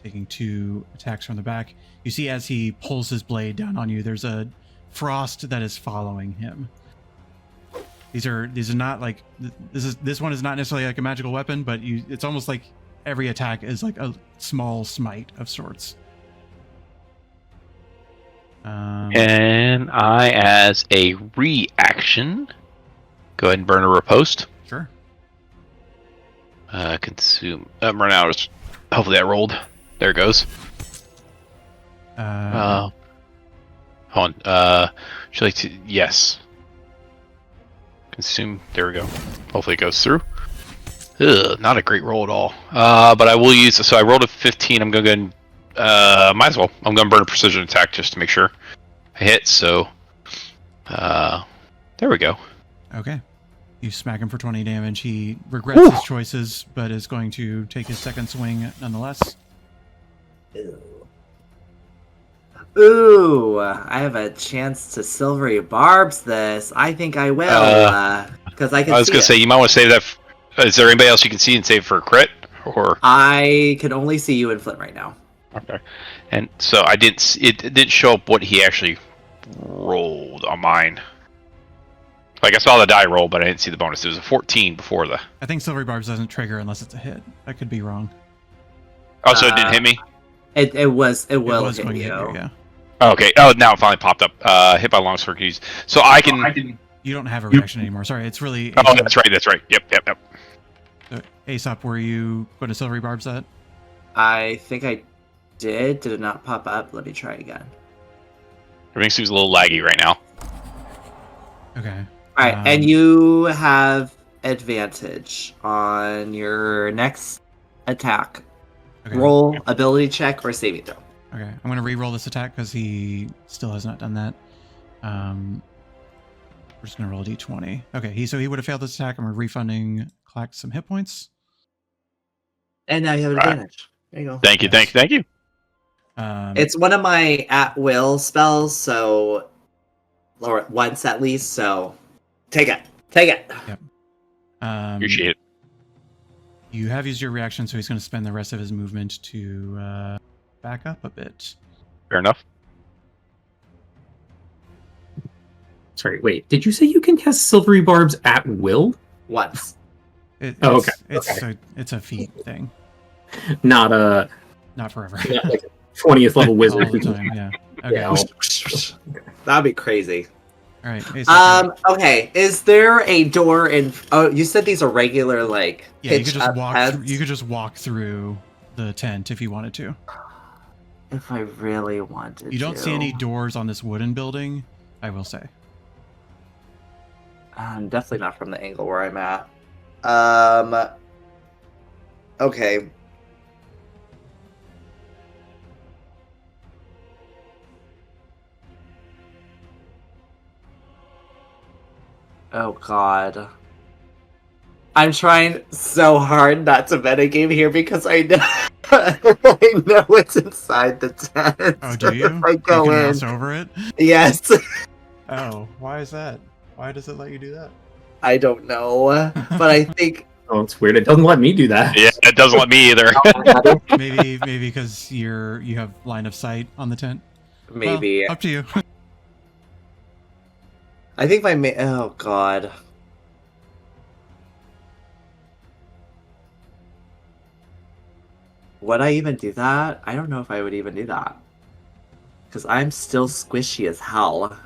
taking 2 attacks from the back. You see as he pulls his blade down on you, there's a frost that is following him. These are not like this one is not necessarily like a magical weapon, but it's almost like every attack is like a small smite of sorts. And I, as a reaction, go ahead and burn a riposte. Sure. Consume. Run out. Hopefully that rolled. There it goes. Hold on. Would you like to? Yes. Consume. There we go. Hopefully it goes through. Ugh, not a great roll at all. But I will use. So I rolled a 15. I'm going to go and might as well. I'm going to burn a precision attack just to make sure I hit. So there we go. Okay. You smack him for 20 damage. He regrets his choices, but is going to take his second swing nonetheless. Ooh, I have a chance to silvery barbs this. I think I will, because I can. I was going to say you might want to save that. Is there anybody else you can see and save for a crit? Or I can only see you and Flint right now. Okay, and so I didn't. It didn't show up what he actually rolled on mine. Like I saw the die roll, but I didn't see the bonus. It was a 14 before the. I think Silvery Barbs doesn't trigger unless it's a hit. I could be wrong. Oh, so it didn't hit me? It will hit going you. to hit you, yeah. Okay. Oh, now it finally popped up. Hit by longsword keys. So I can. You don't have a reaction anymore. Sorry, it's really. Oh, that's right. That's right. Yep. So, Aesop, were you going to Silvery Barbs that? I think I did. Did it not pop up? Let me try again. Everything seems a little laggy right now. Okay. All right, and you have advantage on your next attack. Okay. Roll, ability check, or saving throw. Okay, I'm going to re-roll this attack because he still has not done that. We're just going to roll a d20. Okay, he would have failed this attack. I'm refunding Clack some hit points. And now you have an advantage. There you go. Thank you, Yes. thank you. It's one of my at-will spells, so... Or once at least, so... Take it. Appreciate it. You have used your reaction, so he's going to spend the rest of his movement to back up a bit. Fair enough. Sorry, wait. Did you say you can cast silvery barbs at will? Once. It's a feat thing, Not not forever. not like a 20th level wizard. All the time, yeah. Okay. Yeah. That'd be crazy. All right. Ace, Okay. Is there a door in... Oh, you said these are regular, like, yeah, you pitch could just up walk. heads? You could just walk through the tent if you wanted to. If I really wanted You don't to. see any doors on this wooden building, I will say. Definitely not from the angle where I'm at. Okay. Oh god. I'm trying so hard not to metagame here because I know I know what's inside the tent. Oh, do you? If I go you can in. mouse over it. Yes. Oh, why is that? Why does it let you do that? I don't know. But I think Oh, it's weird. It doesn't let me do that. Yeah, it doesn't let me either. Maybe because you have line of sight on the tent. maybe. Well, up to you. I think oh god. Would I even do that? I don't know if I would even do that. Because I'm still squishy as hell.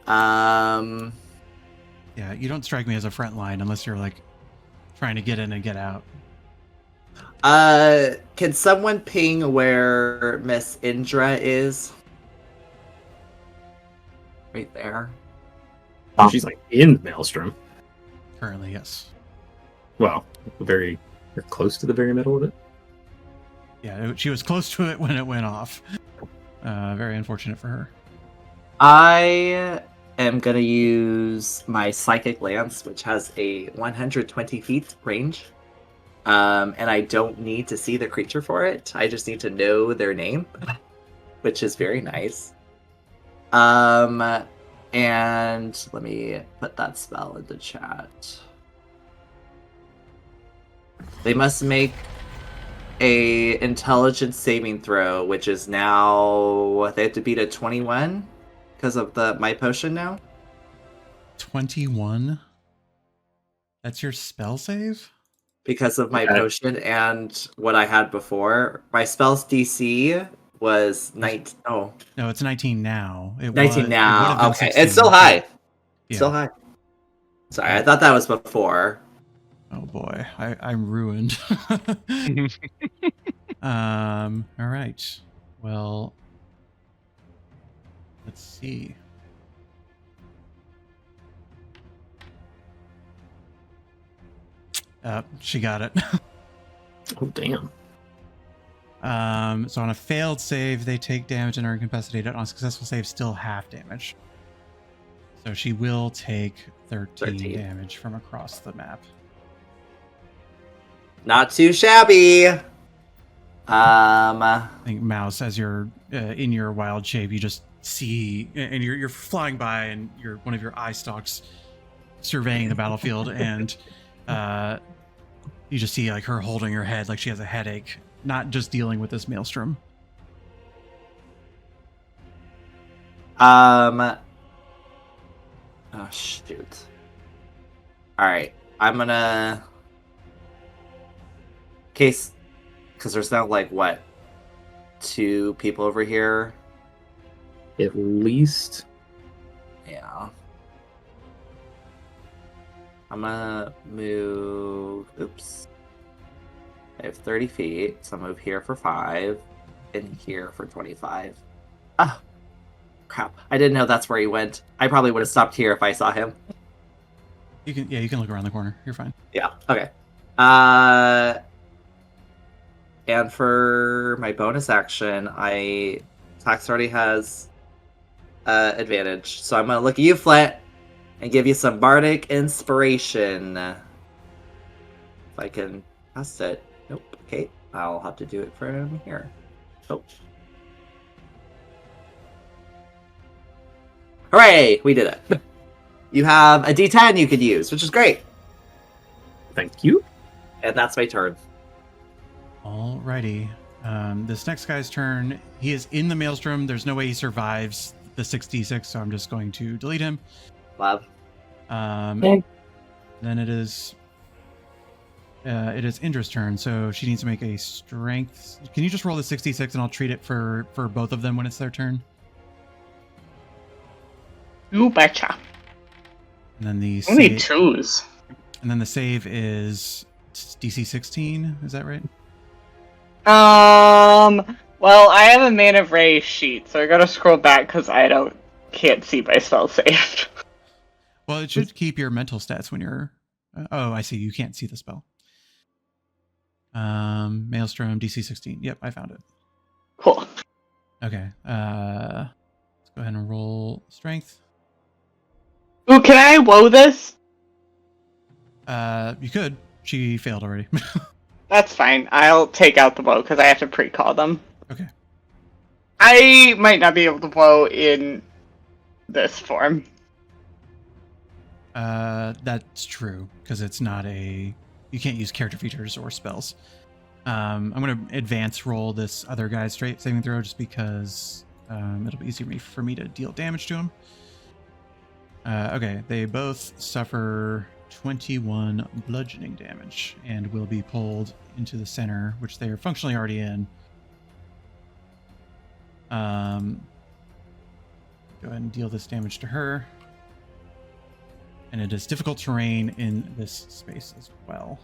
Yeah, you don't strike me as a front line unless you're like trying to get in and get out. Can someone ping where Miss Indra is? Right there. She's like in the maelstrom. Currently, yes. Well, you're close to the very middle of it. Yeah, she was close to it when it went off. Very unfortunate for her. I am gonna use my Psychic Lance, which has a 120 feet range. And I don't need to see the creature for it. I just need to know their name, which is very nice. And let me put that spell in the chat. They must make a intelligence saving throw, which is now they have to beat a 21 because of my potion now. 21? That's your spell save? Because of my potion and what I had before. My spell's DC was 19. Oh, No, it's 19 now. 19 now. Okay, 16. it's still high. Yeah. Still high. Sorry, I thought that was before. Oh boy, I'm ruined. All right. Well, let's see. She got it. Oh, damn. So on a failed save, they take damage and are incapacitated. On a successful save, still half damage. So she will take 13 damage from across the map. Not too shabby. I think Mouse, as you're in your wild shape, you just see, and you're flying by, and one of your eye stalks surveying the battlefield, and you just see like her holding her head like she has a headache, not just dealing with this maelstrom. Oh shoot. Alright. I'm gonna because there's now like what, 2 people over here? At least. Yeah. I'm gonna move. Oops. I have 30 feet, so I'll move here for 5, and here for 25. Ah, crap! I didn't know that's where he went. I probably would have stopped here if I saw him. You can look around the corner. You're fine. Yeah. Okay. And for my bonus action, Tax already has advantage, so I'm gonna look at you, Flint, and give you some bardic inspiration. If I can cast it. Nope. Okay. I'll have to do it from here. Oh. Hooray! We did it. You have a D10 you could use, which is great. Thank you. And that's my turn. Alrighty. This next guy's turn. He is in the maelstrom. There's no way he survives the 6d6, so I'm just going to delete him. Love. Okay. Then it is Indra's turn, so she needs to make a strength. Can you just roll the 66 and I'll treat it for both of them when it's their turn? You betcha. And then the Only save, twos. and then the save is DC 16. Is that right? Well, I have a Man of Ray sheet, so I gotta scroll back because can't see my spell saved. Well, it should keep your mental stats when you're. Oh, I see. You can't see the spell. Maelstrom DC 16. Yep, I found it. Cool. Okay. Let's go ahead and roll strength. Ooh, can I woe this? You could. She failed already. That's fine. I'll take out the woe because I have to pre-call them. Okay. I might not be able to woe in this form. That's true because it's not a. You can't use character features or spells. I'm going to advance roll this other guy's straight saving throw just because it'll be easier for me to deal damage to him. Okay, they both suffer 21 bludgeoning damage and will be pulled into the center, which they are functionally already in. Go ahead and deal this damage to her. And it is difficult terrain in this space as well.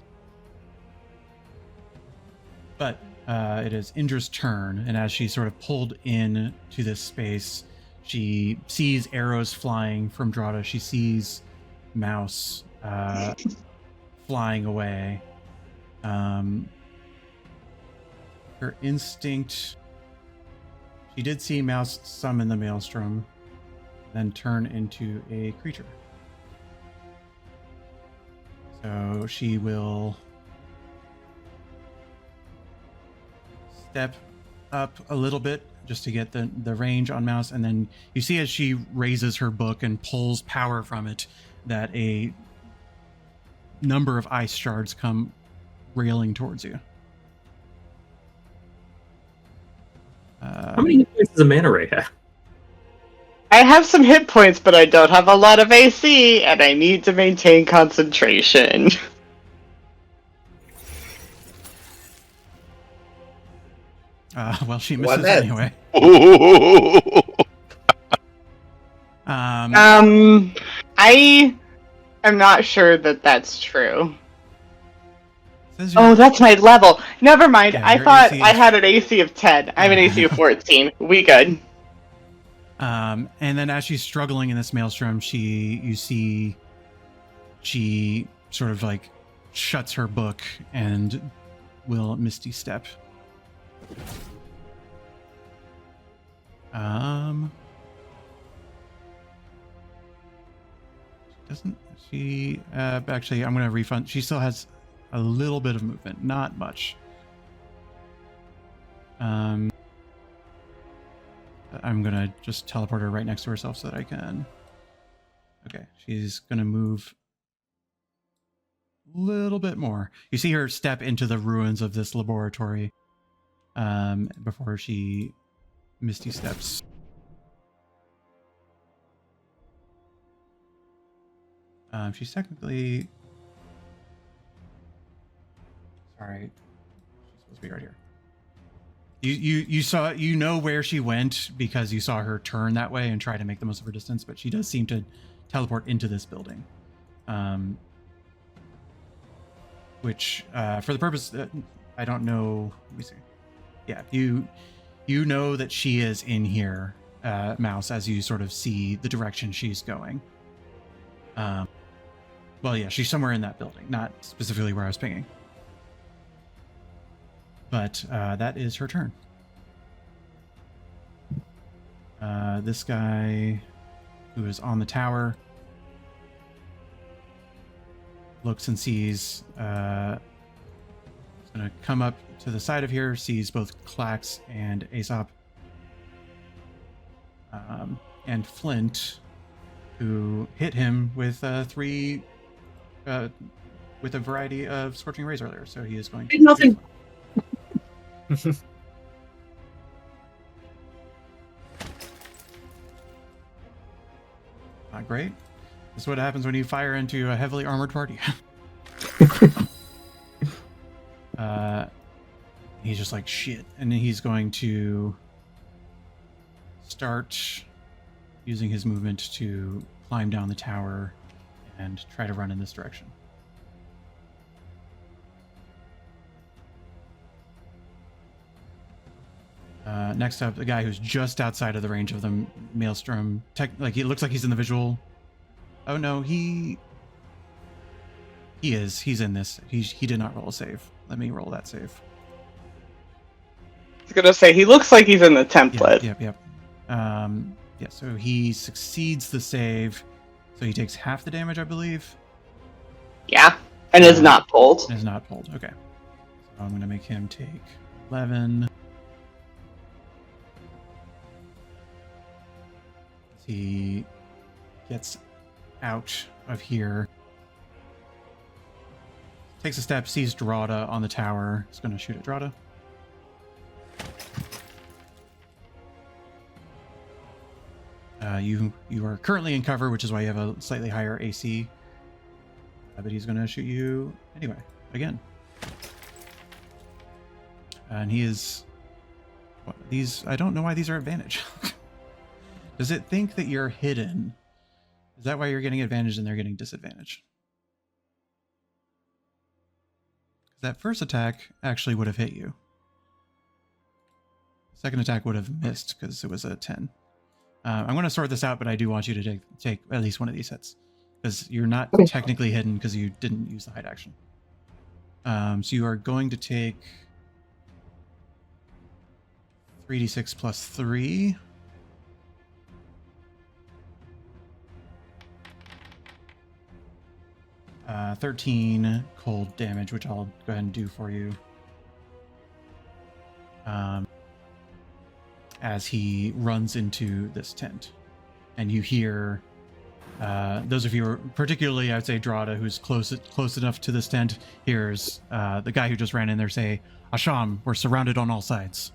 But it is Indra's turn, and as she's sort of pulled in to this space, she sees arrows flying from Drada. She sees Mouse flying away. Her instinct... She did see Mouse summon the Maelstrom, then turn into a creature. So she will step up a little bit just to get the range on Mouse, and then you see as she raises her book and pulls power from it that a number of ice shards come railing towards you. How many hit points does a mana ray have? I have some hit points, but I don't have a lot of AC, and I need to maintain concentration. Well, she misses then? anyway. I am not sure that that's true. Says Oh, you're- that's my level. Never mind. Yeah, I your thought AC I is- had an AC of 10. I have an AC of 14. We good. And then as she's struggling in this maelstrom, you see she sort of like shuts her book and will misty step. Actually, I'm going to refund. She still has a little bit of movement, not much. I'm going to just teleport her right next to herself so that I can. Okay, she's going to move a little bit more. You see her step into the ruins of this laboratory before she misty steps. She's technically... Sorry. She's supposed to be right here. You know where she went because you saw her turn that way and try to make the most of her distance, but she does seem to teleport into this building. Which, for the purpose, I don't know. Let me see. Yeah, you know that she is in here, Mouse, as you sort of see the direction she's going. Well, yeah, she's somewhere in that building, not specifically where I was pinging. But that is her turn. This guy who is on the tower looks and sees. He's going to come up to the side of here sees both Clax and Aesop, and Flint, who hit him with three, with a variety of scorching rays earlier. So he is going to Nothing. Not great. This is what happens when you fire into a heavily armored party. He's just like, shit. And then he's going to start using his movement to climb down the tower and try to run in this direction. Next up, the guy who's just outside of the range of the maelstrom. Like, he looks like he's in the visual. Oh no, he is. He's in this. He did not roll a save. Let me roll that save. I was gonna say he looks like he's in the template. Yep. Yeah, so he succeeds the save. So he takes half the damage, I believe. Yeah, and is not pulled. Is not pulled. Okay. So I'm gonna make him take 11. He gets out of here. Takes a step, sees Drada on the tower. He's going to shoot at Drada. You are currently in cover, which is why you have a slightly higher AC. But he's going to shoot you anyway, again. And he is... What, these... I don't know why these are advantage. Does it think that you're hidden? Is that why you're getting advantage and they're getting disadvantage? That first attack actually would have hit you. Second attack would have missed because it was a 10. I'm going to sort this out, but I do want you to take at least one of these hits. Because you're not technically hidden because you didn't use the hide action. So you are going to take 3d6 plus 3. 13 cold damage, which I'll go ahead and do for you. As he runs into this tent. And you hear, those of you, particularly I'd say Drada, who's close enough to this tent, hears the guy who just ran in there say, Asham, we're surrounded on all sides.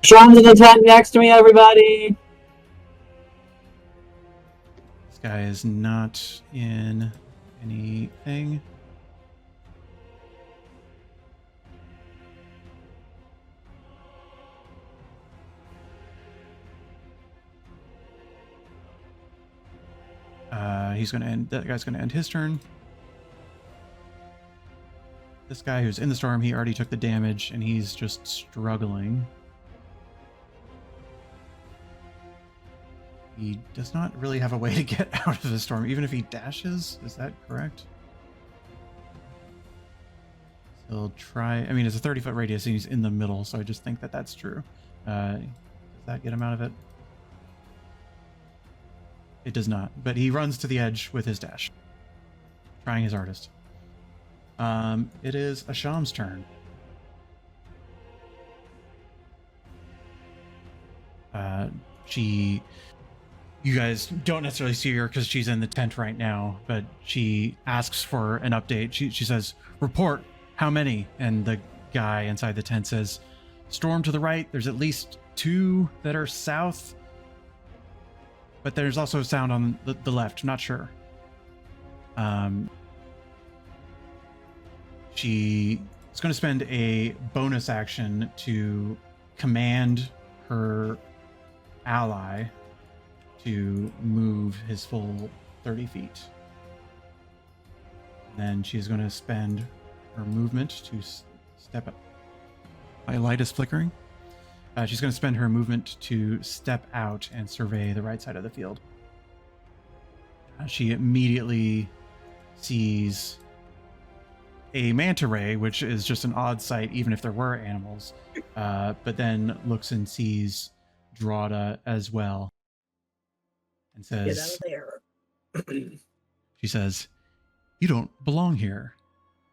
Sean's in the tent next to me, everybody! This guy is not in anything. He's going to end. That guy's going to end his turn. This guy who's in the storm, he already took the damage, and he's just struggling. He does not really have a way to get out of the storm, even if he dashes. Is that correct? He'll try. I mean, it's a 30-foot radius, and he's in the middle, so I just think that that's true. Does that get him out of it? It does not, but he runs to the edge with his dash, trying his hardest. It is Asham's turn. You guys don't necessarily see her because she's in the tent right now, but she asks for an update. She says, report, how many? And the guy inside the tent says, storm to the right, there's at least 2 that are south. But there's also a sound on the left. Not sure. She is going to spend a bonus action to command her ally to move his full 30 feet. Then she's going to spend her movement to step up. My light is flickering. She's going to spend her movement to step out and survey the right side of the field. She immediately sees a manta ray, which is just an odd sight, even if there were animals. But then looks and sees Drada as well, and says, "Get out of there." She says, "You don't belong here.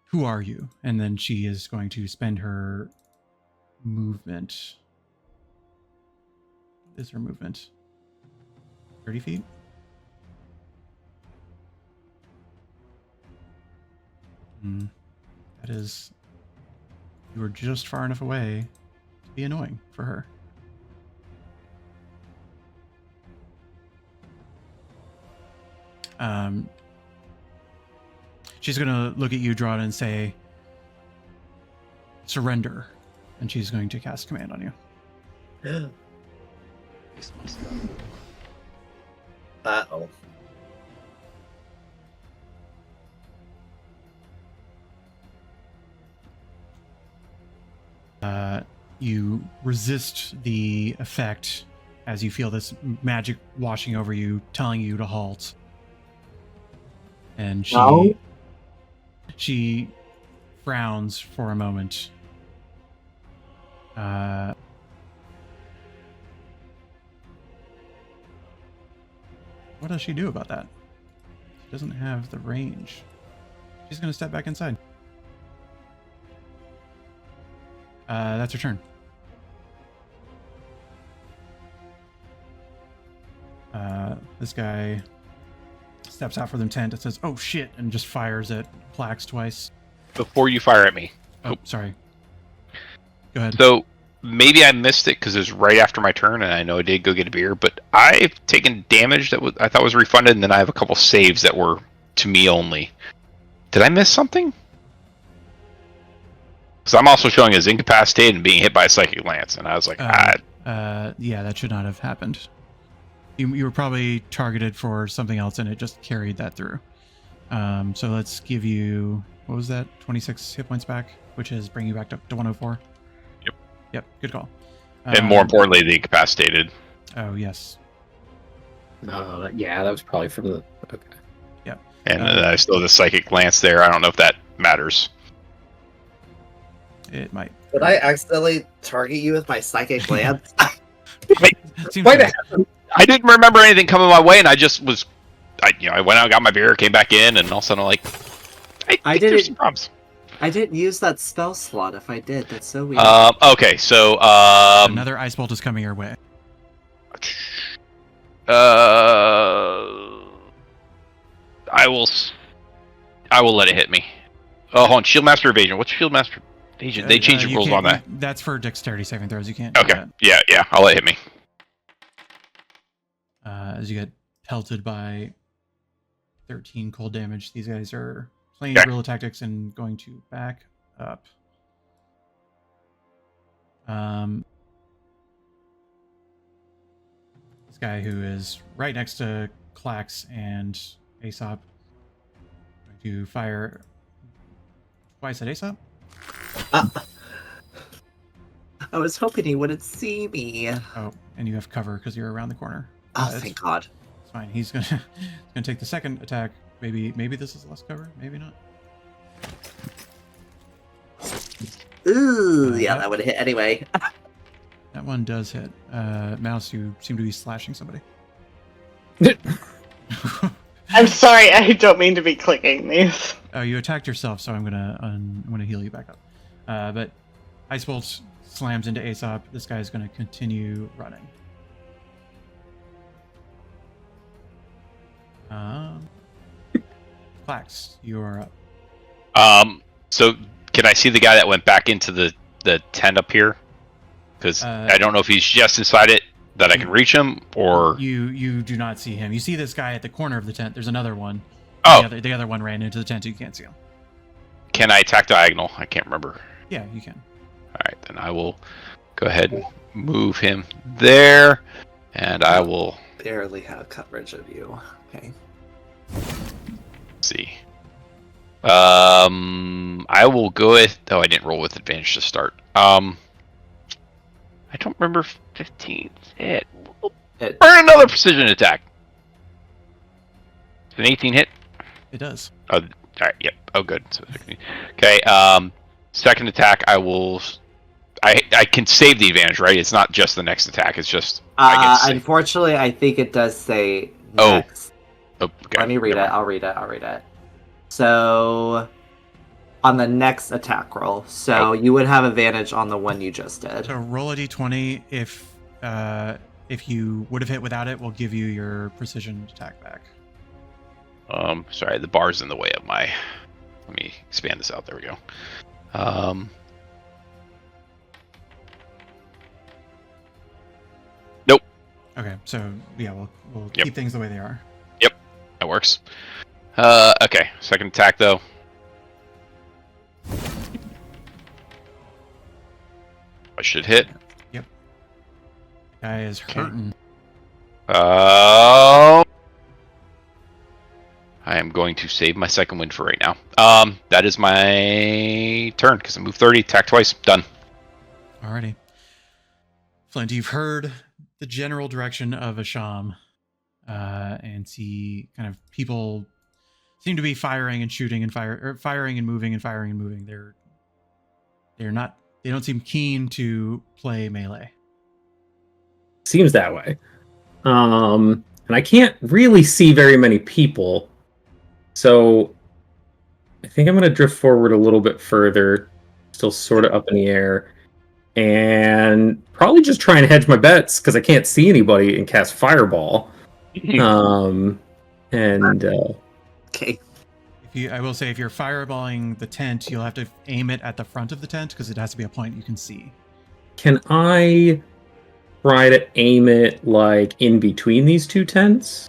who are you? And then she is going to spend her movement. What is her movement? 30 feet? That is... You were just far enough away to be annoying for her. She's going to look at you, Drod, and say, surrender. And she's going to cast command on you. Uh-oh. You resist the effect as you feel this magic washing over you, telling you to halt. And she frowns for a moment. What does she do about that? She doesn't have the range. She's going to step back inside. That's her turn. This guy steps out for the tent. It says, "Oh shit," and just fires at Plax twice. Before you fire at me. Oh, sorry. Go ahead. So maybe I missed it because it was right after my turn, and I know I did go get a beer. But I've taken damage that I thought was refunded, and then I have a couple saves that were to me only. Did I miss something? Because I'm also showing as incapacitated and being hit by a psychic lance, and I was like, yeah, that should not have happened. You were probably targeted for something else, and it just carried that through. So let's give you, what was that? 26 hit points back, which is bringing you back to 104. Yep, good call. And more importantly, the incapacitated. Oh, yes. Yeah, that was probably from the... Okay. Yep. And I still have the psychic lance there. I don't know if that matters. It might. Did I accidentally target you with my psychic lance? Seems like I didn't remember anything coming my way, and I just was... I went out, got my beer, came back in, and all of a sudden I'm like... I think there's some problems. I didn't use that spell slot. If I did, that's so weird. Okay, so another ice bolt is coming your way. I will let it hit me. Oh, hold on. Shield Master Evasion. What's Shield Master Evasion? They changed the rules on that. That's for dexterity saving throws. You can't. Do Okay. that. Yeah. I'll let it hit me. As you get pelted by 13 cold damage, these guys are playing Okay. guerrilla tactics and going to back up. This guy who is right next to Clax and Aesop going to fire twice at Aesop. I was hoping he wouldn't see me. Oh, and you have cover because you're around the corner. Oh, It's thank God. fine. He's gonna take the second attack. Maybe this is less cover. Maybe not. Ooh, yeah, that would have hit anyway. That one does hit. Mouse, you seem to be slashing somebody. I'm sorry, I don't mean to be clicking these. Oh, you attacked yourself, so I'm gonna heal you back up. But Ice Bolt slams into Aesop. This guy's gonna continue running. Clax, you are up. So can I see the guy that went back into the tent up here? Because I don't know if he's just inside it that I can reach him, or you do not see him. You see this guy at the corner of the tent. There's another one. Oh, the other one ran into the tent, so you can't see him. Can I attack diagonal? I can't remember. Yeah, you can. All right, then I will go ahead and move him there, and I will Barely have coverage of you. Okay. see. I will go with. Oh, I didn't roll with advantage to start. I don't remember if 15 hit. Burn another precision attack. It's an 18 hit. It does. Oh, all right. Yep. Oh, good. So, okay. Second attack. I will. I can save the advantage, right? It's not just the next attack. It's just. Unfortunately, I think it does say Oh. next. Oh, okay. Let me read it. I'll read it. So, on the next attack roll. So you would have advantage on the one you just did. So roll a d20. If you would have hit without it, we'll give you your precision attack back. Sorry, the bar's in the way of my. Let me expand this out. There we go. Nope. Okay, so yeah, we'll Yep. keep things the way they are. That works. Okay, second attack though. I should hit. Guy is Okay. hurting. I am going to save my second wind for right now. That is my turn because I moved 30, attack twice, done. Alrighty. Flint, you've heard the general direction of Asham, and see kind of people seem to be firing and shooting and firing and moving and firing and moving. They don't seem keen to play melee. Seems that way. And I can't really see very many people. So I think I'm going to drift forward a little bit further, still sort of up in the air, and probably just try and hedge my bets because I can't see anybody and cast Fireball. Okay. I will say, if you're fireballing the tent, you'll have to aim it at the front of the tent because it has to be a point you can see. Can I try to aim it like in between these two tents?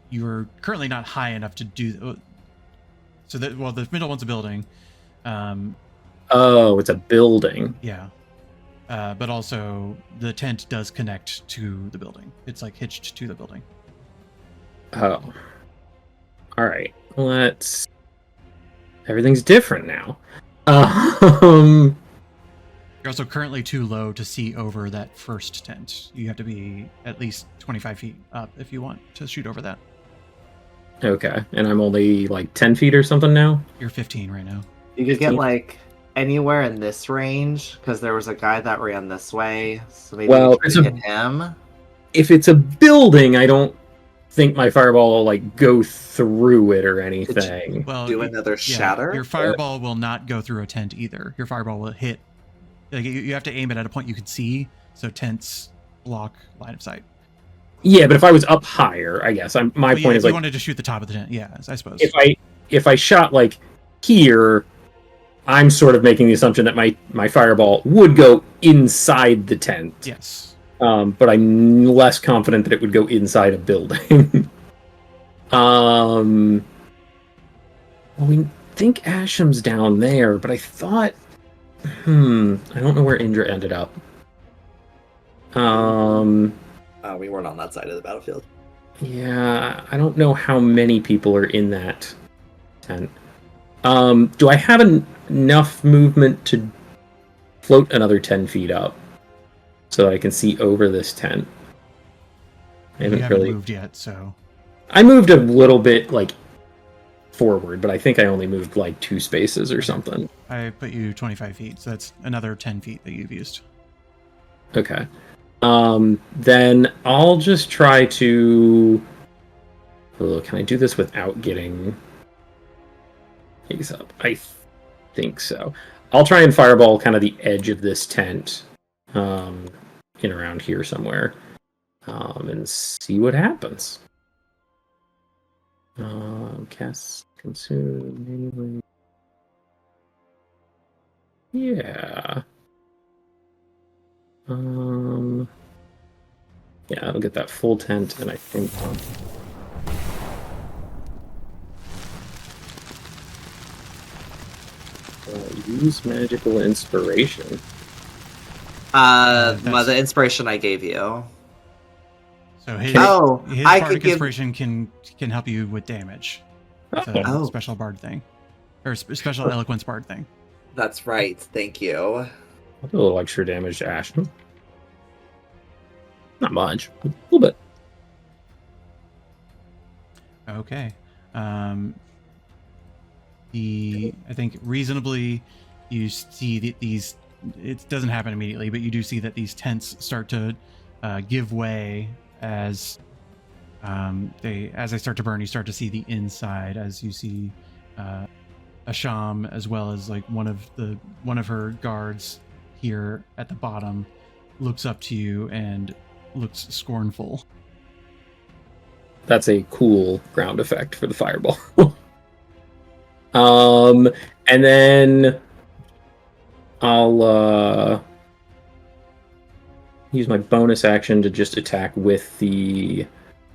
You're currently not high enough to do so that, well, the middle one's a building. Oh, it's a building. Yeah. But also the tent does connect to the building. It's like hitched to the building. Oh. All right. Everything's different now. You're also currently too low to see over that first tent. You have to be at least 25 feet up if you want to shoot over that. Okay. And I'm only like 10 feet or something now? You're 15 right now. You could get like anywhere in this range because there was a guy that ran this way. So maybe you could hit him. If it's a building, I don't think my fireball will like go through it or anything. Well, Do another shatter? Your fireball will not go through a tent either. Your fireball will hit. Like, you have to aim it at a point you can see, so tents block line of sight. Yeah, but if I was up higher, I guess. My point is you like, wanted to shoot the top of the tent. Yeah, I suppose. if I shot like here, I'm sort of making the assumption that my fireball would go inside the tent. Yes. But I'm less confident that it would go inside a building. Well, we think Asham's down there, but I thought, I don't know where Indra ended up. We weren't on that side of the battlefield. Yeah, I don't know how many people are in that tent. Do I have enough movement to float another 10 feet up so that I can see over this tent? I haven't really moved yet, so I moved a little bit like forward, but I think I only moved like 2 spaces or something. I put you 25 feet, so that's another 10 feet that you've used. Okay. Then I'll just try to... Oh, can I do this without getting these up? I think so. I'll try and fireball kind of the edge of this tent in around here somewhere and see what happens. Cast, consume, mainly. Yeah. Yeah, I'll get that full tent, and I think use magical inspiration. The inspiration I gave you. So his I bardic could give... inspiration can help you with damage. It's a special bard thing, or special eloquence bard thing. That's right. Thank you. I'll do a little extra damage to Ashton. Not much, a little bit. Okay. I think reasonably you see that these, it doesn't happen immediately, but you do see that these tents start to give way as they start to burn. You start to see the inside as you see Asham, as well as like one of her guards here at the bottom, looks up to you and looks scornful. That's a cool ground effect for the fireball. And then I'll use my bonus action to just attack with the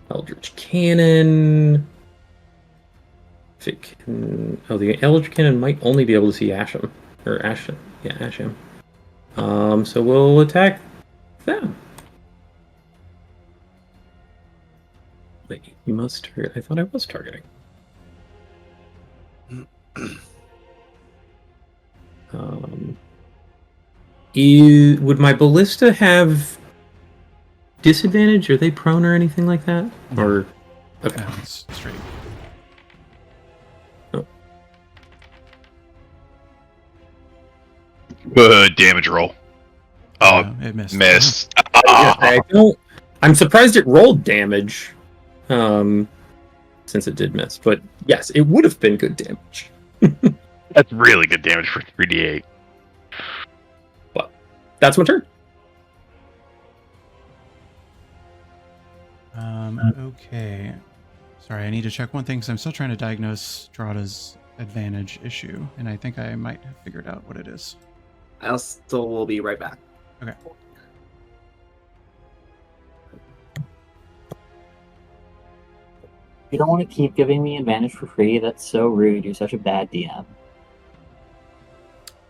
Eldritch Cannon. If it can... Oh, the Eldritch Cannon might only be able to see Asham. Or Asham. Yeah, Asham. So we'll attack them. Wait, you must target... I thought I was targeting. Would my ballista have disadvantage? Are they prone or anything like that? No. Or... Okay. It's straight. Good damage roll. Oh, It missed. missed. I'm surprised it rolled damage, since it did miss. But yes, it would have been good damage. That's really good damage for 3d8. But that's my turn. Okay. Sorry, I need to check one thing because I'm still trying to diagnose Drada's advantage issue, and I think I might have figured out what it is. I still will be right back. Okay. You don't want to keep giving me advantage for free. That's so rude. You're such a bad DM.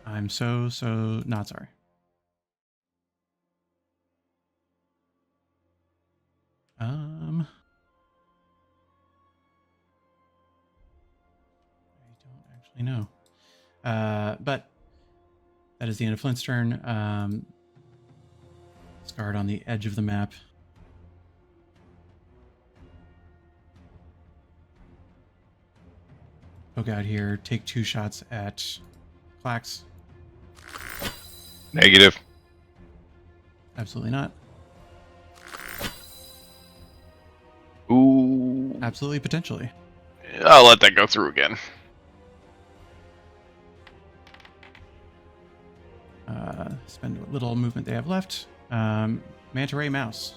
I'm so not sorry. I don't actually know. But that is the end of Flint's turn. Scarred on the edge of the map. Poke out here. Take 2 shots at Clax. Negative. Absolutely not. Ooh. Absolutely, potentially. I'll let that go through again. Spend what little movement they have left. Manta Ray Mouse.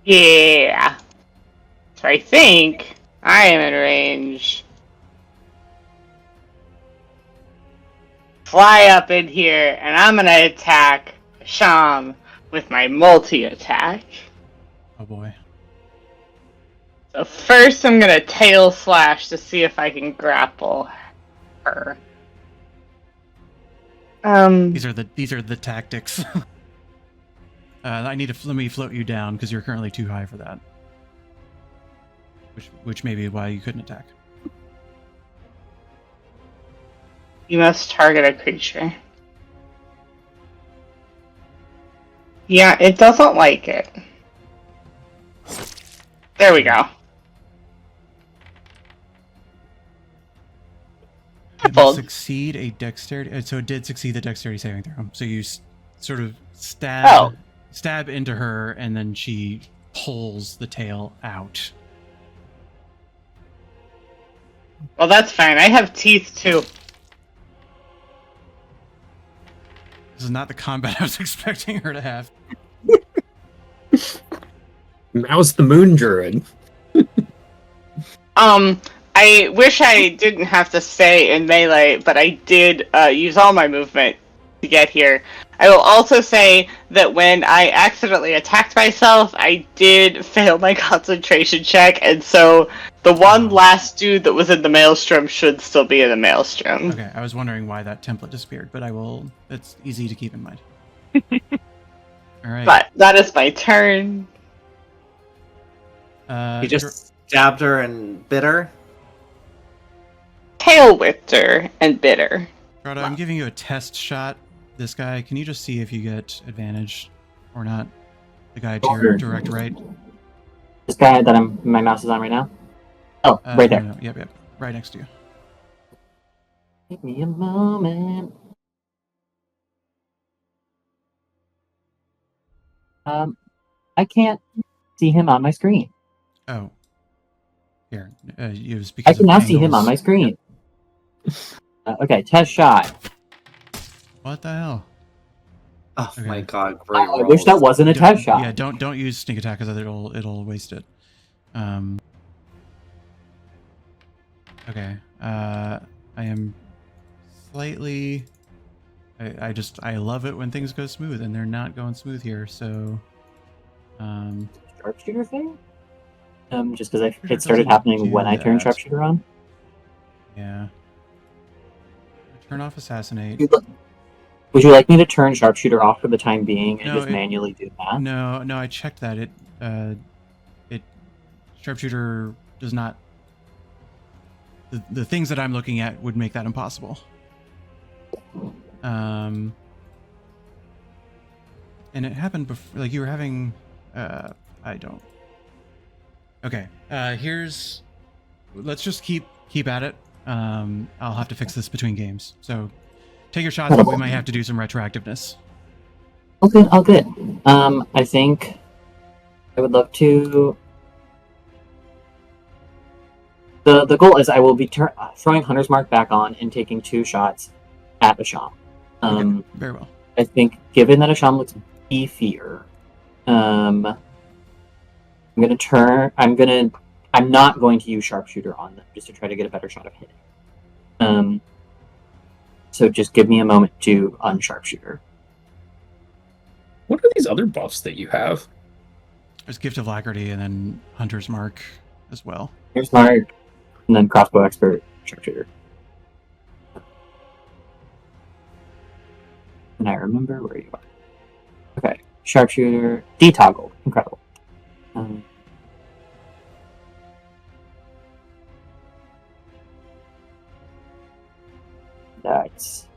Yeah. So I think I am in range. Fly up in here, and I'm gonna attack Sham with my multi-attack. Oh boy. So first I'm gonna tail slash to see if I can grapple her. These are the tactics. Let me float you down because you're currently too high for that. Which may be why you couldn't attack. You must target a creature. Yeah, it doesn't like it. There we go. It must succeed a dexterity. So it did succeed the dexterity saving throw. So you sort of stab into her, and then she pulls the tail out. Well, that's fine. I have teeth too. This is not the combat I was expecting her to have. Mouse the Moon Druid. I wish I didn't have to stay in melee, but I did use all my movement to get here. I will also say that when I accidentally attacked myself, I did fail my concentration check, and so the one last dude that was in the maelstrom should still be in the maelstrom. Okay, I was wondering why that template disappeared, but I will. It's easy to keep in mind. All right. But that is my turn. You just stabbed her and bit her? Tail whipped her and bit her. Drada, I'm giving you a test shot. This guy, can you just see if you get advantage or not? The guy to your direct right. This guy that my mouse is on right now? Oh, right there. No. Yep. Right next to you. Give me a moment. I can't see him on my screen. Oh. Here, it was I because can of now see him on angles. my screen. Okay, test shot. What the hell? Oh Okay. my god, great I wish that rolls. wasn't a test shot. Yeah, don't use sneak attack because it'll waste it. Okay. I am slightly. I love it when things go smooth, and they're not going smooth here. So, Sharpshooter thing? Just because Sharpshooter it started doesn't happening do when I turned that. sharpshooter on. yeah. Turn off assassinate. Would you like me to turn sharpshooter off for the time being and No, just manually do that? No, I checked that. It sharpshooter does not. The things that I'm looking at would make that impossible. And it happened before, like you were having. I don't. Okay. Let's just keep at it. I'll have to fix this between games. So, take your shots, but we might have to do some retroactiveness. All good. I think I would love to. The goal is I will be throwing Hunter's Mark back on and taking 2 shots at Asham. Okay, very well. I think given that Asham looks beefier, I'm not going to use sharpshooter on them just to try to get a better shot of hitting. So just give me a moment to unsharpshooter. What are these other buffs that you have? There's Gift of Alacrity and then Hunter's Mark as well. Here's Mark, and then Crossbow Expert, sharpshooter. And I remember where you are. Okay, sharpshooter, detoggled, incredible. That's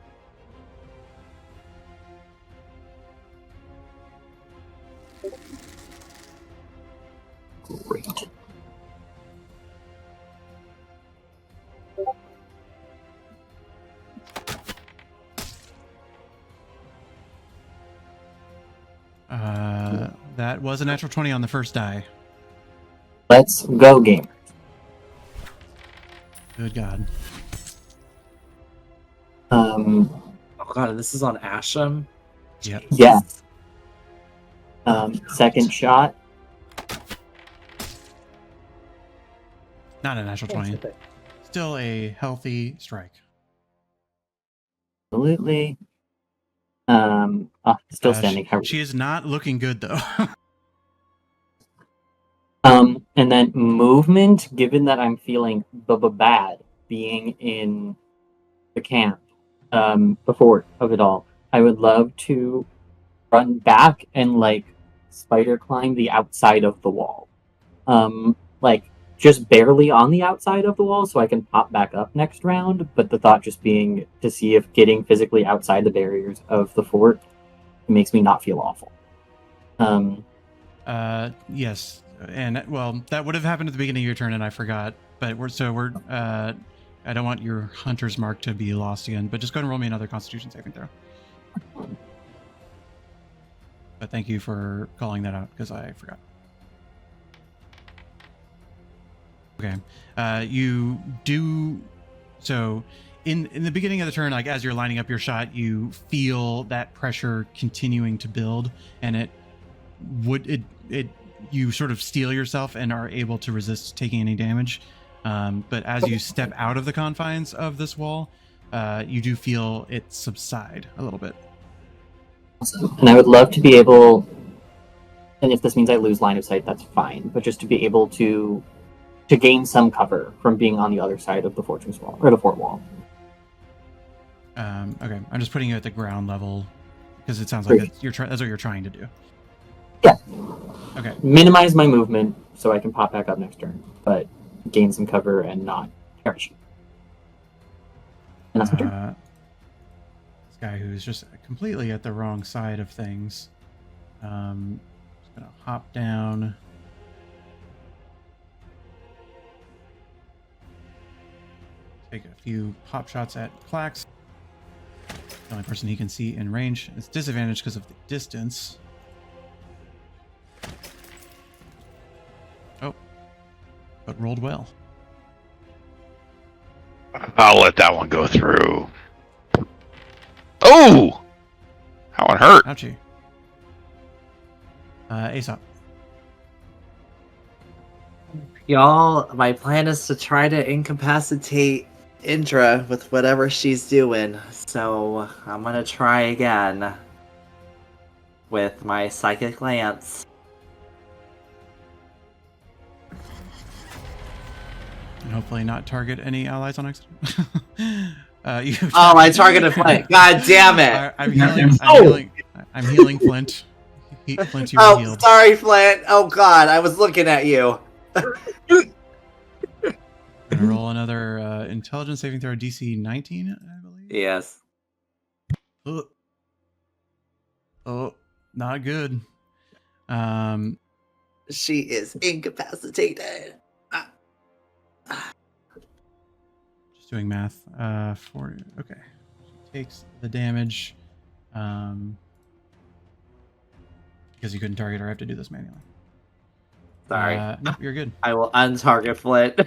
great. That was a natural 20 on the first die. Let's go, gamer. Good God. Oh god, and this is on Asham? Yep. Yeah. Second shot. Not a natural 20. Still a healthy strike. Absolutely. Still standing. She is not looking good though. And then movement, given that I'm feeling bad being in the camp before of it all, I would love to run back and like spider climb the outside of the wall. Like just barely on the outside of the wall so I can pop back up next round, but the thought just being to see if getting physically outside the barriers of the fort makes me not feel awful. Yes. And well, that would have happened at the beginning of your turn and I forgot. But we're I don't want your Hunter's Mark to be lost again, but just go ahead and roll me another Constitution saving throw. But thank you for calling that out because I forgot. Okay. You do so in the beginning of the turn, like as you're lining up your shot, you feel that pressure continuing to build, and you sort of steel yourself and are able to resist taking any damage. But as you step out of the confines of this wall, you do feel it subside a little bit. And I would love to be able, and if this means I lose line of sight, that's fine, but just to be able to gain some cover from being on the other side of the fortress wall, or the fort wall. Okay, I'm just putting you at the ground level because it sounds like that's what you're trying to do. Yeah. Okay. Minimize my movement so I can pop back up next turn, but gain some cover and not parachute. And that's my turn. This guy who's just completely at the wrong side of things. Just gonna hop down. Take a few pop shots at Clax. The only person he can see in range. It's disadvantaged because of the distance. Oh, but rolled well. I'll let that one go through. Oh! That one hurt. Ouchie. Aesop. Y'all, my plan is to try to incapacitate Indra with whatever she's doing. So I'm gonna try again with my psychic lance. And hopefully not target any allies on accident. I targeted Flint. God damn it! I'm healing. I'm healing Flint. Flint, you were healed. Sorry, Flint. Oh God, I was looking at you. I'm gonna roll another intelligence saving throw, DC 19, I believe. Yes. Oh, not good. She is incapacitated. Just doing math. 40. Okay. She takes the damage. Because you couldn't target her, I have to do this manually. Sorry. Nope, you're good. I will untarget Flint.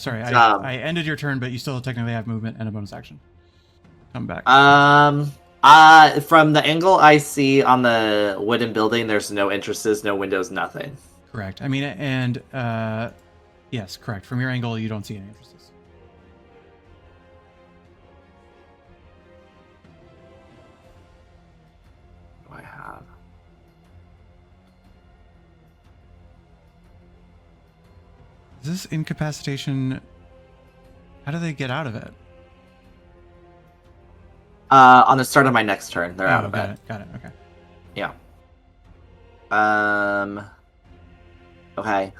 Sorry, I ended your turn, but you still technically have movement and a bonus action. Come back. From the angle I see on the wooden building, there's no entrances, no windows, nothing. Correct. I mean, and yes, correct. From your angle, you don't see any entrances. What do I have? Is this incapacitation? How do they get out of it? On the start of my next turn, they're out of it. Got it. Okay. Yeah. Okay.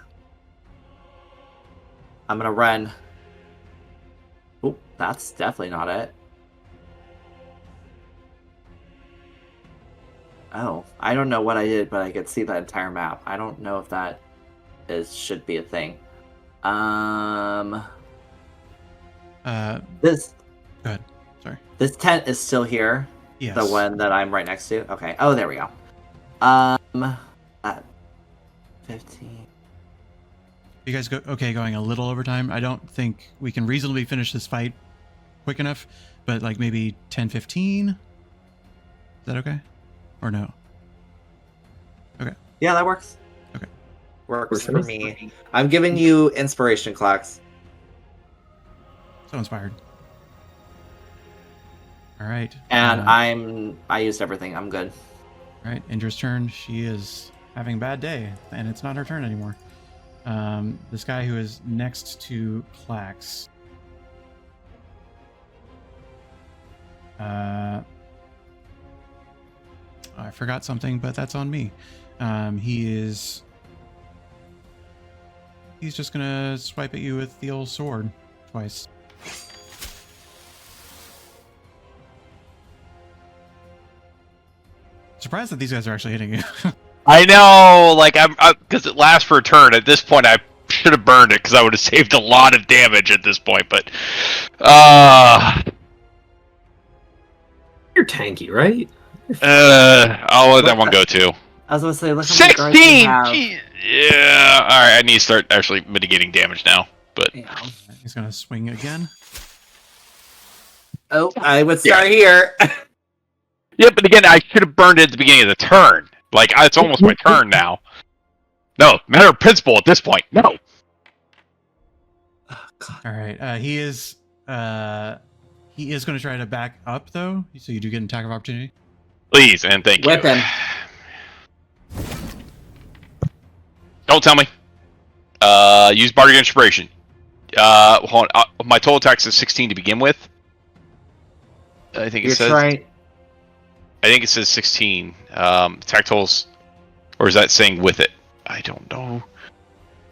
I'm gonna run. Oh, that's definitely not it. Oh, I don't know what I did, but I could see the entire map. I don't know if that should be a thing. This. Go ahead. Sorry. This tent is still here. Yes. The one that I'm right next to. Okay. Oh, there we go. At 15. You guys going a little over time. I don't think we can reasonably finish this fight quick enough, but like maybe 10-15. Is that okay? Or no? Okay. Yeah, that works. Okay. Works for me. I'm giving you inspiration clocks. So inspired. All right. And I used everything. I'm good. All right. Indra's turn. She is having a bad day, and it's not her turn anymore. This guy who is next to Clax. I forgot something, but that's on me. He's just gonna swipe at you with the old sword twice. Surprised that these guys are actually hitting you. I know, like I'm because it lasts for a turn. At this point, I should have burned it because I would have saved a lot of damage at this point. But You're tanky, right? I'll let that one go too. I was gonna say, look how many guards you 16. have. Yeah. All right, I need to start actually mitigating damage now. But Yeah. He's gonna swing again. Oh, I would start here. yeah, but again, I should have burned it at the beginning of the turn. Like it's almost my turn now. No, matter of principle at this point. No. Oh, God. All right. He is going to try to back up though, so you do get an attack of opportunity. Please and thank Whip you. him. Don't tell me. Use bardic inspiration. Hold on. My total attack is 16 to begin with. I think it says. Right. I think it says 16. Attack totals, or is that saying with it? I don't know.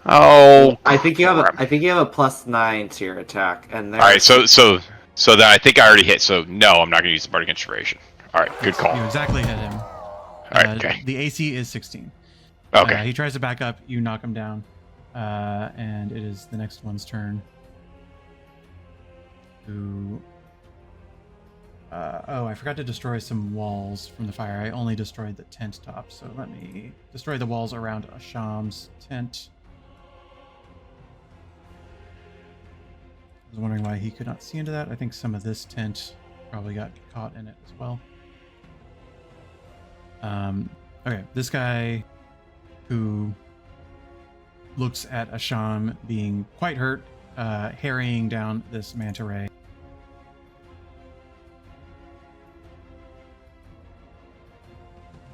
Oh, I think you have crap. a +9 to your attack, and All right, so then I think I already hit. So no, I'm not going to use the bardic inspiration. All right, good call. You exactly hit him. All right, okay. The AC is 16. Okay. He tries to back up. You knock him down, and it is the next one's turn. Who? I forgot to destroy some walls from the fire. I only destroyed the tent top, so let me destroy the walls around Asham's tent. was wondering why he could not see into that. I think some of this tint probably got caught in it as well. Okay, this guy who looks at Asham being quite hurt, harrying down this manta ray.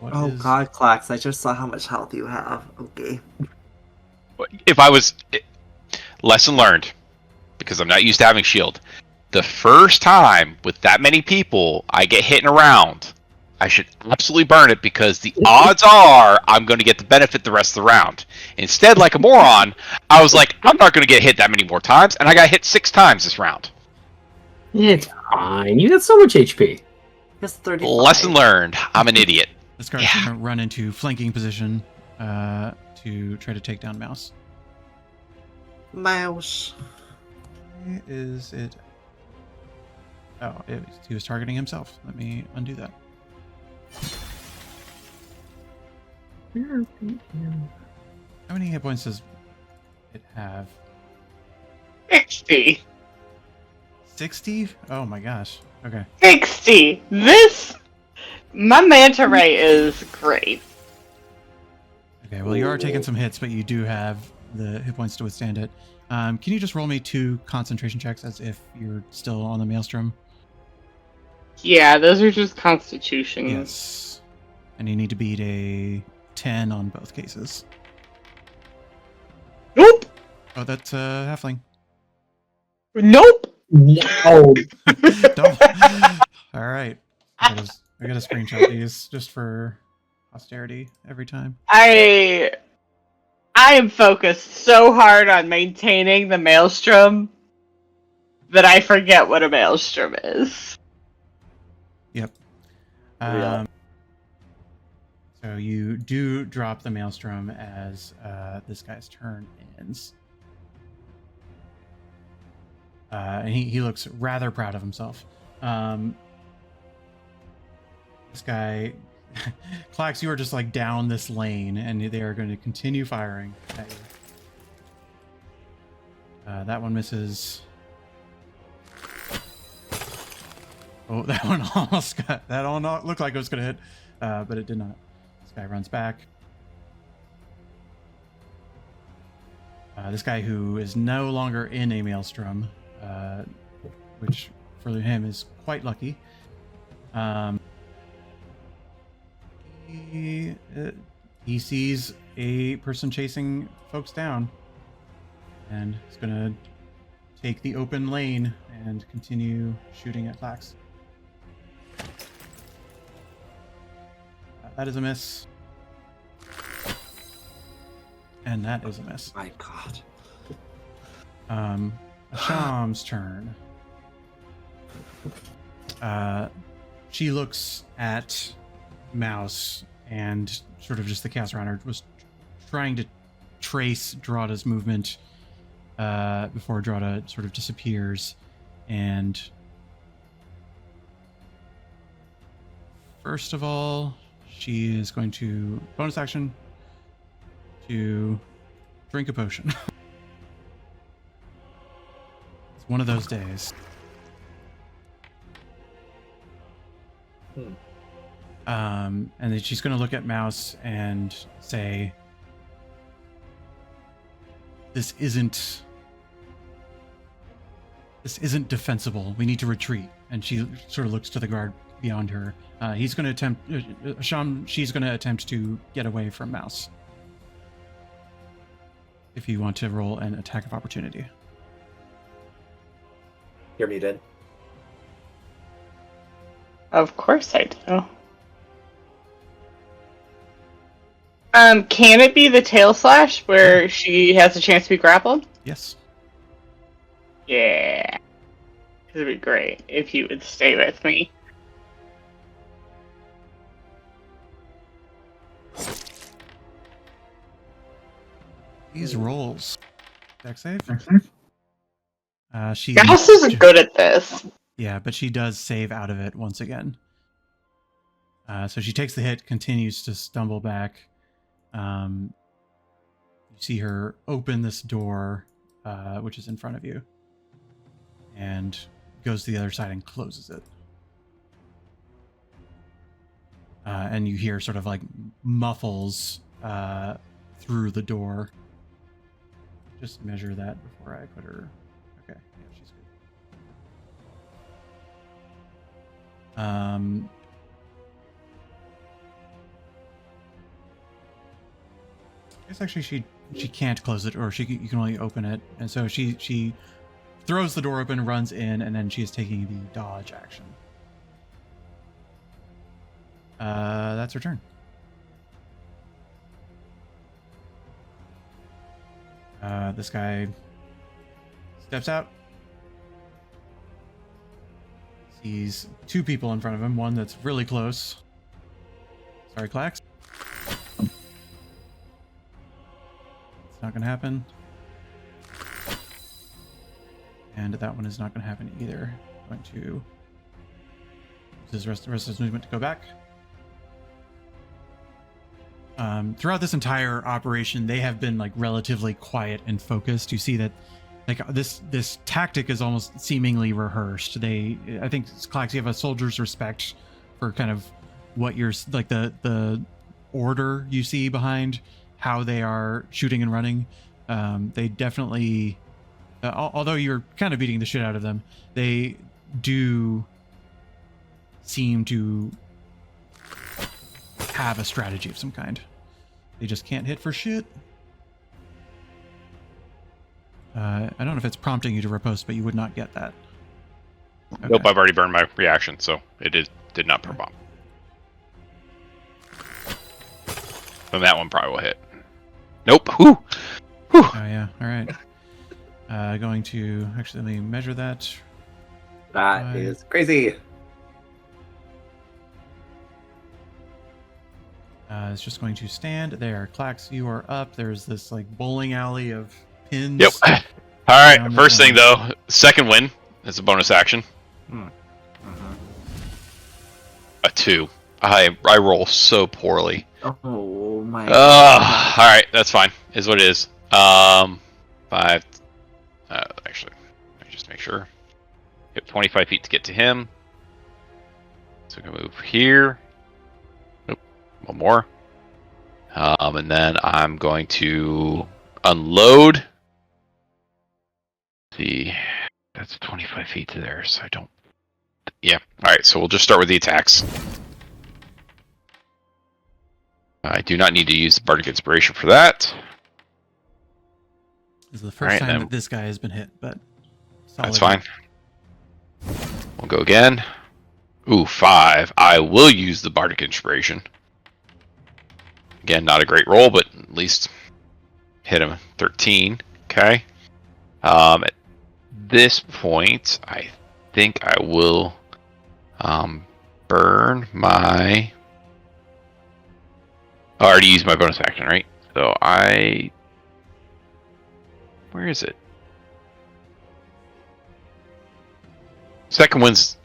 God, Clax, I just saw how much health you have. Okay. If I was... Lesson learned, because I'm not used to having shield. The first time with that many people I get hit in a round, I should absolutely burn it, because the odds are I'm going to get the benefit the rest of the round. Instead, like a moron, I was like, I'm not going to get hit that many more times, and I got hit 6 times this round. It's fine. You got so much HP. That's 35. Lesson learned. I'm an idiot. This guy's gonna run into flanking position to try to take down Mouse. Mouse. Is it? Oh, he was targeting himself. Let me undo that. How many hit points does it have? 60. 60? Oh my gosh. Okay. 60. My manta ray is great. Okay, well, you are taking some hits, but you do have the hit points to withstand it. Can you just roll me 2 concentration checks as if you're still on the maelstrom? Yeah, those are just constitution. Yes. And you need to beat a 10 on both cases. Nope. Oh, that's halfling. Nope. Oh, All right. I gotta screenshot these just for posterity every time. I am focused so hard on maintaining the maelstrom that I forget what a maelstrom is. Yep. Yeah. So you do drop the maelstrom as this guy's turn ends. And he looks rather proud of himself. This guy, Clax, you are just like down this lane, and they are going to continue firing at you. That one misses. Oh, that one almost got. That all looked like it was going to hit, but it did not. This guy runs back. This guy who is no longer in a maelstrom, which for him is quite lucky. He sees a person chasing folks down, and is gonna take the open lane and continue shooting at Clax. That is a miss, and that is a miss. My God. Asham's turn. She looks at Mouse, and sort of just the chaos around her was trying to trace Drada's movement before Drada sort of disappears. And first of all, she is going to bonus action to drink a potion. It's one of those days. And then she's going to look at Mouse and say, this isn't defensible. We need to retreat. And she sort of looks to the guard beyond her. She's going to attempt to get away from Mouse. If you want to roll an attack of opportunity. You're muted. Of course I do. Can it be the tail slash where she has a chance to be grappled? Yes. Yeah. It'd be great if you would stay with me. These rolls. Deck save? She Gauss is good at this. Yeah, but she does save out of it once again. So she takes the hit, continues to stumble back. You see her open this door, which is in front of you. and goes to the other side and closes it. And you hear sort of like muffles through the door. Just measure that before I put her. Okay, yeah, she's good. I guess actually she can't close it, or you can only open it, and so she throws the door open, runs in, and then she is taking the dodge action. That's her turn. This guy steps out. Sees two people in front of him, one that's really close. Sorry, Clax. It's not going to happen. And that one is not going to happen either. Going to use his rest of his movement to go back. Throughout this entire operation, they have been like relatively quiet and focused. You see that like this tactic is almost seemingly rehearsed. I think, Clax, you have a soldier's respect for kind of what you're like the order you see behind how they are shooting and running. They definitely, although you're kind of beating the shit out of them, they do seem to have a strategy of some kind. They just can't hit for shit. I don't know if it's prompting you to riposte, but you would not get that. Okay. Nope, I've already burned my reaction, so it did not prompt. Then that one probably will hit. Nope. Whew. Whew. Oh yeah. All right. Going to actually let me measure that. That is crazy. It's just going to stand there. Clax, you are up. There's this like bowling alley of pins. Yep. All right. First thing though, second win is a bonus action. A 2. I roll so poorly. Oh my. All right. That's fine. Is what it is. 5. Actually, let me just make sure. Yep, 25 feet to get to him. So we can move here. One more. And then I'm going to unload. Let's see, that's 25 feet to there, so I don't. Yeah. All right. So we'll just start with the attacks. I do not need to use the Bardic Inspiration for that. This is the first time that this guy has been hit, but that's fine. We'll go again. Ooh, 5. I will use the Bardic Inspiration. Again, not a great roll, but at least hit him. 13. Okay. At this point, I think I will burn my. I already used my bonus action, right? So where is it? Second win's,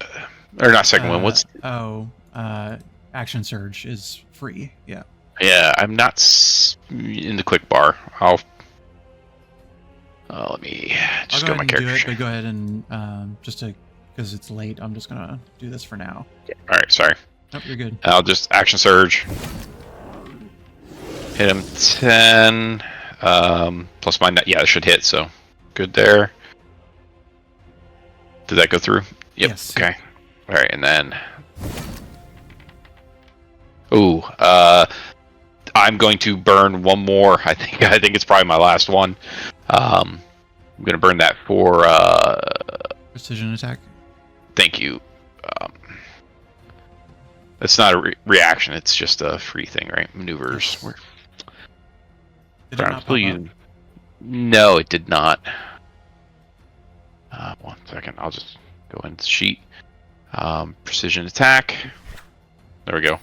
or not second win. What's? Action surge is free. Yeah. Yeah, I'm not in the quick bar. I'll let me just go to my character. But go ahead and just because it's late, I'm just gonna do this for now. All right, sorry. Nope, you're good. I'll just action surge. Hit him 10. Plus my net. Yeah, that should hit. So good there. Did that go through? Yep. Yes. Okay. All right, and then. Ooh. I'm going to burn one more. I think it's probably my last one. I'm gonna burn that for precision attack. Thank you. It's not a reaction. It's just a free thing, right? Maneuvers. Yes. Did it not pop up? No, it did not. 1 second. I'll just go into the sheet. Precision attack. There we go.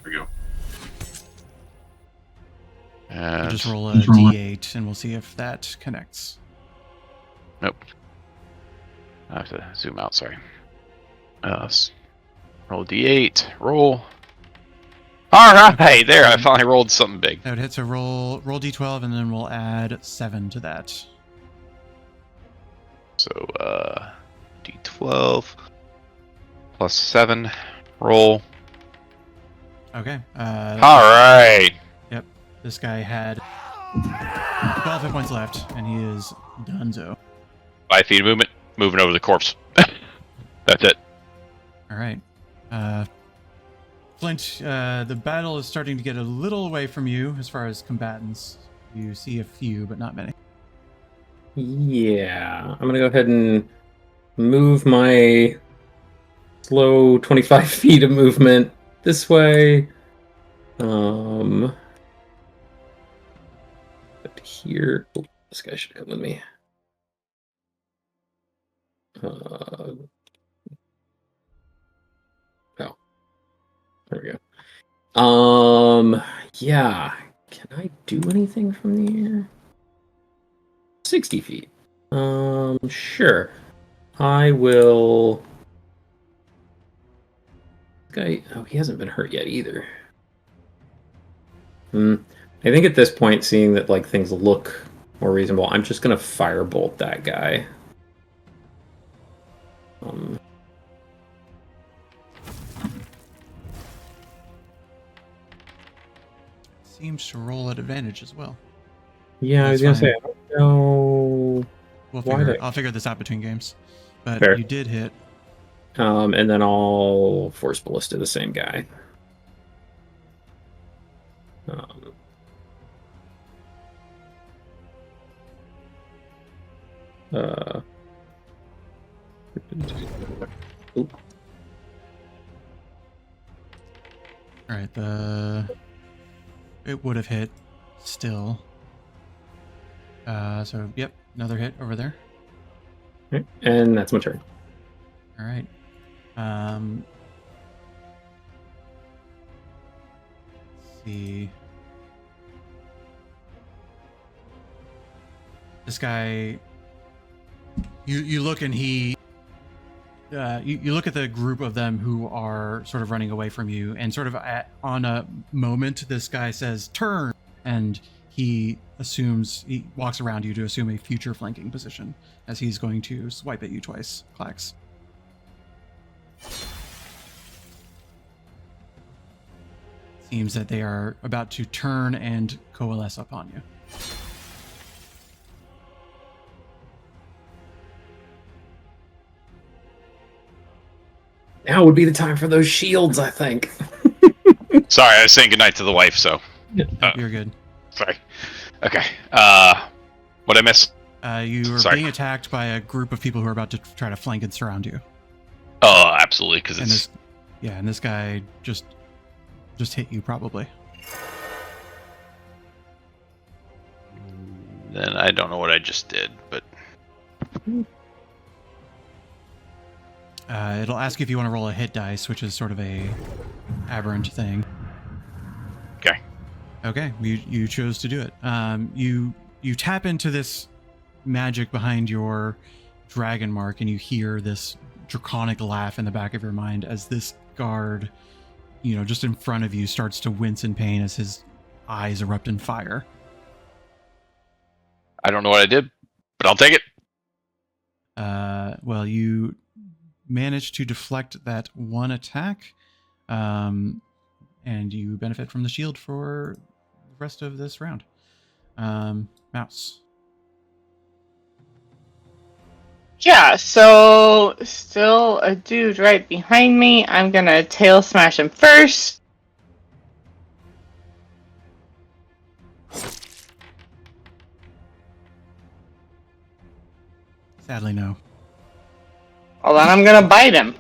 And just roll a d8 and we'll see if that connects. Nope. I have to zoom out, sorry. Roll d8. Roll. Alright, there, I finally rolled something big. That would hit, so roll d12 and then we'll add 7 to that. So, D12 plus 7. Roll. Okay. All right. Yep. This guy had 12 hit points left, and he is donezo. 5 feet of movement. Moving over the corpse. That's it. All right. Flint, the battle is starting to get a little away from you as far as combatants. You see a few, but not many. Yeah, I'm gonna go ahead and move my slow 25 feet of movement this way. But here, oh, this guy should come with me. Oh, there we go. Yeah, can I do anything from the air? 60 feet. Sure. I will. Guy, oh, he hasn't been hurt yet either. I think at this point, seeing that like things look more reasonable, I'm just gonna firebolt that guy. Seems to roll at advantage as well. Yeah, I was gonna say, I don't know. I'll figure this out between games. But Fair. You did hit. And then I'll force ballista the same guy. Oop. All right, it would have hit still. So yep, another hit over there. Okay, and that's my turn. All right. Let's see. This guy. You look and he. You look at the group of them who are sort of running away from you, and sort of on a moment, this guy says, "Turn," and he walks around you to assume a future flanking position as he's going to swipe at you twice. Clacks. Seems that they are about to turn and coalesce upon you. Now would be the time for those shields, I think. Sorry, I was saying goodnight to the wife, so. You're good. Sorry. Okay. What'd I miss? You are being attacked by a group of people who are about to try to flank and surround you. Oh, absolutely, because it's... And this guy just hit you, probably. Then I don't know what I just did, but... It'll ask you if you want to roll a hit dice, which is sort of a aberrant thing. Okay. Okay, you chose to do it. You tap into this magic behind your dragon mark, and you hear this draconic laugh in the back of your mind as this guard, just in front of you, starts to wince in pain as his eyes erupt in fire. I don't know what I did, but I'll take it. Well, you managed to deflect that one attack, and you benefit from the shield for the rest of this round. Mouse. Yeah, so still a dude right behind me. I'm gonna tail smash him first. Sadly, no. Well, then I'm gonna bite him.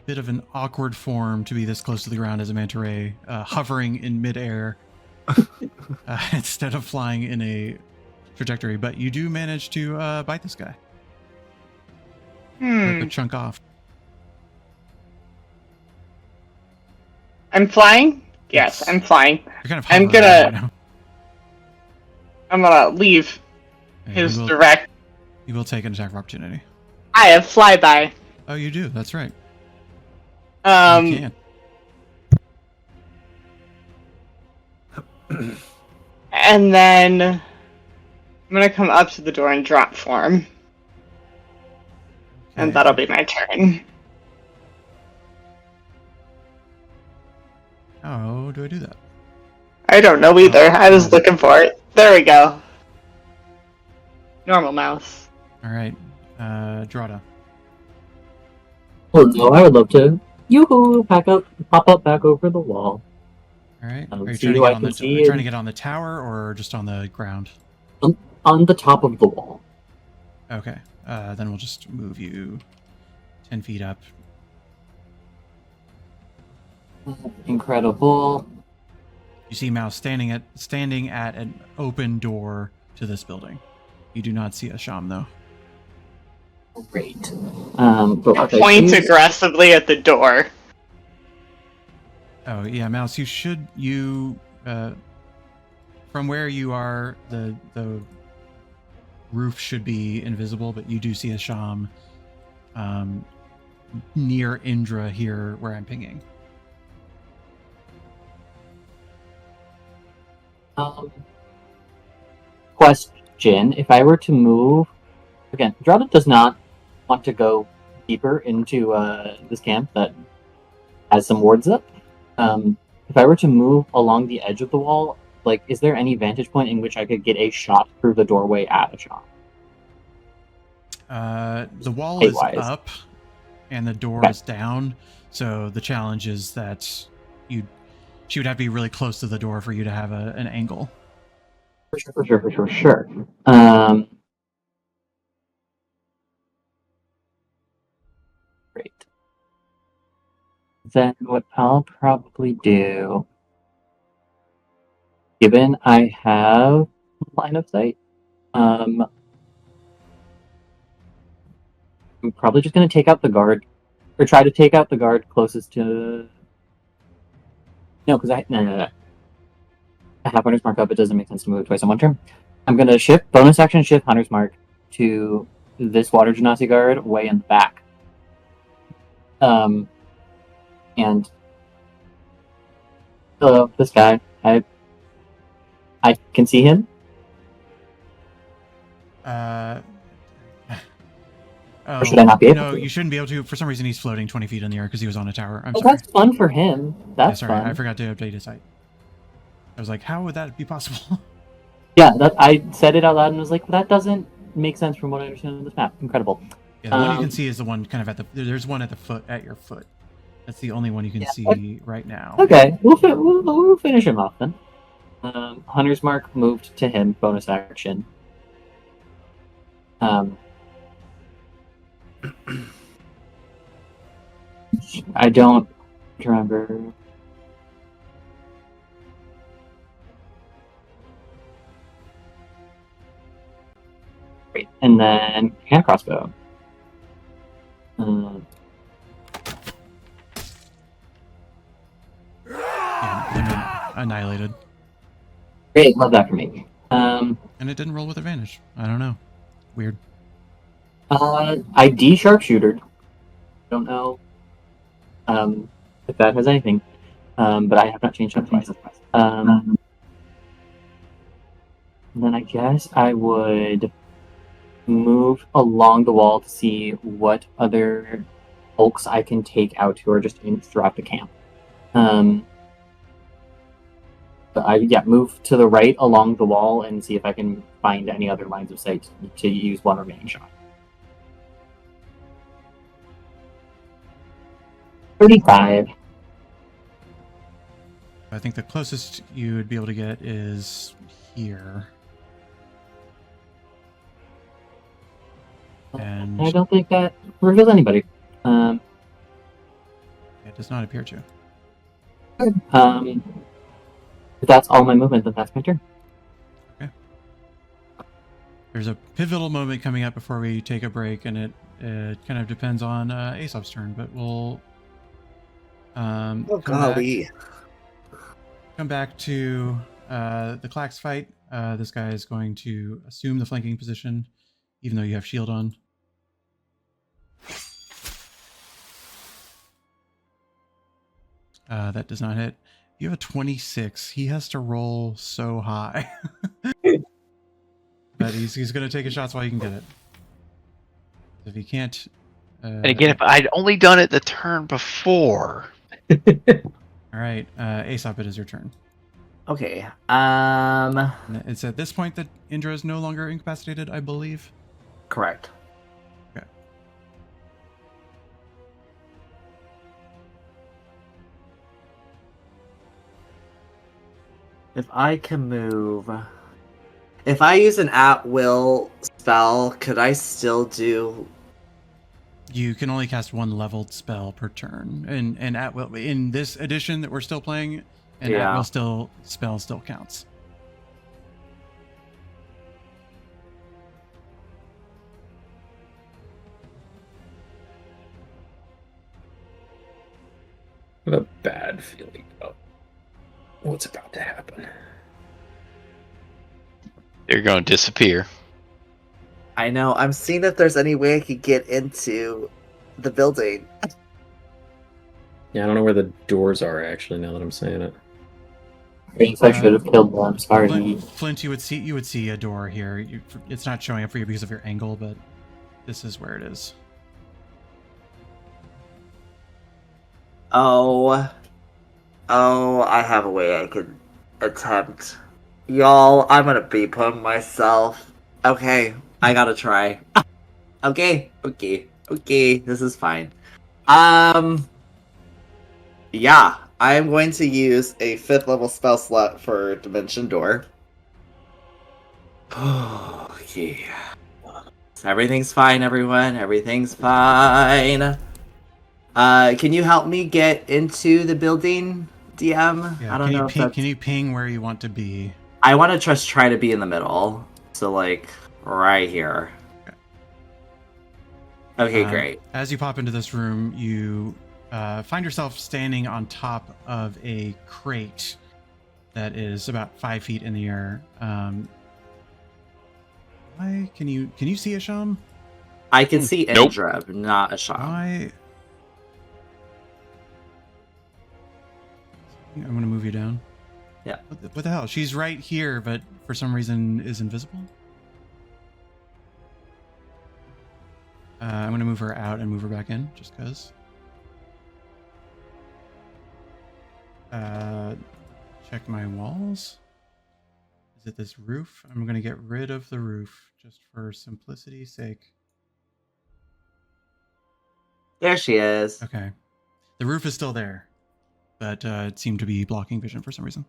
Bit of an awkward form to be this close to the ground as a manta ray, hovering in midair instead of flying in a trajectory. But you do manage to bite this guy. Rip a chunk off. I'm flying? Yes, I'm flying. You're kind of hovering right now. I'm gonna leave his direct. You will take an attack of opportunity. I have flyby. Oh, you do. That's right. You can. And then I'm gonna come up to the door and drop form. And that'll be my turn. How do I do that? I don't know either. I was Oh. looking for it. There we go. Normal mouse. All right, Drada. Oh no, I would love to. Yoo-hoo! Pop up back over the wall. All right. Um, Are you see trying to who get I on can the see trying to and- get on the tower or just on the ground? On the top of the wall. Okay. Then we'll just move you 10 feet up. Incredible. You see Mouse standing at an open door to this building. You do not see a Sham though. Great. But what I Point do- aggressively at the door. Oh yeah, Mouse. From where you are, the roof should be invisible, but you do see a Sham near Indra here, where I'm pinging. Question: if I were to move again, Drada does not want to go deeper into this camp that has some wards up. If I were to move along the edge of the wall, like, is there any vantage point in which I could get a shot through the doorway at a shot? The wall is Height-wise. up, and the door Okay. is down. So the challenge is that she would have to be really close to the door for you to have an angle. For sure. Great. Then what I'll probably do, given I have line of sight, I'm probably just going to take out the guard, or try to take out the guard closest to. No, because no. I have Hunter's Mark up. It doesn't make sense to move it twice on one turn. I'm going to bonus action shift Hunter's Mark to this Water Genasi guard way in the back. And this guy, I can see him. Or should I not be able No, to? you shouldn't be able to. For some reason, he's floating 20 feet in the air because he was on a tower. I'm Oh, sorry. that's fun for him. That's sorry, fun. I forgot to update his height. I was like, how would that be possible? Yeah, I said it out loud and was like, that doesn't make sense from what I understand of this map. Incredible. Yeah, the one you can see is the one kind of at the. There's one at the foot, at your foot. That's the only one you can see right now. Okay, we'll finish him off then. Hunter's Mark moved to him, bonus action. I don't remember. Great, and then hand crossbow. Yeah, annihilated. Great, love that for me. And it didn't roll with advantage. I don't know. Weird. I de-sharpshootered. Don't know if that has anything. But I have not changed that twice. And then I guess I would move along the wall to see what other folks I can take out who are just throughout the camp. But I move to the right along the wall and see if I can find any other lines of sight to use one remaining shot. 35. I think the closest you would be able to get is here. And I don't think that reveals anybody. it does not appear to. If that's all my movement, then that's my turn. Okay. There's a pivotal moment coming up before we take a break, and it kind of depends on Aesop's turn, but we'll come back to the Clax fight. This guy is going to assume the flanking position, even though you have shield on. That does not hit. You have a 26. He has to roll so high. But he's going to take his shots while you can get it. If he can't And again, if I'd only done it the turn before. All right, Aesop, it is your turn. Okay. And it's at this point that Indra is no longer incapacitated, I believe. Correct. Okay. If I can move... If I use an at-will spell, could I still do... You can only cast one leveled spell per turn. And at will, in this edition that we're still playing, an Yeah. at will spell still counts. I have a bad feeling about what's about to happen. They're going to disappear. I know. I'm seeing if there's any way I could get into the building. Yeah, I don't know where the doors are actually. Now that I'm saying it, Thanks, I should have killed them. Sorry. Flint, you would see a door here. It's not showing up for you because of your angle, but this is where it is. Oh, I have a way I could attempt. Y'all, I'm gonna beep him myself. Okay, I gotta try. Okay, this is fine. Yeah, I'm going to use a 5th level spell slot for Dimension Door. Okay. Everything's fine, everyone. Everything's fine. Can you help me get into the building, DM? Yeah, I don't know if that's... Can you ping where you want to be? I want to just try to be in the middle. So, like, right here. Okay, great. As you pop into this room, you find yourself standing on top of a crate that is about 5 feet in the air. Why can you see Asham? I can see Nope. Indra, but not Asham. I'm gonna move you down. Yeah. What the hell? She's right here, but for some reason is invisible. I'm gonna move her out and move her back in, just cause. Check my walls. Is it this roof? I'm gonna get rid of the roof just for simplicity's sake. There she is. Okay. The roof is still there, but it seemed to be blocking vision for some reason.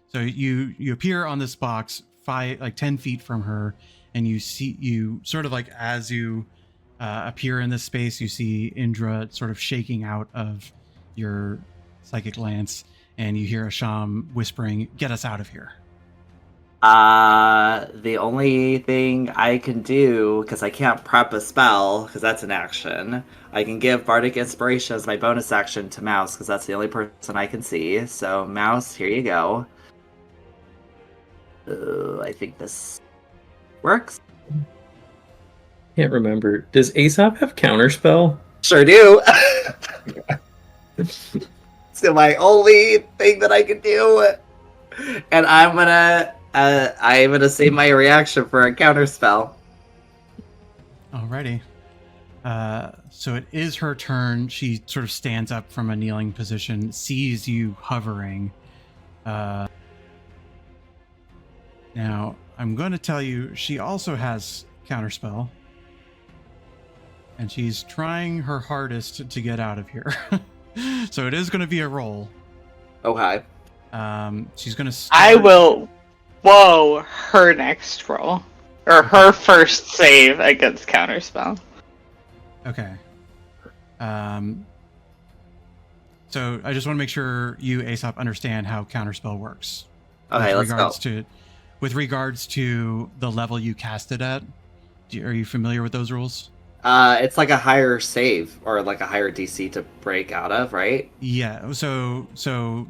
So you appear on this box 10 feet from her, and you sort of like as you appear in this space, you see Indra sort of shaking out of your psychic lance, and you hear Asham whispering, "Get us out of here." The only thing I can do, because I can't prep a spell, because that's an action, I can give Bardic Inspiration as my bonus action to Mouse, because that's the only person I can see. So, Mouse, here you go. I think this works. can't remember. Does Aesop have counterspell? Sure do. It's my only thing that I can do, and I'm gonna save my reaction for a counterspell. Alrighty. So it is her turn. She sort of stands up from a kneeling position, sees you hovering. Now, I'm going to tell you, she also has counterspell. And she's trying her hardest to get out of here. So it is going to be a roll. Okay. She's going to start... I will her next roll. Or her first save against counterspell. Okay. So I just want to make sure you, Aesop, understand how counterspell works. Okay, let's go. With regards to the level you cast it at, are you familiar with those rules? It's like a higher save or like a higher DC to break out of, right? Yeah. So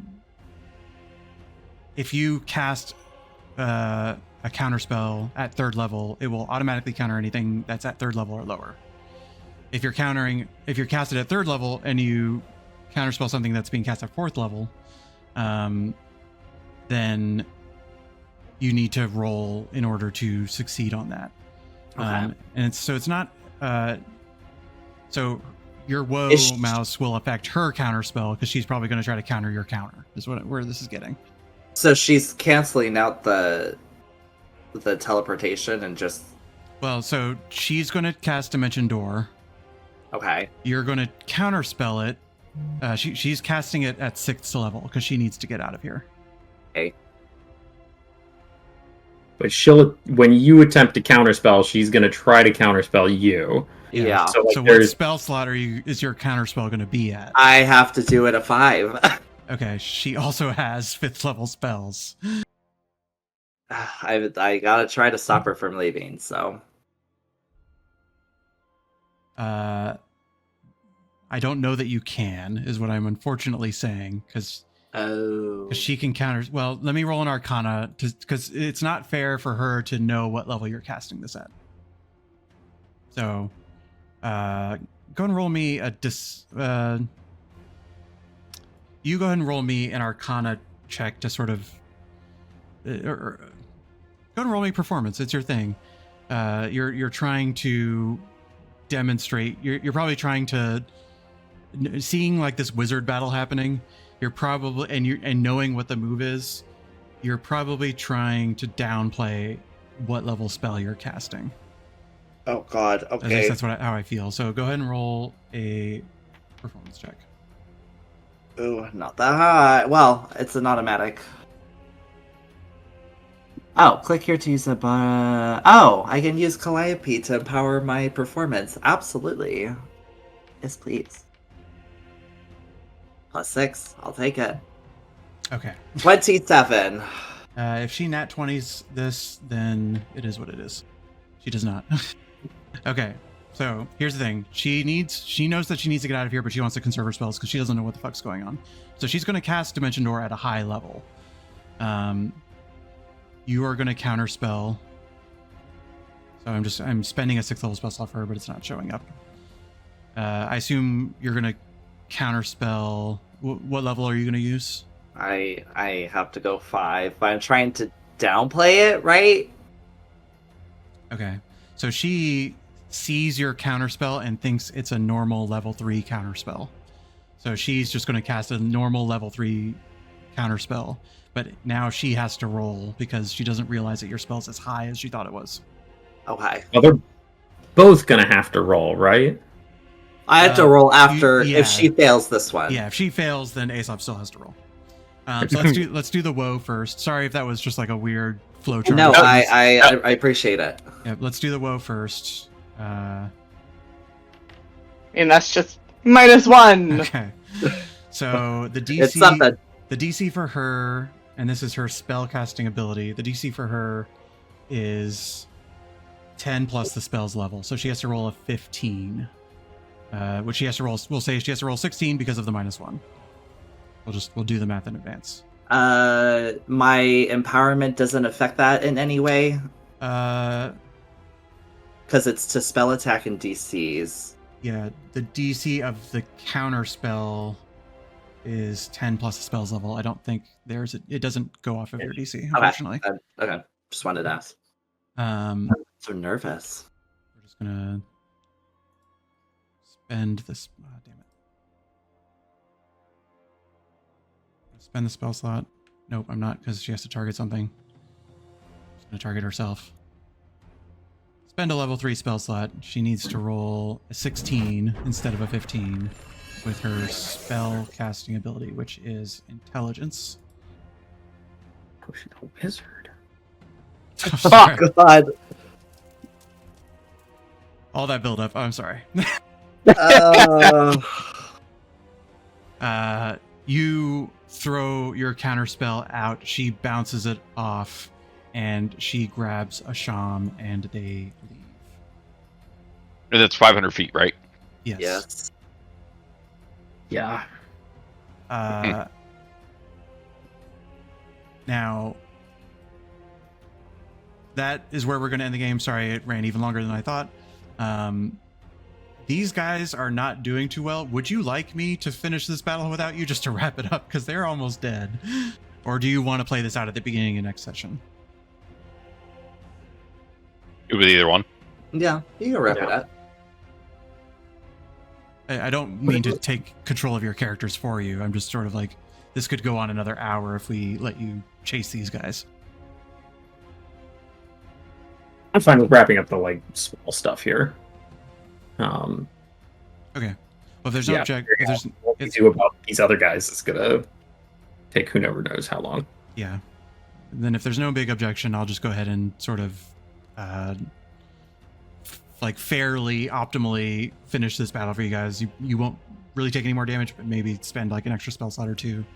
if you cast a counterspell at 3rd level, it will automatically counter anything that's at 3rd level or lower. If you're cast it at 3rd level and you counterspell something that's being cast at 4th level, then you need to roll in order to succeed on that. Okay. And so it's not So your woe mouse will affect her counter spell because she's probably going to try to counter your counter. Is where this is getting. So she's canceling out the teleportation and just. Well, so she's going to cast Dimension Door. Okay. You're going to counter spell it. She's casting it at 6th level because she needs to get out of here. Okay. But when you attempt to counterspell, she's going to try to counterspell you. Yeah. So what spell slot is your counter spell going to be at? I have to do it at 5. Okay. She also has 5th level spells. I gotta try to stop her from leaving. So. I don't know that you can, is what I'm unfortunately saying, because she can counter. Well, let me roll an Arcana, because it's not fair for her to know what level you're casting this at. So, go and roll me a you go ahead and roll me an Arcana check to sort of, or go and roll me performance. It's your thing. You're trying to demonstrate. You're probably trying to. Seeing like this wizard battle happening, you're probably and knowing what the move is, you're probably trying to downplay what level spell you're casting. Oh God! Okay, at least that's how I feel. So go ahead and roll a performance check. Ooh, not that high. Well, it's an automatic. Oh, click here to use the I can use Calliope to empower my performance. Absolutely. Yes, please. +6. I'll take it. Okay. 27. If she nat 20s this, then it is what it is. She does not. Okay. So here's the thing. She knows that she needs to get out of here, but she wants to conserve her spells because she doesn't know what the fuck's going on. So she's going to cast Dimension Door at a high level. You are going to counterspell. So I'm spending a 6th level spell slot for her, but it's not showing up. I assume you're going to counterspell. What level are you going to use? I have to go 5, but I'm trying to downplay it, right? Okay. So she sees your counterspell and thinks it's a normal level 3 counterspell. So she's just going to cast a normal level 3 counterspell, but now she has to roll because she doesn't realize that your spell's as high as she thought it was. Okay. Well, they're both going to have to roll, right? I have to roll after if she fails this one. Yeah, if she fails, then Aesop still has to roll. So let's do the woe first. Sorry if that was just like a weird flow chart. No, I appreciate it. Yeah, let's do the woe first. And that's just -1. Okay. So the DC, It's something. The DC for her, and this is her spell casting ability. The DC for her is 10 plus the spell's level, so she has to roll a 15. Which she has to roll. We'll say she has to roll 16 because of the -1. We'll do the math in advance. My empowerment doesn't affect that in any way. Because it's to spell attack and DCs. Yeah, the DC of the counter spell is 10 plus the spell's level. I don't think it doesn't go off of your DC, unfortunately. Okay. Just wanted to ask. I'm so nervous. We're just gonna spend this. Oh, damn it! Spend the spell slot. Nope, I'm not, because she has to target something. She's gonna target herself. Spend a level 3 spell slot. She needs to roll a 16 instead of a 15 with her spell casting ability, which is intelligence. Oh, she's a wizard. Oh God! All that build up. I'm sorry. You throw your counter spell out. She bounces it off, and she grabs a sham, and they leave. And that's 500 feet, right? Yes. Yeah. Now, that is where we're going to end the game. Sorry, it ran even longer than I thought. These guys are not doing too well. Would you like me to finish this battle without you, just to wrap it up? Because they're almost dead. Or do you want to play this out at the beginning of next session? It was either one. Yeah, you can wrap it up. I don't mean to take control of your characters for you. I'm just sort of like, this could go on another hour if we let you chase these guys. I'm fine with wrapping up the like small stuff here. Okay. Well, if there's no if there's what we do about these other guys is gonna take who never knows how long. Yeah. Then if there's no big objection, I'll just go ahead and sort of like fairly optimally finish this battle for you guys. You won't really take any more damage, but maybe spend like an extra spell slot or two,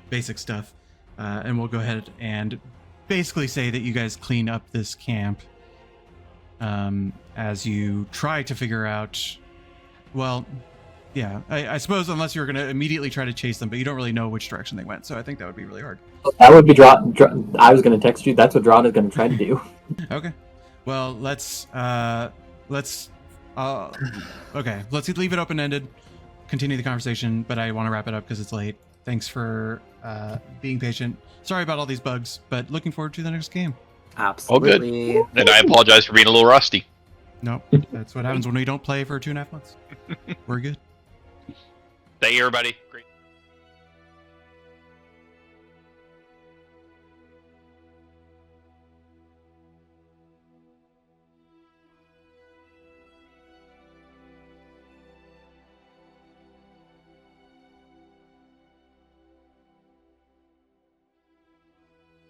basic stuff. And we'll go ahead and basically say that you guys clean up this camp as you try to figure out, well, yeah, I suppose unless you're going to immediately try to chase them, but you don't really know which direction they went. So I think that would be really hard. That would be I was going to text you. That's what Drod is going to try to do. Okay. Well, let's leave it open-ended, continue the conversation, but I want to wrap it up because it's late. Thanks for being patient. Sorry about all these bugs, but looking forward to the next game. Absolutely. All good. And I apologize for being a little rusty. Nope. That's what happens when we don't play for 2.5 months. We're good. Thank you, everybody. Great.